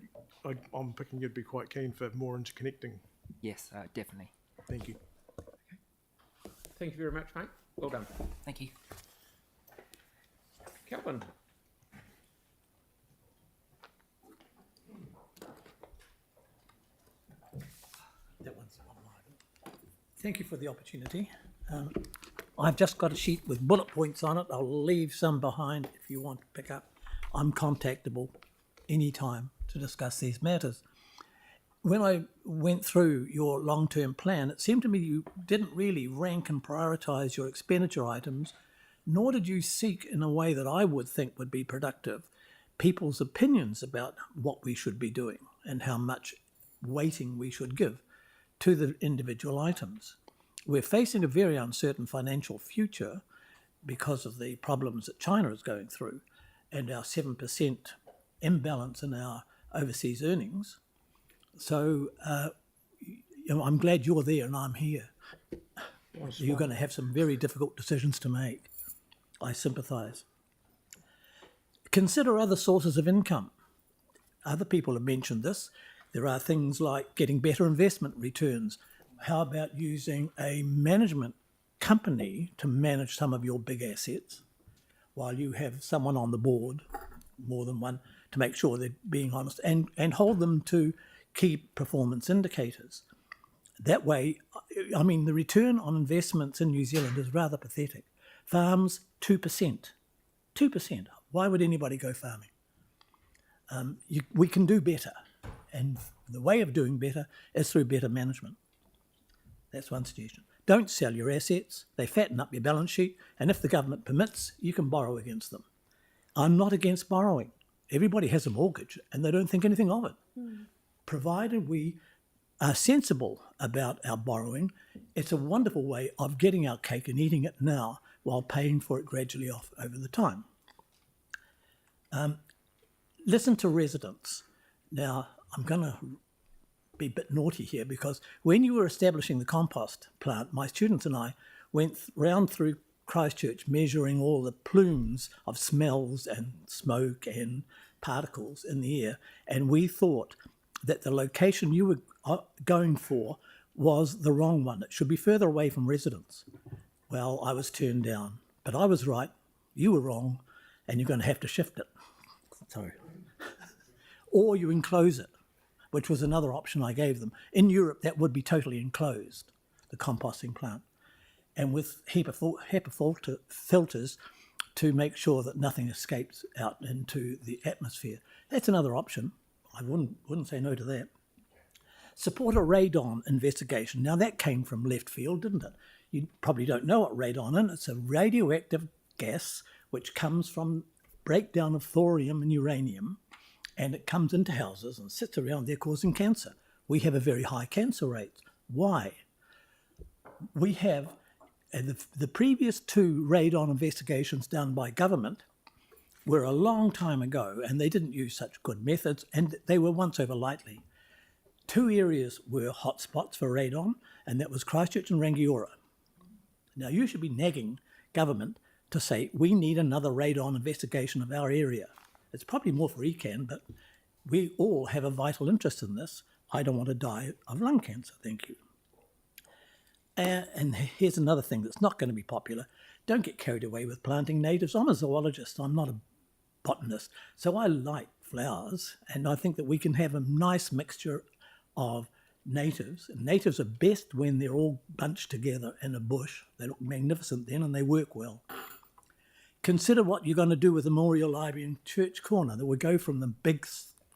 I'm picking you'd be quite keen for more interconnecting. Yes, definitely. Thank you. Thank you very much, mate. Well done. Thank you. Kelvin. That one's online. Thank you for the opportunity. I've just got a sheet with bullet points on it. I'll leave some behind if you want to pick up. I'm contactable anytime to discuss these matters. When I went through your long-term plan, it seemed to me you didn't really rank and prioritise your expenditure items, nor did you seek, in a way that I would think would be productive, people's opinions about what we should be doing and how much weighting we should give to the individual items. We're facing a very uncertain financial future because of the problems that China is going through and our 7% imbalance in our overseas earnings. So I'm glad you're there and I'm here. You're going to have some very difficult decisions to make. I sympathise. Consider other sources of income. Other people have mentioned this. There are things like getting better investment returns. How about using a management company to manage some of your big assets while you have someone on the board, more than one, to make sure they're being honest and hold them to key performance indicators. That way, I mean, the return on investments in New Zealand is rather pathetic. Farms, 2%. 2%. Why would anybody go farming? We can do better. And the way of doing better is through better management. That's one suggestion. Don't sell your assets. They fatten up your balance sheet. And if the government permits, you can borrow against them. I'm not against borrowing. Everybody has a mortgage and they don't think anything of it. Provided we are sensible about our borrowing, it's a wonderful way of getting our cake and eating it now while paying for it gradually off over the time. Listen to residents. Now, I'm going to be a bit naughty here because when you were establishing the compost plant, my students and I went round through Christchurch measuring all the plumes of smells and smoke and particles in the air, and we thought that the location you were going for was the wrong one. It should be further away from residents. Well, I was turned down, but I was right, you were wrong, and you're going to have to shift it. Sorry. Or you enclose it, which was another option I gave them. In Europe, that would be totally enclosed, the composting plant, and with HEPA filters to make sure that nothing escapes out into the atmosphere. That's another option. I wouldn't say no to that. Support a radon investigation. Now, that came from left field, didn't it? You probably don't know what radon is. It's a radioactive gas which comes from breakdown of thorium and uranium, and it comes into houses and sits around there causing cancer. We have a very high cancer rate. Why? We have the previous two radon investigations done by government were a long time ago, and they didn't use such good methods, and they were once over lightly. Two areas were hotspots for radon, and that was Christchurch and Rangiora. Now, you should be nagging government to say, we need another radon investigation of our area. It's probably more for ECAN, but we all have a vital interest in this. I don't want to die of lung cancer, thank you. And here's another thing that's not going to be popular. Don't get carried away with planting natives. I'm a zoologist, I'm not a botanist, so I like flowers, and I think that we can have a nice mixture of natives. And natives are best when they're all bunched together in a bush. They look magnificent then, and they work well. Consider what you're going to do with the Memorial Library in Church Corner. That would go from the big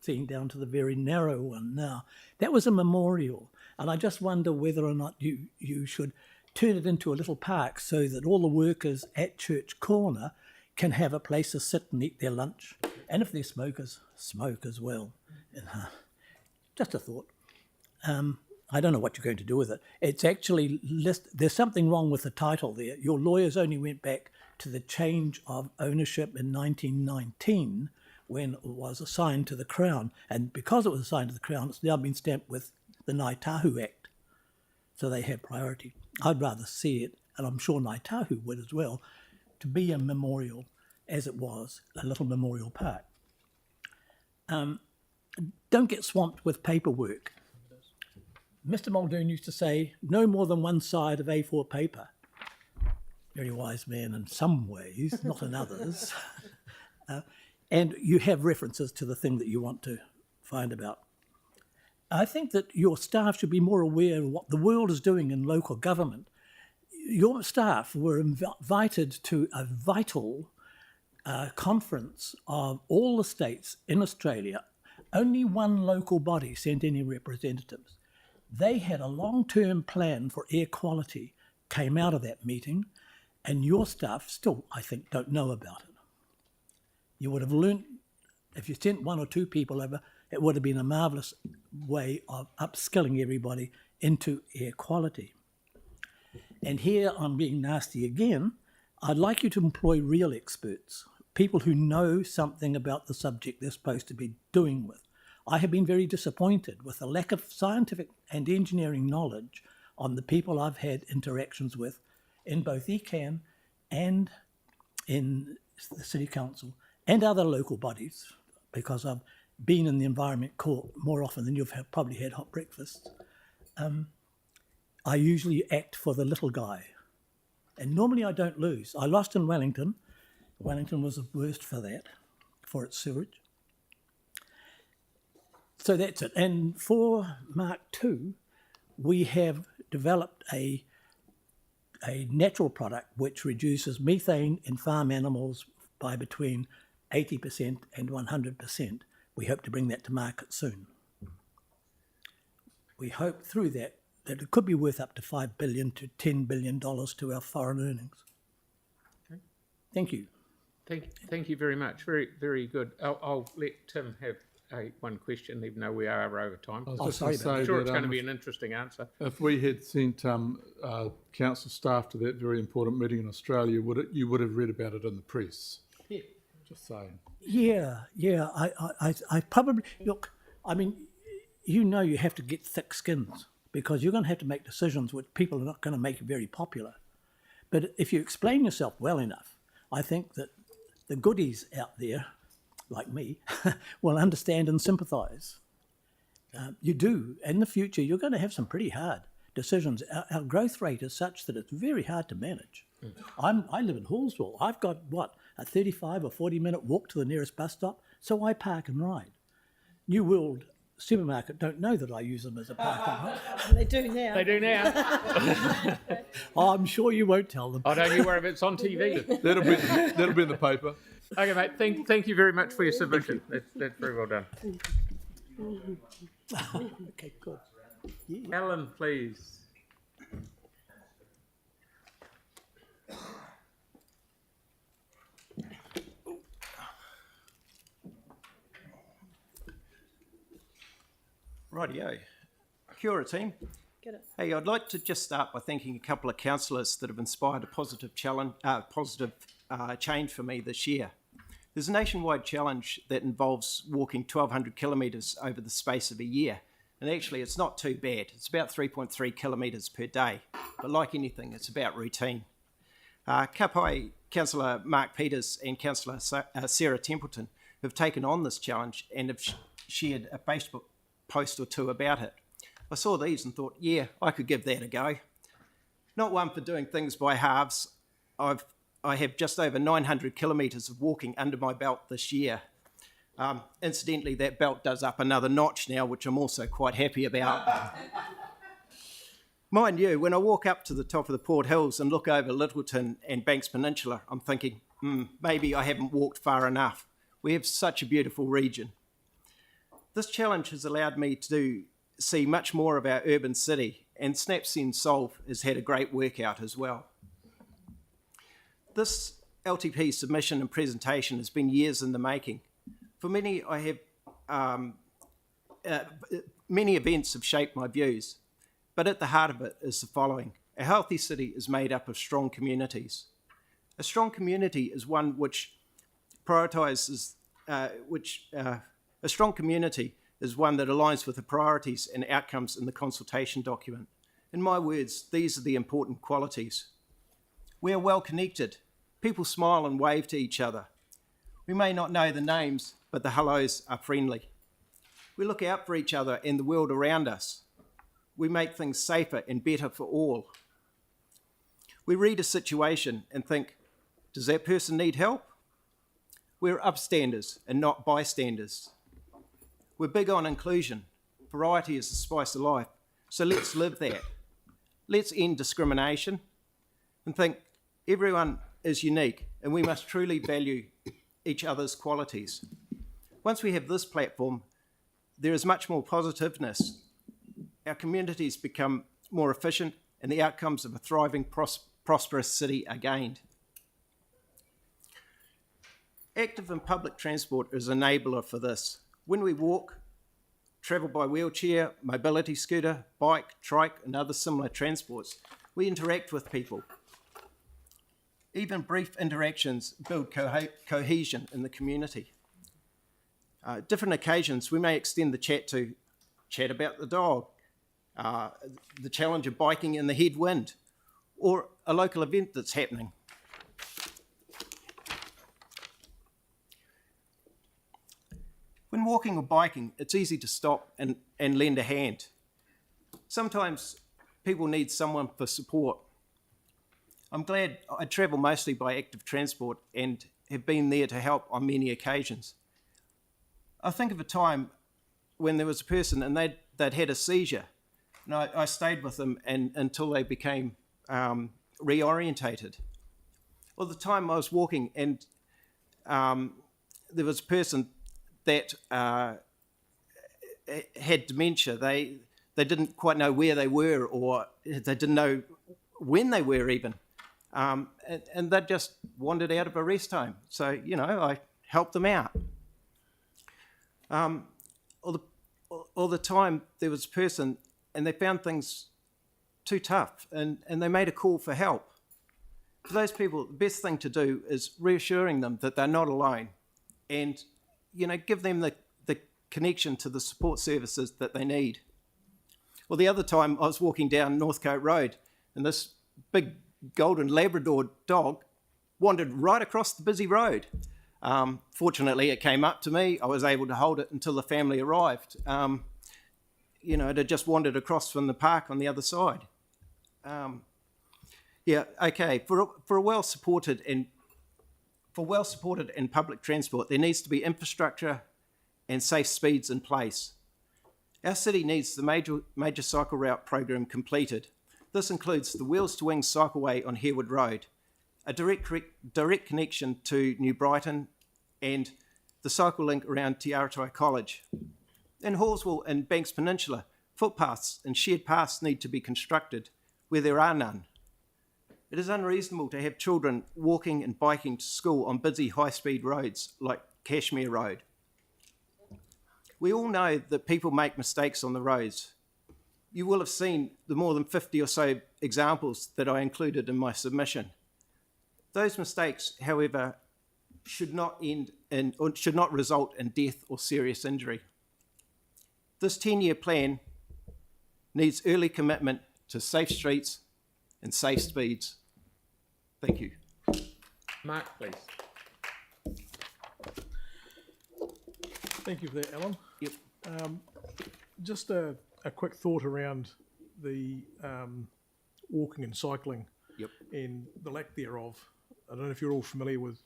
thing down to the very narrow one now. That was a memorial, and I just wonder whether or not you should turn it into a little park so that all the workers at Church Corner can have a place to sit and eat their lunch. And if they're smokers, smoke as well. Just a thought. I don't know what you're going to do with it. It's actually there's something wrong with the title there. Your lawyers only went back to the change of ownership in 1919 when it was assigned to the Crown. And because it was assigned to the Crown, it's now been stamped with the Ngāi Tahu Act. So they have priority. I'd rather see it, and I'm sure Ngāi Tahu would as well, to be a memorial as it was, a little memorial park. Don't get swamped with paperwork. Mr. Muldoon used to say, no more than one side of A4 paper. Very wise man in some ways, not in others. And you have references to the thing that you want to find about. I think that your staff should be more aware of what the world is doing in local government. Your staff were invited to a vital conference of all the states in Australia. Only one local body sent any representatives. They had a long-term plan for air quality, came out of that meeting, and your staff still, I think, don't know about it. You would have learnt, if you sent one or two people over, it would have been a marvellous way of upskilling everybody into air quality. And here I'm being nasty again. I'd like you to employ real experts, people who know something about the subject they're supposed to be doing with. I have been very disappointed with the lack of scientific and engineering knowledge on the people I've had interactions with in both ECAN and in the City Council and other local bodies, because I've been in the Environment Court more often than you've probably had hot breakfasts. I usually act for the little guy, and normally I don't lose. I lost in Wellington. Wellington was the worst for that, for its sewage. So that's it. And for Mark II, we have developed a natural product which reduces methane in farm animals by between 80% and 100%. We hope to bring that to market soon. We hope through that it could be worth up to $5 billion to $10 billion to our foreign earnings. Okay. Thank you. Thank you very much. Very, very good. I'll let Tim have one question, even though we are over time. I'm sure it's going to be an interesting answer. If we had sent council staff to that very important meeting in Australia, you would have read about it in the press? Yeah. Just saying. Yeah. I probably, look, I mean, you have to get thick skins because you're going to have to make decisions which people are not going to make very popular. But if you explain yourself well enough, I think that the goodies out there, like me, will understand and sympathise. You do. In the future, you're going to have some pretty hard decisions. Our growth rate is such that it's very hard to manage. I live in Hallsville. I've got, a 35 or 40-minute walk to the nearest bus stop, so I park and ride. New World Supermarket don't know that I use them as a park and ride. They do now. They do now. I'm sure you won't tell them. Oh, don't you worry if it's on TV. That'll be in the paper. Okay, mate. Thank you very much for your submission. That's very well done. Okay, good. Yeah. Alan, please. Rightio. Kia ora, team. Get it. Hey, I'd like to just start by thanking a couple of councillors that have inspired a positive change for me this year. There's a nationwide challenge that involves walking 1,200 kilometres over the space of a year. And actually, it's not too bad. It's about 3.3 kilometres per day. But like anything, it's about routine. Kapai Councillor Mark Peters and Councillor Sarah Templeton have taken on this challenge and have shared a Facebook post or two about it. I saw these and thought, yeah, I could give that a go. Not one for doing things by halves. I have just over 900 kilometres of walking under my belt this year. Incidentally, that belt does up another notch now, which I'm also quite happy about. Mind you, when I walk up to the top of the Port Hills and look over Littleton and Banks Peninsula, I'm thinking, maybe I haven't walked far enough. We have such a beautiful region. This challenge has allowed me to see much more of our urban city, and SnapSend Solve has had a great workout as well. This LTP submission and presentation has been years in the making. For many, many events have shaped my views, but at the heart of it is the following. A healthy city is made up of strong communities. A strong community is one which prioritises, a strong community is one that aligns with the priorities and outcomes in the consultation document. In my words, these are the important qualities. We are well connected. People smile and wave to each other. We may not know the names, but the hellos are friendly. We look out for each other and the world around us. We make things safer and better for all. We read a situation and think, does that person need help? We're upstanders and not bystanders. We're big on inclusion. Variety is the spice of life. So let's live that. Let's end discrimination and think everyone is unique and we must truly value each other's qualities. Once we have this platform, there is much more positiveness. Our communities become more efficient and the outcomes of a thriving, prosperous city are gained. Active and public transport is an enabler for this. When we walk, travel by wheelchair, mobility scooter, bike, trike, and other similar transports, we interact with people. Even brief interactions build cohesion in the community. Different occasions, we may extend the chat to chat about the dog, the challenge of biking in the headwind, or a local event that's happening. When walking or biking, it's easy to stop and lend a hand. Sometimes people need someone for support. I'm glad I travel mostly by active transport and have been there to help on many occasions. I think of a time when there was a person and they'd had a seizure, and I stayed with them until they became reorientated. Or the time I was walking and there was a person that had dementia. They didn't quite know where they were, or they didn't know when they were even. And they just wandered out of a rest home. So, you know, I helped them out. All the time there was a person and they found things too tough and they made a call for help. For those people, the best thing to do is reassuring them that they're not alone and, you know, give them the connection to the support services that they need. Well, the other time I was walking down Northcote Road and this big golden Labrador dog wandered right across the busy road. Fortunately, it came up to me. I was able to hold it until the family arrived. You know, it had just wandered across from the park on the other side. Yeah, okay. For well-supported and public transport, there needs to be infrastructure and safe speeds in place. Our city needs the major cycle route program completed. This includes the Wheels to Wings cycleway on Harewood Road, a direct connection to New Brighton, and the cycle link around Te Aratai College. In Hallsville and Banks Peninsula, footpaths and shared paths need to be constructed where there are none. It is unreasonable to have children walking and biking to school on busy high-speed roads like Cashmere Road. We all know that people make mistakes on the roads. You will have seen the more than 50 or so examples that I included in my submission. Those mistakes, however, should not result in death or serious injury. This 10-year plan needs early commitment to safe streets and safe speeds. Thank you. Mark, please. Thank you for that, Alan. Yep. Just a quick thought around the walking and cycling Yep. and the lack thereof. I don't know if you're all familiar with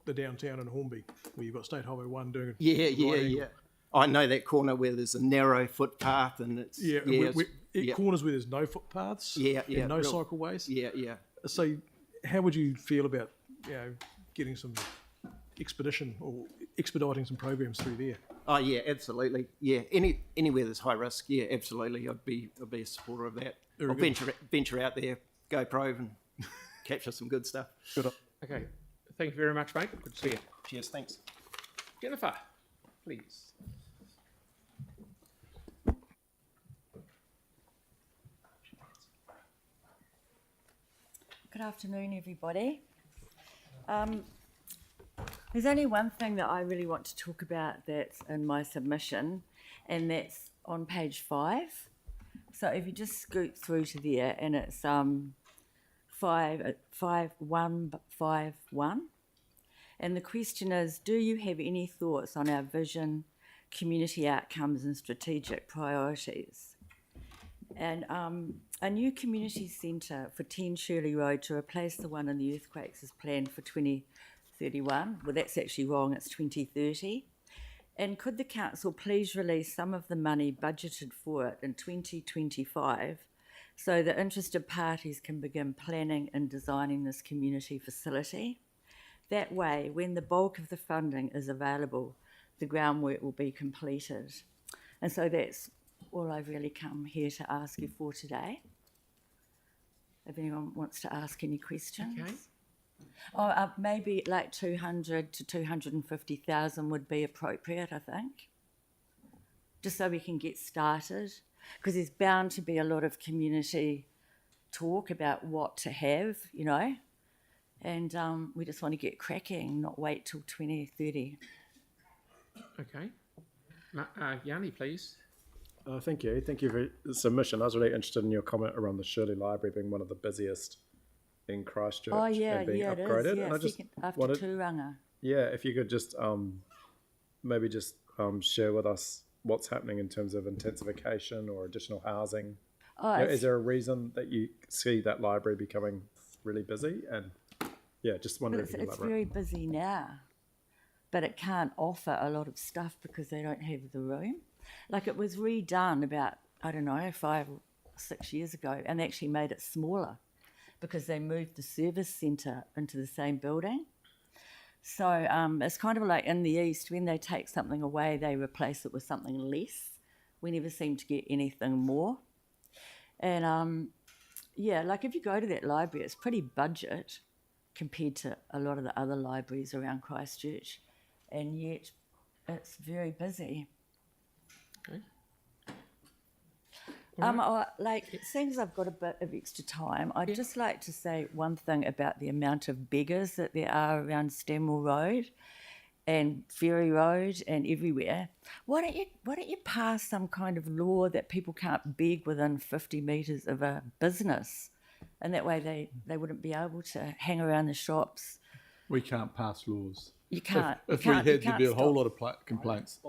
the downtown in Hornby, where you've got State Highway 1 doing a right angle. I know that corner where there's a narrow footpath and it's corners where there's no footpaths and no cycleways. Yeah. So how would you feel about getting some expediting some programs through there? Oh yeah, absolutely. Yeah, anywhere there's high risk, yeah, absolutely. I'd be a supporter of that. Very I'll good. venture out there, go pro and capture some good stuff. Good. Okay. Thank you very much, mate. Good to see you. Cheers, thanks. Jennifer, please. Good afternoon, everybody. There's only one thing that I really want to talk about that's in my submission, and that's on page 5. So if you just scoot through to there, and it's 5151, and the question is, do you have any thoughts on our vision, community outcomes, and strategic priorities? And a new community centre for 10 Shirley Road to replace the one in the earthquakes is planned for 2031. Well, that's actually wrong, it's 2030. And could the council please release some of the money budgeted for it in 2025 so that interested parties can begin planning and designing this community facility? That way, when the bulk of the funding is available, the groundwork will be completed. And so that's all I've really come here to ask you for today. If anyone wants to ask any questions. Okay. Oh, maybe like 200 to 250,000 would be appropriate, I think. Just so we can get started. Because there's bound to be a lot of community talk about what to have, and we just want to get cracking, not wait till 2030. Okay. Yanni, please. Thank you. Thank you for the submission. I was really interested in your comment around the Shirley Library being one of the busiest in Christchurch and being upgraded. It is, and I just after wanted, Turanga. Yeah, if you could just maybe just share with us what's happening in terms of intensification or additional housing. Is there a reason that you see that library becoming really busy? And just wondering if you can It's elaborate. very busy now, but it can't offer a lot of stuff because they don't have the room. Like it was redone about, 5 or 6 years ago, and they actually made it smaller because they moved the service centre into the same building. So it's kind of like in the East, when they take something away, they replace it with something less. We never seem to get anything more. And like if you go to that library, it's pretty budget compared to a lot of the other libraries around Christchurch, and yet it's very busy. Okay. Seeing as I've got a bit of extra time, I'd just like to say one thing about the amount of beggars that there are around Stanmore Road and Ferry Road and everywhere. Why don't you pass some kind of law that people can't beg within 50 metres of a business, and that way they wouldn't be able to hang around the shops. We can't pass laws. You can't. If you we can't, had, you there'd can't be a whole stop. lot of complaints.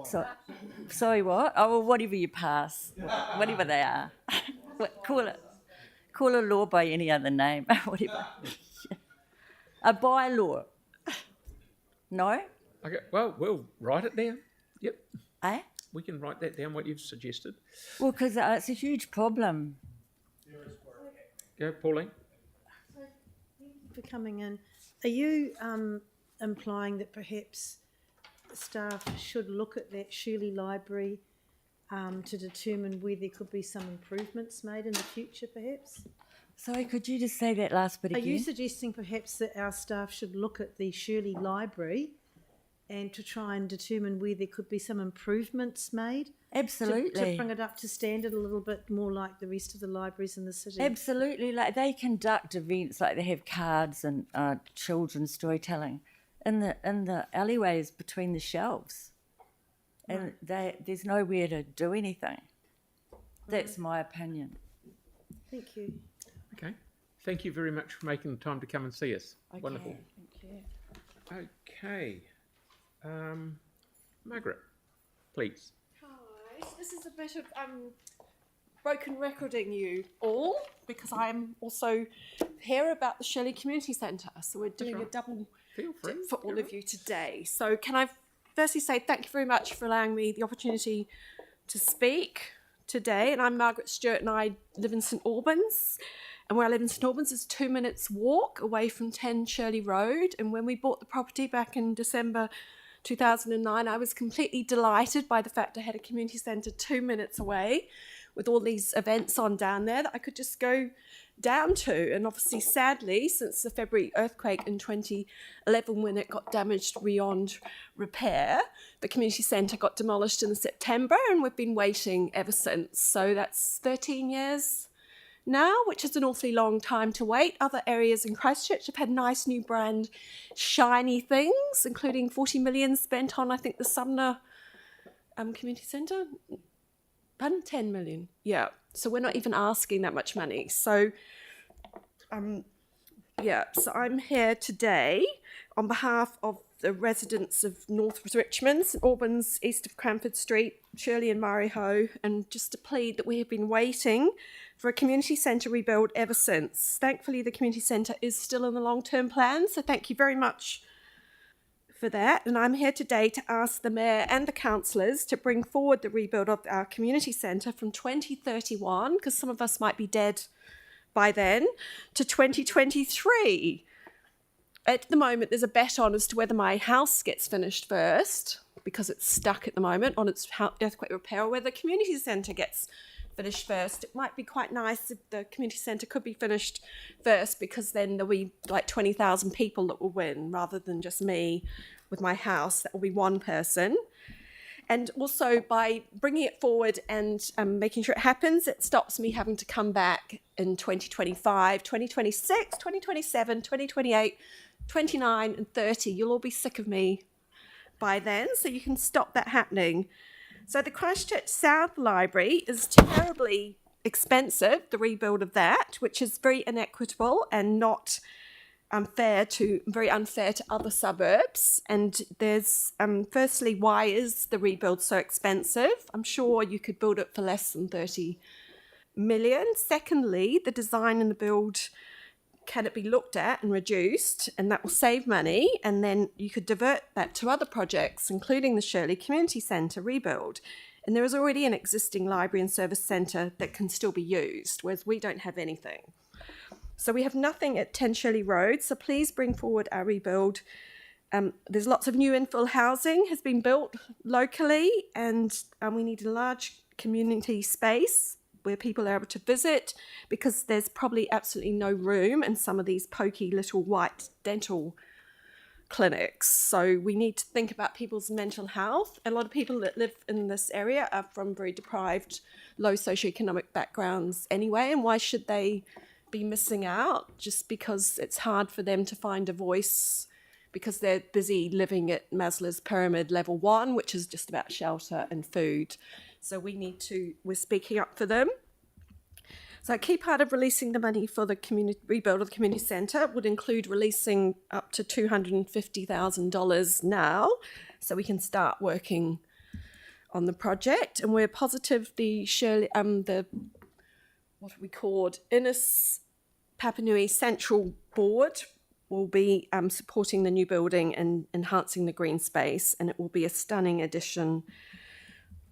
Sorry, what? Oh, well, whatever you pass, whatever they are. Call a law by any other name, whatever. A bylaw. No? Okay, well, we'll write it down. Yep. Eh? We can write that down, what you've suggested. Well, because it's a huge problem. Go, Pauline. For coming in, are you implying that perhaps staff should look at that Shirley Library to determine where there could be some improvements made in the future, perhaps? Sorry, could you just say that last bit Are again? you suggesting perhaps that our staff should look at the Shirley Library and to try and determine where there could be some improvements made? Absolutely. To bring it up to standard a little bit more like the rest of the libraries in the city? Absolutely. Like they conduct events, like they have cards and children's storytelling in the alleyways between the shelves, and there's nowhere to do anything. That's my opinion. Thank you. Okay. Thank you very much for making the time to come and see us. Okay, Wonderful. thank you. Okay. Margaret, please. Hi, this is a bit of broken recording you all, because I'm also here about the Shirley Community Centre. So we're doing a double Feel free. dip for all of you today. So can I firstly say thank you very much for allowing me the opportunity to speak today. And I'm Margaret Stewart and I live in St Albans. And where I live in St Albans is 2 minutes walk away from 10 Shirley Road. And when we bought the property back in December 2009, I was completely delighted by the fact I had a community centre 2 minutes away with all these events on down there that I could just go down to. And obviously, sadly, since the February earthquake in 2011, when it got damaged beyond repair, the community centre got demolished in September, and we've been waiting ever since. So that's 13 years now, which is an awfully long time to wait. Other areas in Christchurch have had nice new brand shiny things, including 40 million spent on, I think, the Sumner Community Centre. Pardon? 10 million. Yeah. So we're not even asking that much money. So, so I'm here today on behalf of the residents of North Richmond, St Albans, east of Cranford Street, Shirley and Mariho, and just to plead that we have been waiting for a community centre rebuild ever since. Thankfully, the community centre is still in the long-term plan, so thank you very much for that. And I'm here today to ask the Mayor and the councillors to bring forward the rebuild of our community centre from 2031, because some of us might be dead by then, to 2023. At the moment, there's a bet on as to whether my house gets finished first, because it's stuck at the moment on its earthquake repair, or whether the community centre gets finished first. It might be quite nice if the community centre could be finished first, because then there'll be like 20,000 people that will win, rather than just me with my house. That will be one person. And also, by bringing it forward and making sure it happens, it stops me having to come back in 2025, 2026, 2027, 2028, 29 and 30. You'll all be sick of me by then, so you can stop that happening. So the Christchurch South Library is terribly expensive, the rebuild of that, which is very inequitable and not very unfair to other suburbs. And there's, firstly, why is the rebuild so expensive? I'm sure you could build it for less than 30 million. Secondly, the design and the build, can it be looked at and reduced? And that will save money. And then you could divert that to other projects, including the Shirley Community Centre rebuild. And there is already an existing library and service centre that can still be used, whereas we don't have anything. So we have nothing at 10 Shirley Road, so please bring forward our rebuild. There's lots of new infill housing has been built locally, and we need a large community space where people are able to visit, because there's probably absolutely no room in some of these pokey little white dental clinics. So we need to think about people's mental health. A lot of people that live in this area are from very deprived, low socioeconomic backgrounds anyway, and why should they be missing out just because it's hard for them to find a voice because they're busy living at Maslow's pyramid level 1, which is just about shelter and food. So we're speaking up for them. So a key part of releasing the money for the rebuild of the community centre would include releasing up to $250,000 now, so we can start working on the project. And we're positive the Shirley, what we called Innis Papanui Central Board will be supporting the new building and enhancing the green space, and it will be a stunning addition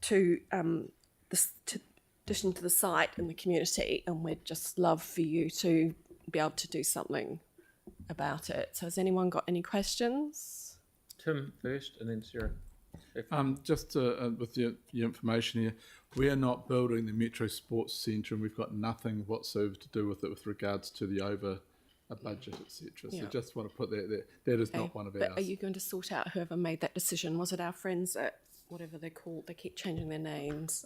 to the site and the community, and we'd just love for you to be able to do something about it. So has anyone got any questions? Tim first, and then Sarah. Just with your information here, we are not building the Metro Sports Centre, and we've got nothing whatsoever to do with it with regards to the over a budget, etc. Yeah. So just want to put that there. That is not one of But ours. are you going to sort out whoever made that decision? Was it our friends at whatever they're called? They keep changing their names.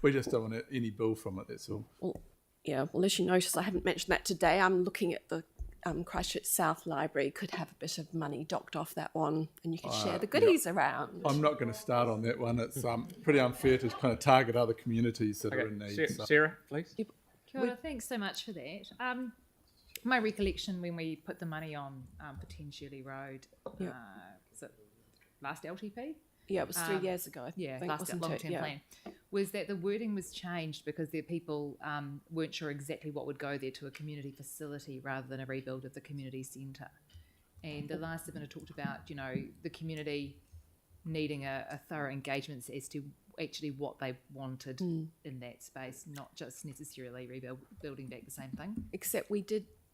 We just don't want any bill from it, that's all. Well, as you notice, I haven't mentioned that today. I'm looking at the Christchurch South Library could have a bit of money docked off that one, and you could share the goodies around. I'm not going to start on that one. It's pretty unfair to kind of target other communities that are in need. Sarah, please. Kia ora, thanks so much for that. My recollection when we put the money on for 10 Shirley Road, was it last LTP? Yeah, it was 3 years ago, I think, last wasn't long-term it? plan, was that the wording was changed because the people weren't sure exactly what would go there to a community facility rather than a rebuild of the community centre. And the last submitter talked about, the community needing a thorough engagement as to actually what they wanted in that space, not just necessarily rebuilding back the same thing. Except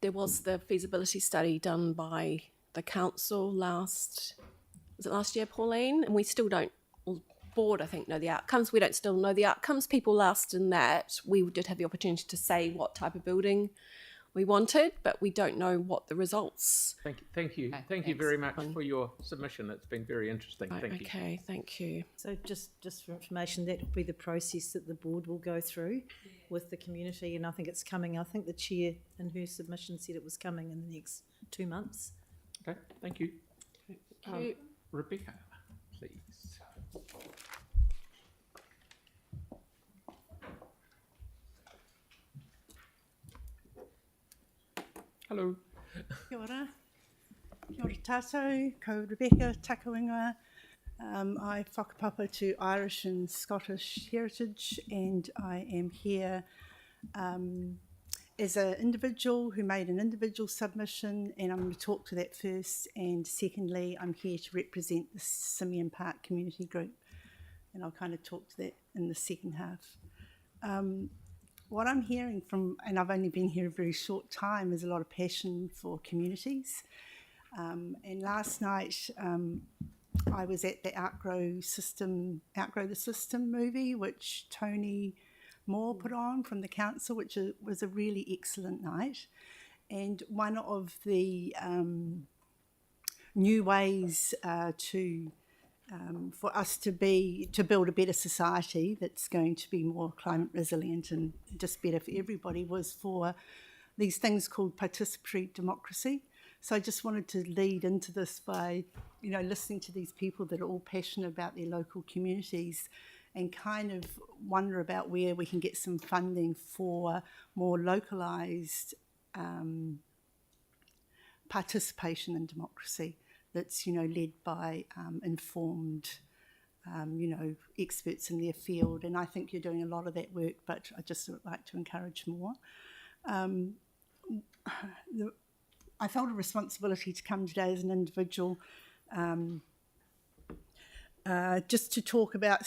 there was the feasibility study done by the council last year, Pauline? And we still don't, board I think, know the outcomes. We don't still know the outcomes. People asked in that. We did have the opportunity to say what type of building we wanted, but we don't know what the results. Thank you. Thank you very much for your submission. It's been very interesting. Right, Thank you. Okay, thank you. So just for information, that will be the process that the board will go through with the community, and I think it's coming. I think the chair in her submission said it was coming in the next 2 months. Okay, thank you. Rebecca, please. Hello. Kia ora. Kia ora tātou, ko Rebecca Takawinga. I whakapapa to Irish and Scottish heritage, and I am here as an individual who made an individual submission, and I'm going to talk to that first, and secondly I'm here to represent the Simeon Park Community Group, and I'll kind of talk to that in the second half. What I'm hearing from, and I've only been here a very short time, is a lot of passion for communities. And last night I was at the Outgrow the System movie, which Tony Moore put on from the council, which was a really excellent night. And one of the new ways for us to build a better society that's going to be more climate resilient and just better for everybody was for these things called participatory democracy. So I just wanted to lead into this by, listening to these people that are all passionate about their local communities, and kind of wonder about where we can get some funding for more localised participation in democracy that's, led by informed, experts in their field. And I think you're doing a lot of that work, but I just would like to encourage more. I felt a responsibility to come today as an individual, just to talk about.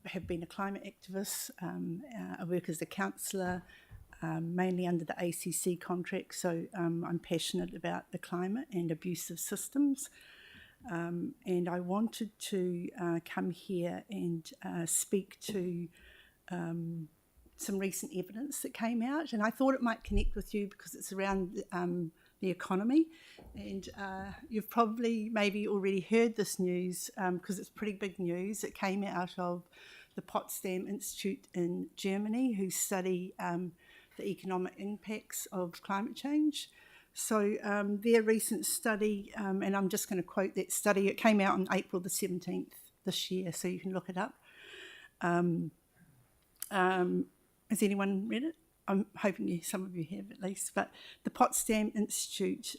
Have been a climate activist. I work as a councillor, mainly under the ACC contract. So I'm passionate about the climate and abusive systems. And I wanted to come here and speak to some recent evidence that came out, and I thought it might connect with you because it's around the economy, and you've probably maybe already heard this news because it's pretty big news. It came out of the Potsdam Institute in Germany, who study the economic impacts of climate change. So their recent study, and I'm just going to quote that study, it came out on April the 17th this year, so you can look it up. Has anyone read it? I'm hoping some of you have at least. But the Potsdam Institute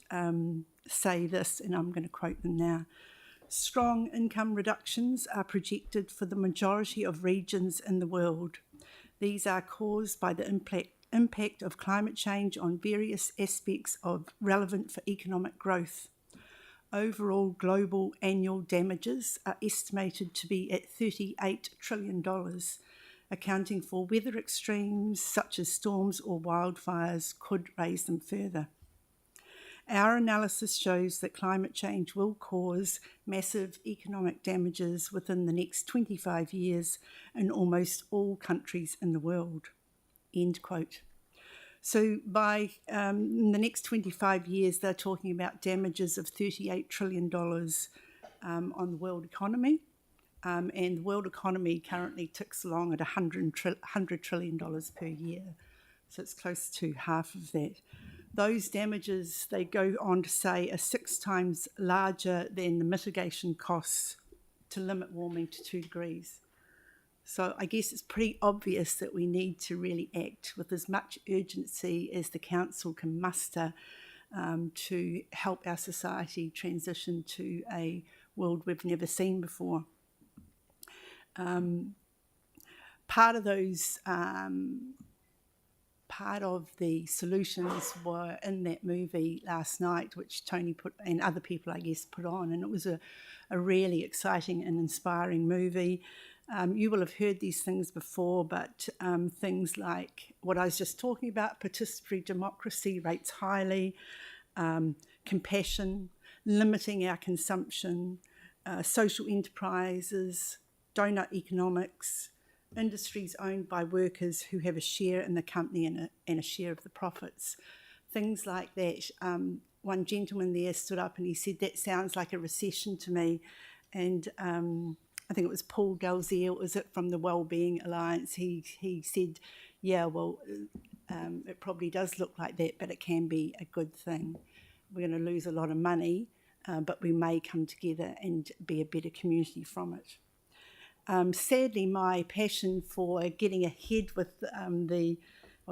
say this, and I'm going to quote them now. Strong income reductions are projected for the majority of regions in the world. These are caused by the impact of climate change on various aspects relevant for economic growth. Overall global annual damages are estimated to be at $38 trillion, accounting for weather extremes such as storms or wildfires could raise them further. Our analysis shows that climate change will cause massive economic damages within the next 25 years in almost all countries in the world. End quote. So by in the next 25 years, they're talking about damages of $38 trillion on the world economy. And the world economy currently ticks along at $100 trillion per year. So it's close to half of that. those damages, they go on to say, are 6 times larger than the mitigation costs to limit warming to 2 degrees. So I guess it's pretty obvious that we need to really act with as much urgency as the council can muster to help our society transition to a world we've never seen before. Part of the solutions were in that movie last night, which Tony put, and other people, I guess, put on, and it was a really exciting and inspiring movie. You will have heard these things before, but things like what I was just talking about, participatory democracy rates highly, compassion, limiting our consumption, social enterprises, donut economics, industries owned by workers who have a share in the company and a share of the profits. Things like that. One gentleman there stood up and he said, that sounds like a recession to me. And I think it was Paul Dalziel, was it, from the Wellbeing Alliance? He said, yeah, well, it probably does look like that, but it can be a good thing. We're going to lose a lot of money, but we may come together and be a better community from it. Sadly, my passion for getting ahead with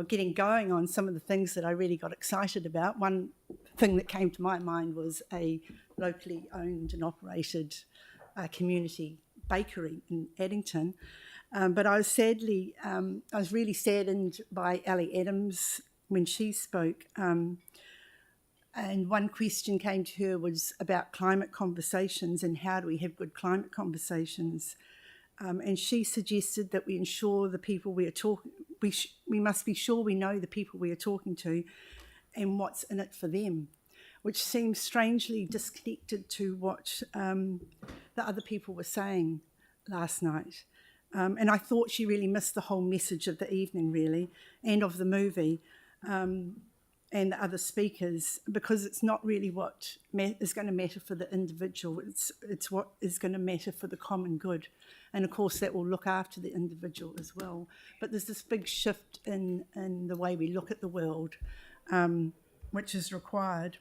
getting going on some of the things that I really got excited about, one thing that came to my mind was a locally owned and operated community bakery in Addington. But I was really saddened by Ellie Adams when she spoke. And one question came to her was about climate conversations and how do we have good climate conversations. And she suggested that we ensure the people we are talking, we must be sure we know the people we are talking to and what's in it for them, which seems strangely disconnected to what the other people were saying last night. And I thought she really missed the whole message of the evening, really, and of the movie, and the other speakers, because it's not really what is going to matter for the individual, it's what is going to matter for the common good. And of course that will look after the individual as well. But there's this big shift in the way we look at the world, which is required.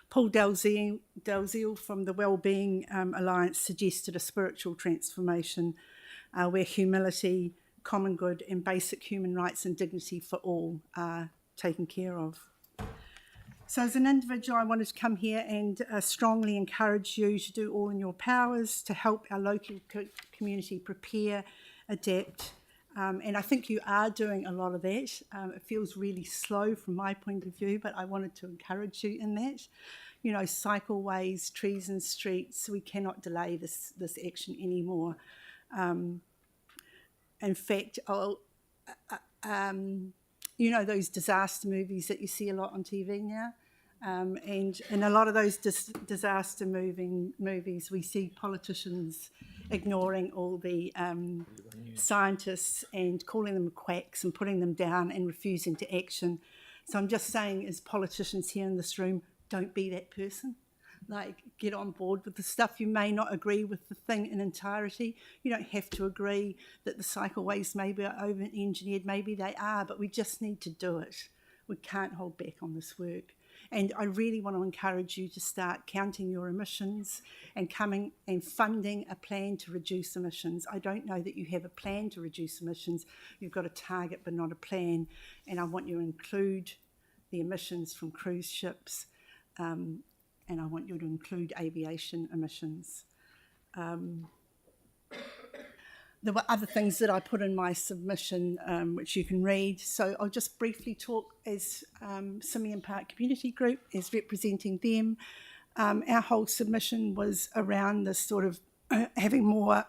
Paul Dalziel from the Wellbeing Alliance suggested a spiritual transformation where humility, common good and basic human rights and dignity for all are taken care of. So as an individual, I wanted to come here and strongly encourage you to do all in your powers to help our local community prepare, adapt, and I think you are doing a lot of that. It feels really slow from my point of view, but I wanted to encourage you in that. You know, cycleways, trees and streets, we cannot delay this action anymore. In fact, you know those disaster movies that you see a lot on TV now? And in a lot of those disaster movies, we see politicians ignoring all the scientists and calling them quacks and putting them down and refusing to action. So I'm just saying, as politicians here in this room, don't be that person. Like, get on board with the stuff. You may not agree with the thing in entirety. You don't have to agree that the cycleways maybe are over-engineered. Maybe they are, but we just need to do it. We can't hold back on this work. And I really want to encourage you to start counting your emissions and coming and funding a plan to reduce emissions. I don't know that you have a plan to reduce emissions. You've got a target but not a plan. And I want you to include the emissions from cruise ships, and I want you to include aviation emissions. There were other things that I put in my submission, which you can read. So I'll just briefly talk as Simeon Park Community Group, as representing them. Our whole submission was around this sort of having more,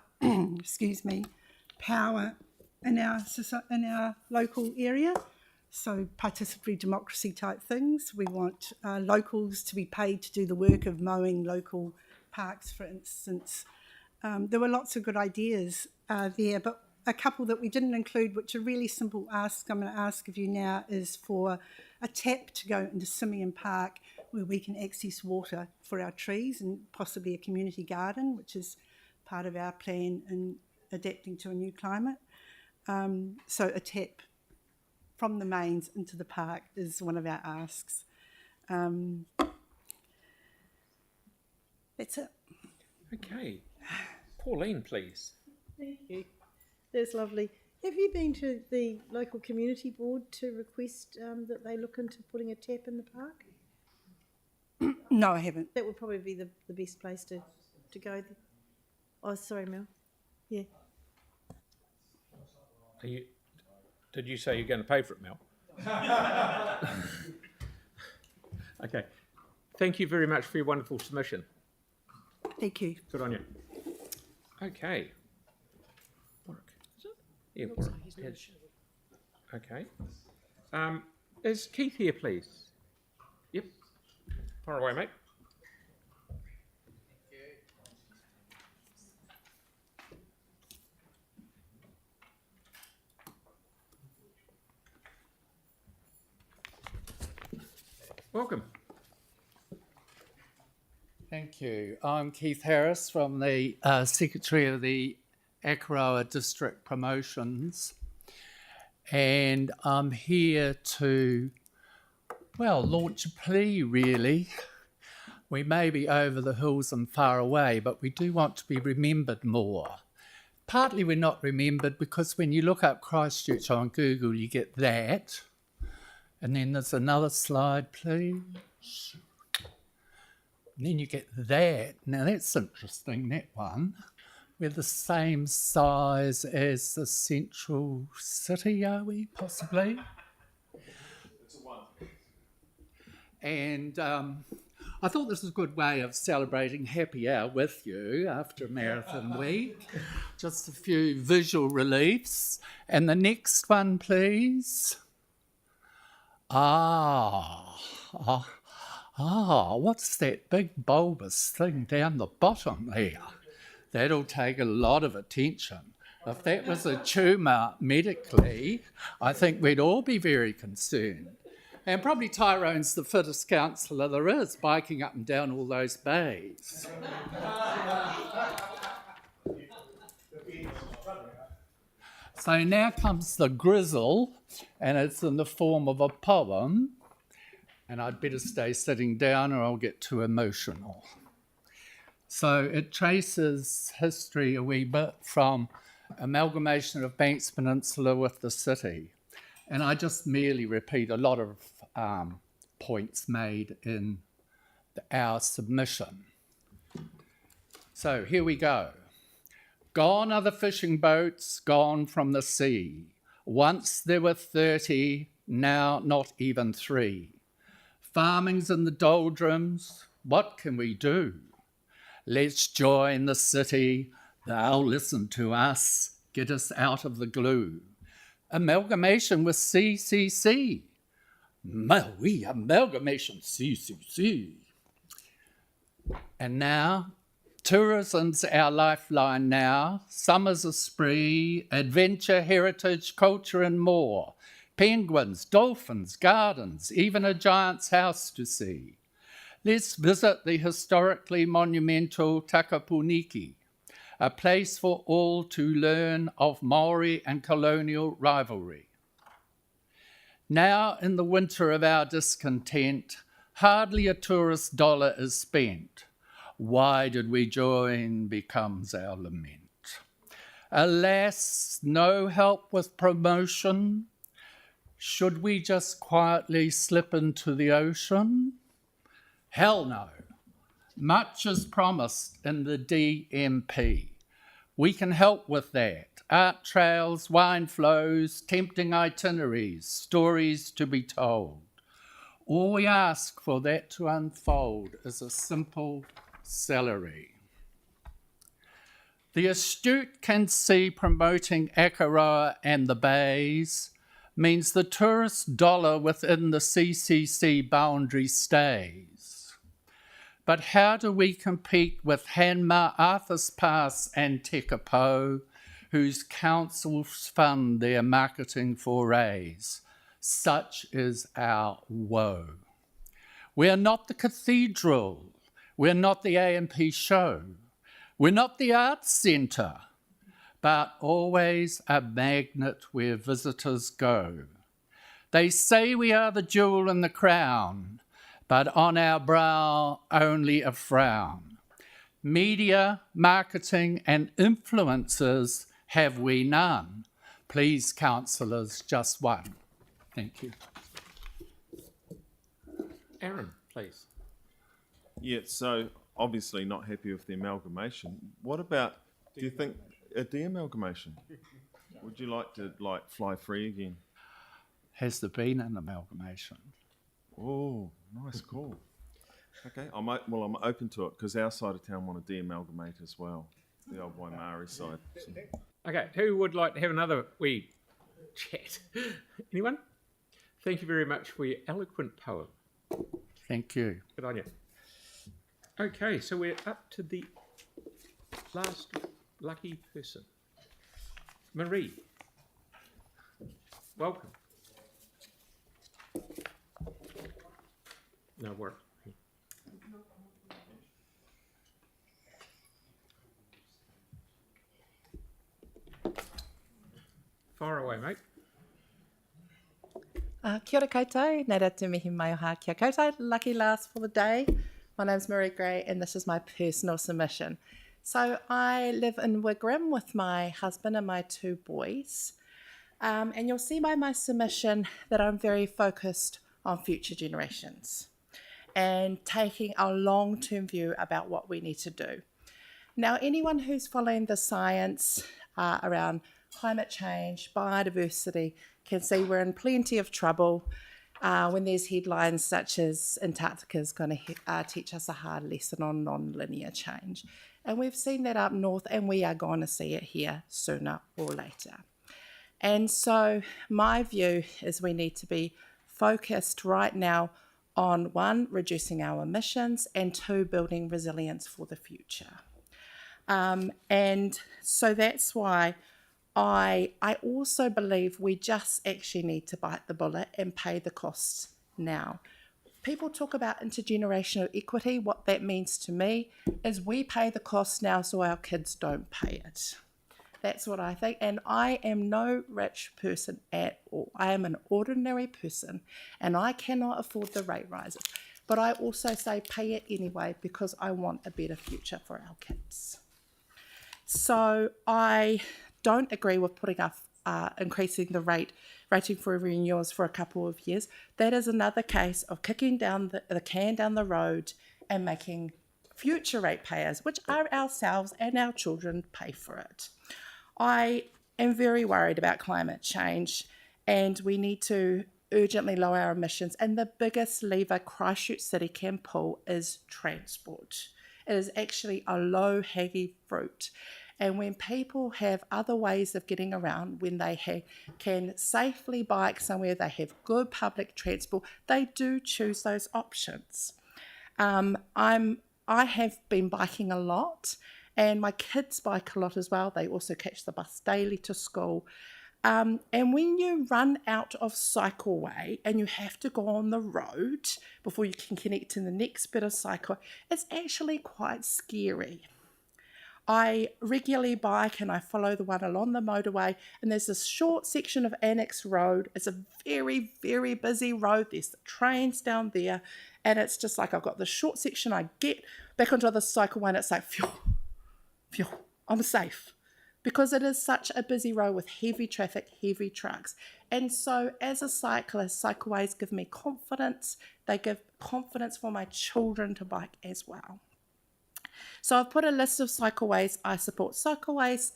power in our local area. So participatory democracy type things. We want locals to be paid to do the work of mowing local parks, for instance. There were lots of good ideas there, but a couple that we didn't include, which are really simple ask, I'm going to ask of you now, is for a tap to go into Simeon Park where we can access water for our trees and possibly a community garden, which is part of our plan in adapting to a new climate. So a tap. from the mains into the park is one of our asks. That's it. Okay. Pauline, please. Thank you. That's lovely. Have you been to the local community board to request that they look into putting a tap in the park? No, I haven't. That would probably be the best place to go there. Oh, sorry, Mel. Yeah. Did you say you're going to pay for it, Mel? Okay. Thank you very much for your wonderful submission. Thank you. Good on you. Okay. Warwick, is it? Yeah, Warwick. Yes. Okay. Is Keith here, please? Yep. Far away, mate. Welcome. Thank you. I'm Keith Harris from the Secretary of the Akaroa District Promotions, and I'm here to, well, launch a plea really. We may be over the hills and far away, but we do want to be remembered more. Partly we're not remembered because when you look up Christchurch on Google, you get that. And then there's another slide, please. And then you get that. Now that's interesting, that one. We're the same size as the central city, are we, possibly? It's a one. And I thought this was a good way of celebrating happy hour with you after a marathon week. Just a few visual reliefs. And the next one, please. What's that big bulbous thing down the bottom there? That'll take a lot of attention. If that was a tumour medically, I think we'd all be very concerned. And probably Tyrone's the fittest councillor there is, biking up and down all those bays. So now comes the grizzle, and it's in the form of a poem, and I'd better stay sitting down or I'll get too emotional. So it traces history a wee bit from amalgamation of Banks Peninsula with the city, and I just merely repeat a lot of points made in our submission. So here we go. Gone are the fishing boats, gone from the sea. Once there were 30, now not even 3. Farming's in the doldrums, what can we do? Let's join the city, they'll listen to us, get us out of the glue. Amalgamation with CCC. Oui, amalgamation, CCC. And now, tourism's our lifeline now. Summer's a spree, adventure, heritage, culture and more. Penguins, dolphins, gardens, even a giant's house to see. Let's visit the historically monumental Takapuniki, a place for all to learn of Maori and colonial rivalry. Now in the winter of our discontent, hardly a tourist dollar is spent. Why did we join becomes our lament. Alas, no help with promotion. Should we just quietly slip into the ocean? Hell no. Much is promised in the DMP. We can help with that. Art trails, wine flows, tempting itineraries, stories to be told. All we ask for that to unfold is a simple salary. The astute can see promoting Akaroa and the bays means the tourist dollar within the CCC boundary stays. But how do we compete with Hanma, Arthur's Pass and Tekapo, whose councils fund their marketing forays? Such is our woe. We are not the cathedral. We're not the A&P show. We're not the arts centre, but always a magnet where visitors go. They say we are the jewel in the crown, but on our brow only a frown. Media, marketing and influencers have we none. Please, councillors, just one. Thank you. Aaron, please. Yeah, so obviously not happy with the amalgamation. What about, do you think, a de-amalgamation? Would you like to fly free again? Has there been an amalgamation? Oh, nice call. Okay, I'm open to it because our side of town want to de-amalgamate as well, the old Waimari side. So. Okay, who would like to have another wee chat? Anyone? Thank you very much for your eloquent poem. Thank you. Good on you. Okay, so we're up to the last lucky person. Marie, welcome. No worries. Far away, mate. Kia ora koutou, nera te mihi mai o ha kia koutou, lucky last for the day. My name's Marie Gray and this is my personal submission. So I live in Wigram with my husband and my 2 boys. And you'll see by my submission that I'm very focused on future generations and taking a long-term view about what we need to do. Now, anyone who's following the science around climate change, biodiversity, can see we're in plenty of trouble when there's headlines such as Antarctica is going to teach us a hard lesson on non-linear change. And we've seen that up north and we are going to see it here sooner or later. And so my view is we need to be focused right now on 1, reducing our emissions and 2, building resilience for the future. And so that's why I also believe we just actually need to bite the bullet and pay the costs now. People talk about intergenerational equity. What that means to me is we pay the costs now so our kids don't pay it. That's what I think. And I am no rich person at all. I am an ordinary person and I cannot afford the rate rises. But I also say pay it anyway because I want a better future for our kids. So I don't agree with putting up increasing the rating for renewals for a couple of years. That is another case of kicking down the can down the road and making future ratepayers, which are ourselves and our children, pay for it. I am very worried about climate change and we need to urgently lower our emissions, and the biggest lever Christchurch City can pull is transport. It is actually a low-hanging fruit. And when people have other ways of getting around, when they can safely bike somewhere, they have good public transport, they do choose those options. I have been biking a lot, and my kids bike a lot as well. They also catch the bus daily to school. And when you run out of cycleway and you have to go on the road before you can connect to the next bit of cycle, it's actually quite scary. I regularly bike and I follow the one along the motorway, and there's this short section of Annex Road. It's a very, very busy road. There's the trains down there, and it's just like I've got the short section. I get back onto the cycleway and it's like, phew, phew, I'm safe. Because it is such a busy road with heavy traffic, heavy trucks. And so as a cyclist, cycleways give me confidence. They give confidence for my children to bike as well. So I've put a list of cycleways. I support cycleways.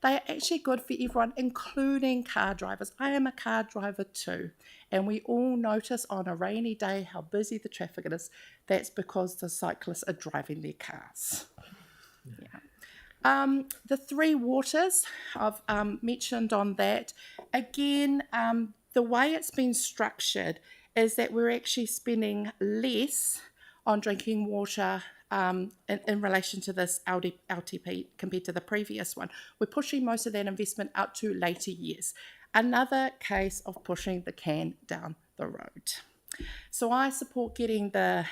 They are actually good for everyone, including car drivers. I am a car driver too. And we all notice on a rainy day how busy the traffic is. That's because the cyclists are driving their cars. Yeah. The 3 waters, I've mentioned on that. Again, the way it's been structured is that we're actually spending less on drinking water in relation to this LTP compared to the previous one. We're pushing most of that investment out to later years. Another case of pushing the can down the road. So I support getting the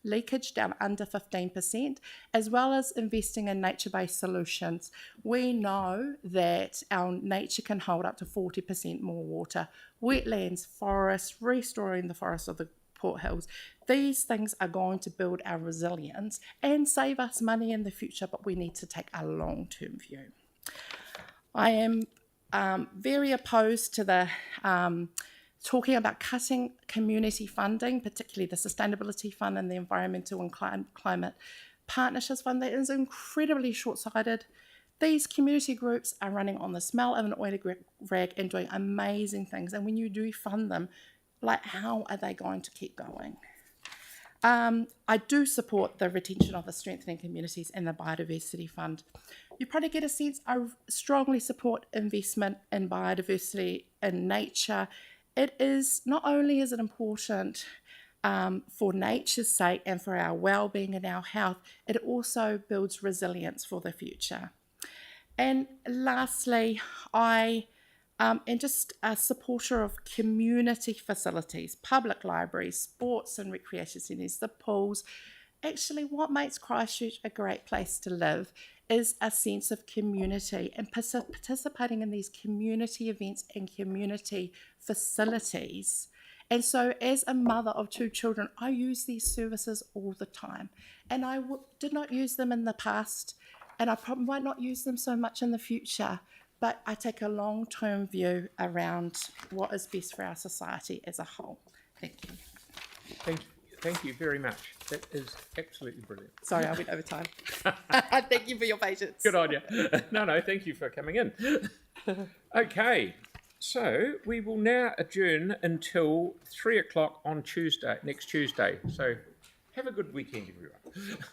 leakage down under 15%, as well as investing in nature-based solutions. We know that our nature can hold up to 40% more water. Wetlands, forests, restoring the forests of the Port Hills. These things are going to build our resilience and save us money in the future, but we need to take a long-term view. I am very opposed to the talking about cutting community funding, particularly the Sustainability Fund and the Environmental and Climate Partnerships Fund. That is incredibly short-sighted. These community groups are running on the smell of an oily rag and doing amazing things. And when you do fund them, like, how are they going to keep going? I do support the retention of the Strengthening Communities and the Biodiversity Fund. You probably get a sense I strongly support investment in biodiversity and nature. It is, not only is it important for nature's sake and for our well-being and our health, it also builds resilience for the future. And lastly, I am just a supporter of community facilities, public libraries, sports and recreation centres, the pools. Actually, what makes Christchurch a great place to live is a sense of community, and participating in these community events and community facilities. And so as a mother of 2 children, I use these services all the time. And I did not use them in the past, and I probably might not use them so much in the future, but I take a long-term view around what is best for our society as a whole. Thank you. Thank you very much. That is absolutely brilliant. Sorry, I went over time. Thank you for your patience. Good on you. No, thank you for coming in. Okay, so we will now adjourn until 3 o'clock on Tuesday, next Tuesday. So have a good weekend, everyone.